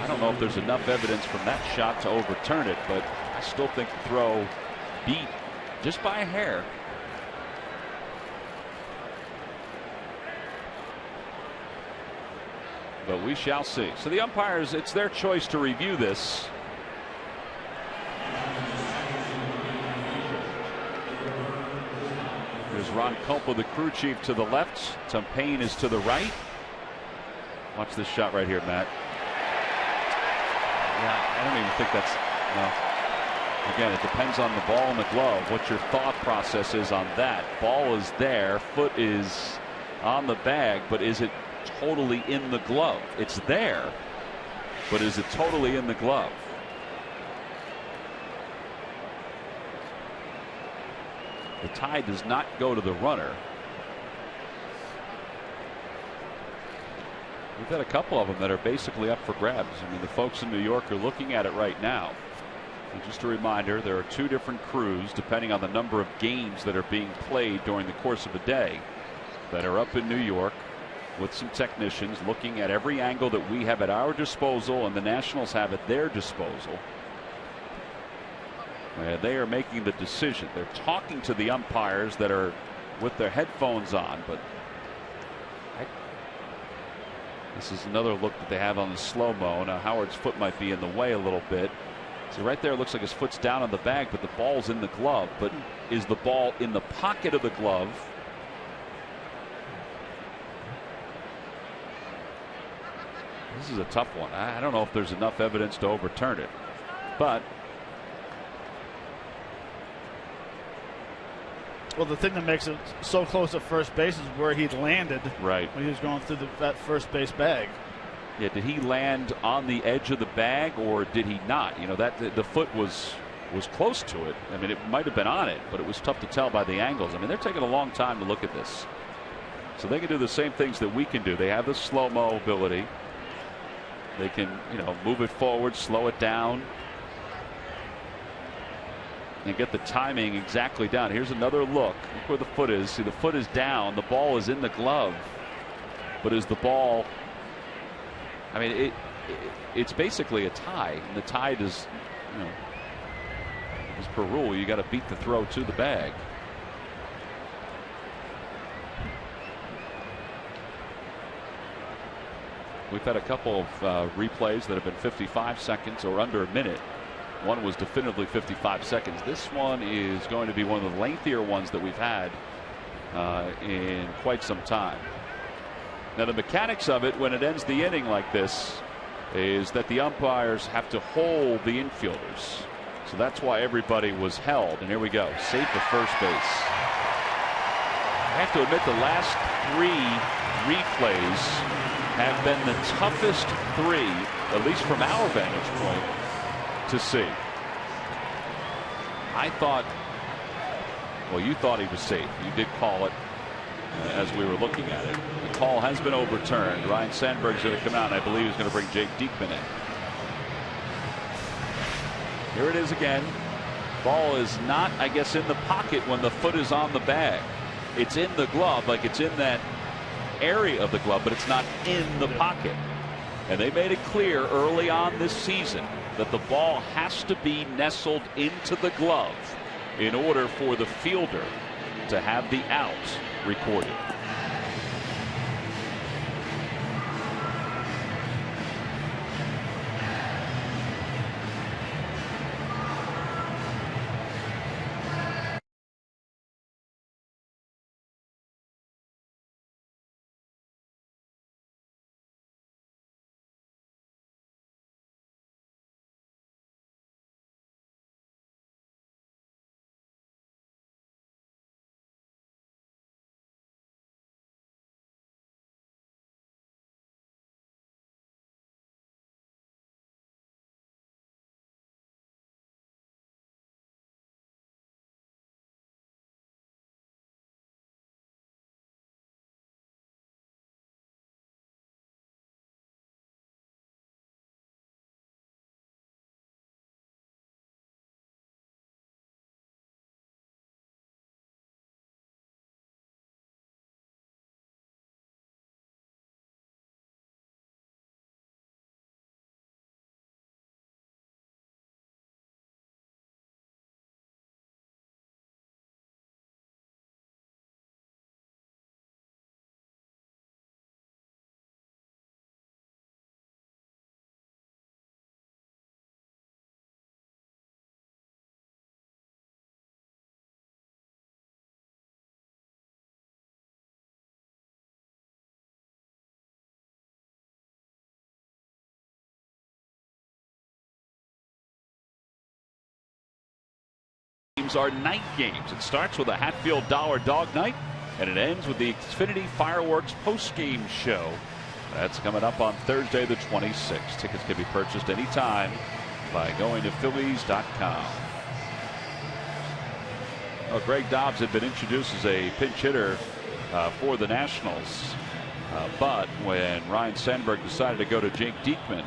I don't know if there's enough evidence from that shot to overturn it, but I still think the throw beat just by a hair. But we shall see. So the umpires, it's their choice to review this. There's Ron Culpa, the crew chief, to the left. Tumpane is to the right. Watch this shot right here, Matt. Yeah, I don't even think that's, no. Again, it depends on the ball and the glove, what your thought process is on that. Ball is there, foot is on the bag, but is it totally in the glove? It's there, but is it totally in the glove? The tie does not go to the runner. We've had a couple of them that are basically up for grabs. I mean, the folks in New York are looking at it right now. And just a reminder, there are two different crews depending on the number of games that are being played during the course of a day that are up in New York with some technicians looking at every angle that we have at our disposal and the Nationals have at their disposal. And they are making the decision. They're talking to the umpires that are with their headphones on, but this is another look that they have on the slow-mo. Now Howard's foot might be in the way a little bit. So right there it looks like his foot's down on the bag, but the ball's in the glove. But is the ball in the pocket of the glove? This is a tough one. I don't know if there's enough evidence to overturn it, but well, the thing that makes it so close to first base is where he landed right when he was going through that first base bag. Yeah, did he land on the edge of the bag or did he not? You know, that the foot was close to it. I mean, it might have been on it, but it was tough to tell by the angles. I mean, they're taking a long time to look at this, so they can do the same things that we can do. They have the slow-mo ability. They can, you know, move it forward, slow it down, and get the timing exactly down. Here's another look. Look where the foot is. See, the foot is down. The ball is in the glove. But is the ball, I mean, it's basically a tie. And the tie does, you know, as per rule, you got to beat the throw to the bag. We've had a couple of replays that have been 55 seconds or under a minute. One was definitively 55 seconds. This one is going to be one of the lengthier ones that we've had in quite some time. Now, the mechanics of it when it ends the inning like this is that the umpires have to hold the infielders. So that's why everybody was held. And here we go. Safe for first base. I have to admit, the last three replays have been the toughest three, at least from our vantage point, to see. I thought, well, you thought he was safe. You did call it as we were looking at it. The call has been overturned. Ryan Sandberg's going to come out, and I believe he's going to bring Jake Diekman in. Here it is again. Ball is not, I guess, in the pocket when the foot is on the bag. It's in the glove, like it's in that area of the glove, but it's not in the pocket. And they made it clear early on this season that the ball has to be nestled into the glove in order for the fielder to have the out recorded. games are night games. It starts with a Hatfield Dollar Dog Night, and it ends with the Xfinity Fireworks post-game show. That's coming up on Thursday the 26th. Tickets can be purchased anytime by going to Phillies.com. Well, Greg Dobbs had been introduced as a pinch hitter for the Nationals. But when Ryan Sandberg decided to go to Jake Diekman,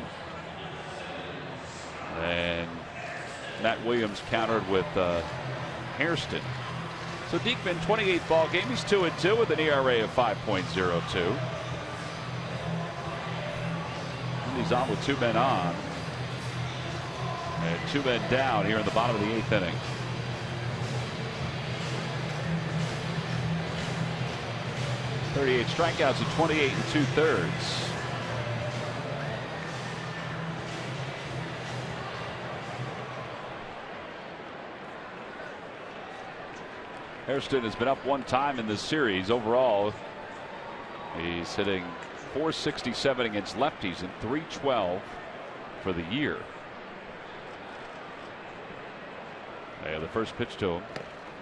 and Matt Williams countered with Hairston. So Diekman, 28th ball game. He's 2-2 with an ERA of 5.02. And he's on with 2 men on. And 2 men down here in the bottom of the 8th inning. .38 strikeouts at 28 2/3. Hairston has been up 1 time in this series. Overall, he's hitting .467 against lefties and .312 for the year. The first pitch to him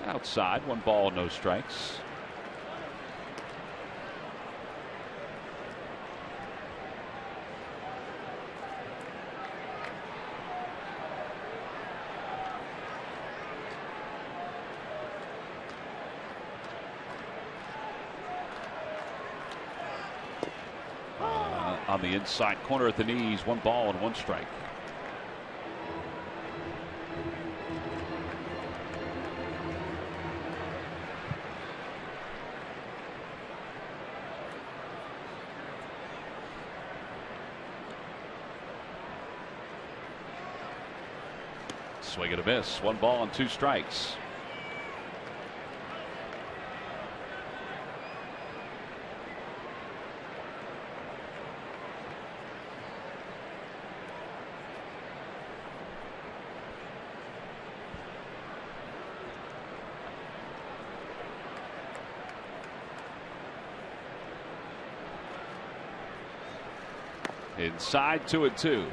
outside, 1 ball, no strikes. On the inside corner at the knees, 1 ball and 1 strike. Swing and a miss, 1 ball and 2 strikes. Inside, 2-2.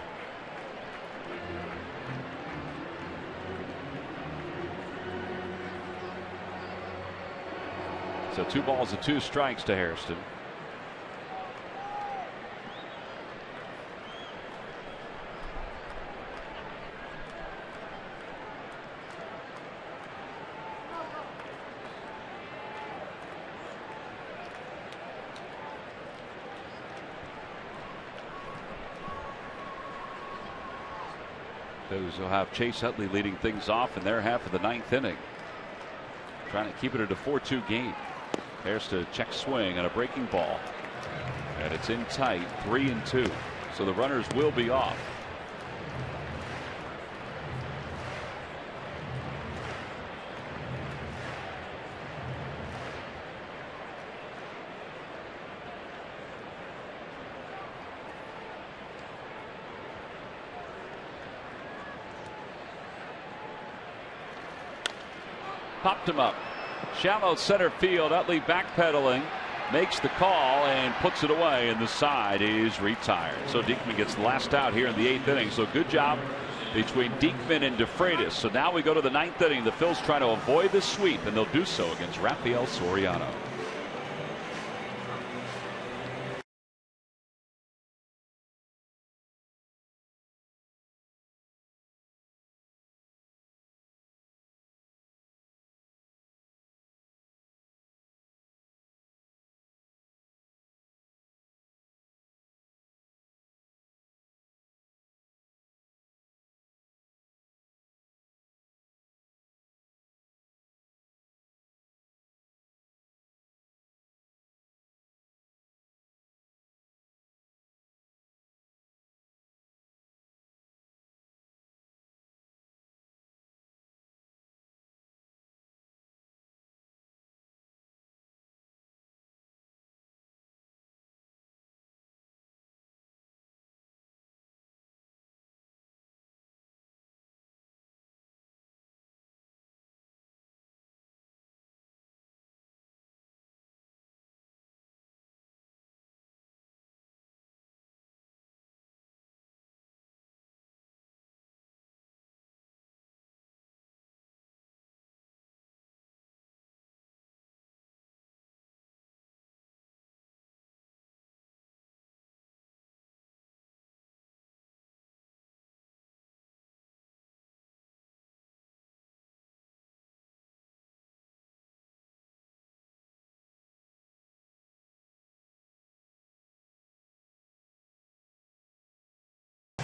So 2 balls and 2 strikes to Hairston. Those will have Chase Utley leading things off in their half of the 9th inning. Trying to keep it at a 4-2 game. Hairston check swing on a breaking ball. And it's in tight, 3-2. So the runners will be off. Popped him up. Shallow center field. Utley backpedaling. Makes the call and puts it away, and the side is retired. So Diekman gets the last out here in the 8th inning. So good job between Diekman and DeFreitas. So now we go to the 9th inning. The Phils try to avoid the sweep, and they'll do so against Rafael Soriano.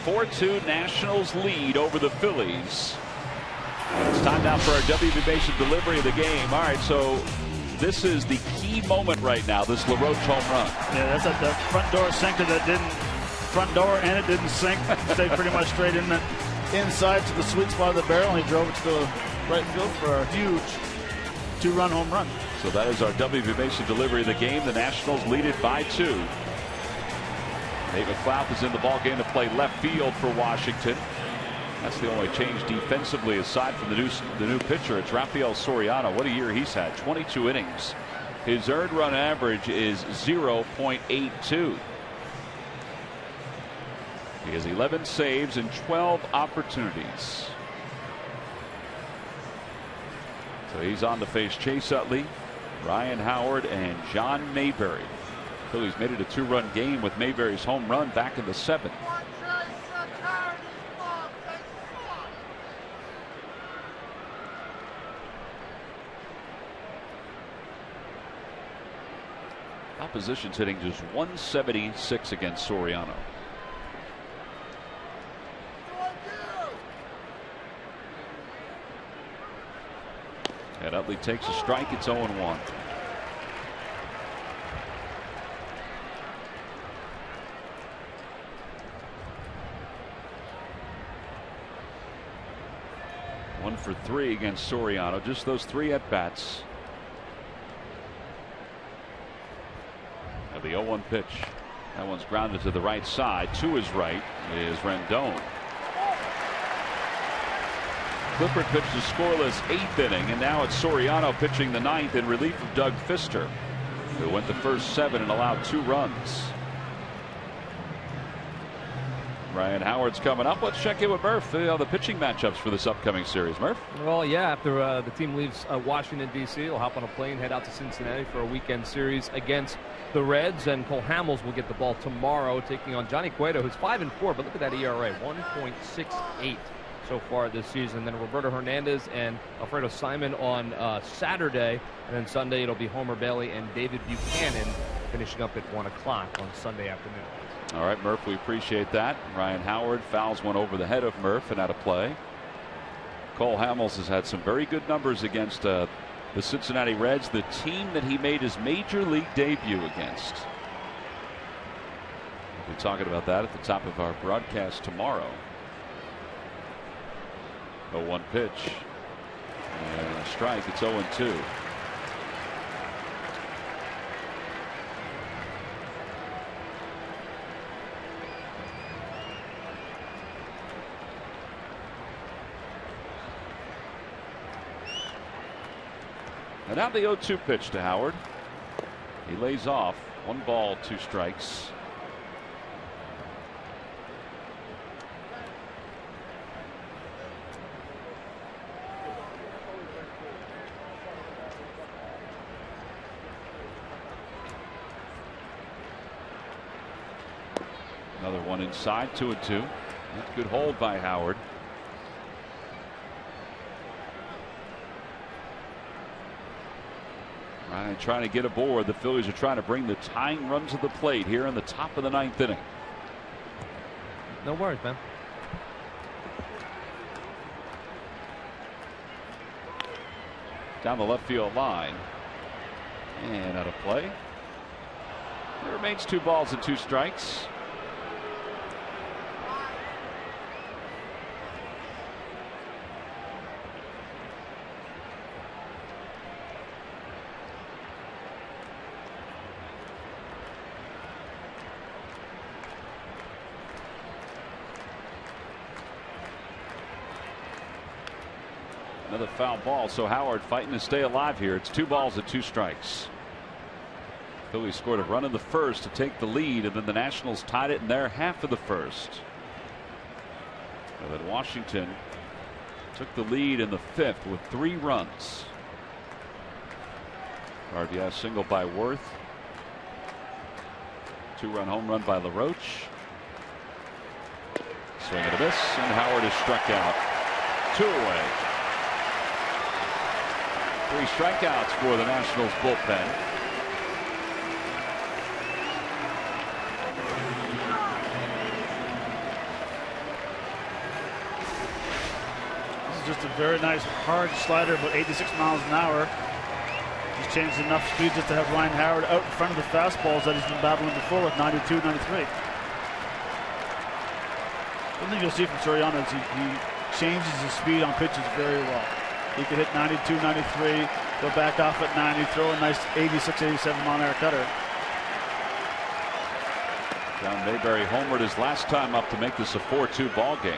4-2 Nationals lead over the Phillies. It's time now for our WB Mason delivery of the game. All right, so this is the key moment right now, this LaRoche home run. Yeah, that's at the front door sinker that didn't front door and it didn't sink. Stayed pretty much straight in the inside to the sweet spot of the barrel, and he drove it to the right field for a huge 2-run home run. So that is our WB Mason delivery of the game. The Nationals lead it by 2. Nate McLeod is in the ball game to play left field for Washington. That's the only change defensively aside from the new pitcher. It's Rafael Soriano. What a year he's had. 22 innings. His earned run average is 0.82. He has 11 saves and 12 opportunities. So he's on to face Chase Utley, Ryan Howard, and John Mayberry. Phillies made it a 2-run game with Mayberry's home run back in the 7th. Opposition's hitting just 176 against Soriano. And Utley takes a strike. It's 0-1. One for 3 against Soriano. Just those 3 at bats. Now the 0-1 pitch. That one's grounded to the right side. To his right is Rendon. Clippard pitched a scoreless 8th inning, and now it's Soriano pitching the 9th in relief of Doug Fister, who went the first 7 and allowed 2 runs. Ryan Howard's coming up. Let's check in with Murph. The pitching matchups for this upcoming series. Murph? Well, yeah, after the team leaves Washington, D.C., he'll hop on a plane, head out to Cincinnati for a weekend series against the Reds, and Cole Hamels will get the ball tomorrow, taking on Johnny Cueto, who's 5-4, but look at that ERA, 1.68 so far this season. Then Roberto Hernandez and Alfredo Simon on Saturday, and then Sunday it'll be Homer Bailey and David Buchanan finishing up at 1 o'clock on Sunday afternoon. All right, Murph, we appreciate that. Ryan Howard fouls one over the head of Murph and out of play. Cole Hamels has had some very good numbers against the Cincinnati Reds, the team that he made his major league debut against. We'll be talking about that at the top of our broadcast tomorrow. 0-1 pitch and a strike. It's 0-2. And now the 0-2 pitch to Howard. He lays off. 1 ball, 2 strikes. Another one inside, 2-2. That's a good hold by Howard. Ryan trying to get aboard. The Phillies are trying to bring the tying run to the plate here in the top of the 9th inning. No worries, man. Down the left field line. And out of play. There remains 2 balls and 2 strikes. Another foul ball, so Howard fighting to stay alive here. It's 2 balls and 2 strikes. Phillies scored a run in the first to take the lead, and then the Nationals tied it in their half of the first. And then Washington took the lead in the 5th with 3 runs. RBI single by Worth. 2-run home run by LaRoche. Swing and a miss, and Howard is struck out. 2 away. 3 strikeouts for the Nationals bullpen. just a very nice hard slider, about 86 miles an hour. He's changed enough speed just to have Ryan Howard out in front of the fastballs that he's been battling before with 92, 93. One thing you'll see from Soriano is he changes his speed on pitches very well. He could hit 92, 93, go back off at 90, throw a nice 86, 87 mile an hour cutter. John Mayberry homered his last time up to make this a 4-2 ball game.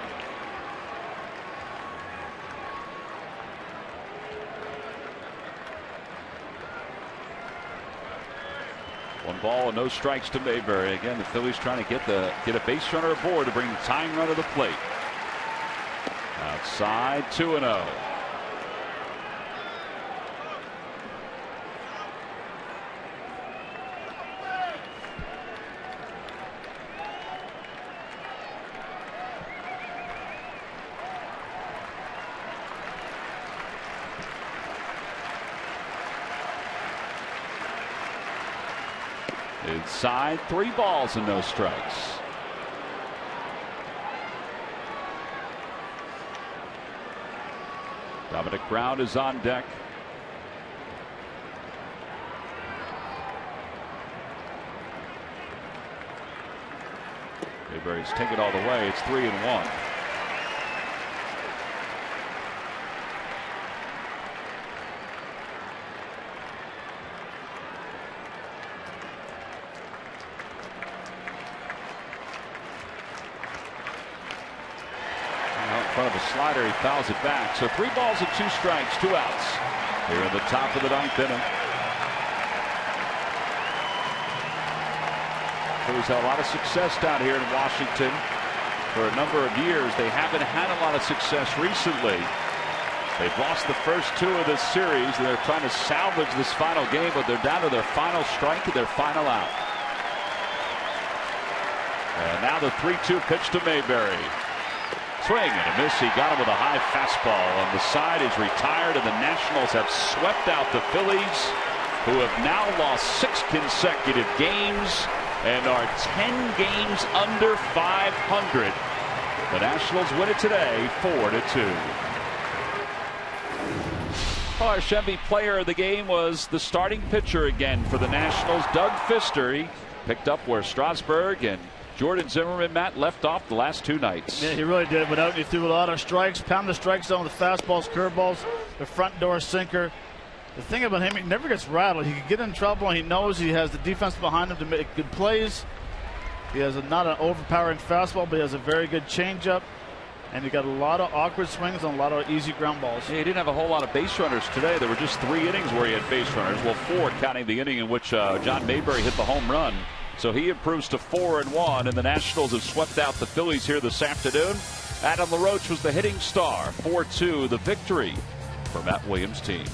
One ball and no strikes to Mayberry. Again, the Phillies trying to get a base runner aboard to bring the tying run to the plate. Outside, 2-0. Inside, 3 balls and no strikes. Dominic Brown is on deck. Mayberry's taken all the way. It's 3-1. Of a slider, he fouls it back. So 3 balls and 2 strikes, 2 outs. Here at the top of the 9th inning. Phillies had a lot of success down here in Washington for a number of years. They haven't had a lot of success recently. They've lost the first 2 of this series, and they're trying to salvage this final game, but they're down to their final strike and their final out. And now the 3-2 pitch to Mayberry. Swing and a miss. He got him with a high fastball on the side. Is retired, and the Nationals have swept out the Phillies, who have now lost 6 consecutive games and are 10 games under 500. The Nationals win it today, 4-2. Our Chevy player of the game was the starting pitcher again for the Nationals, Doug Fister. He picked up where Strasburg and Jordan Zimmerman, Matt, left off the last 2 nights. Yeah, he really did. Went out and he threw a lot of strikes, pounded the strike zone with fastballs, curveballs, the front door sinker. The thing about him, he never gets rattled. He can get in trouble, and he knows he has the defense behind him to make good plays. He has not an overpowering fastball, but he has a very good changeup. And he got a lot of awkward swings and a lot of easy ground balls. Yeah, he didn't have a whole lot of base runners today. There were just 3 innings where he had base runners. Well, 4 counting the inning in which John Mayberry hit the home run. So he improves to 4-1, and the Nationals have swept out the Phillies here this afternoon. Adam LaRoche was the hitting star. 4-2 the victory for Matt Williams' team.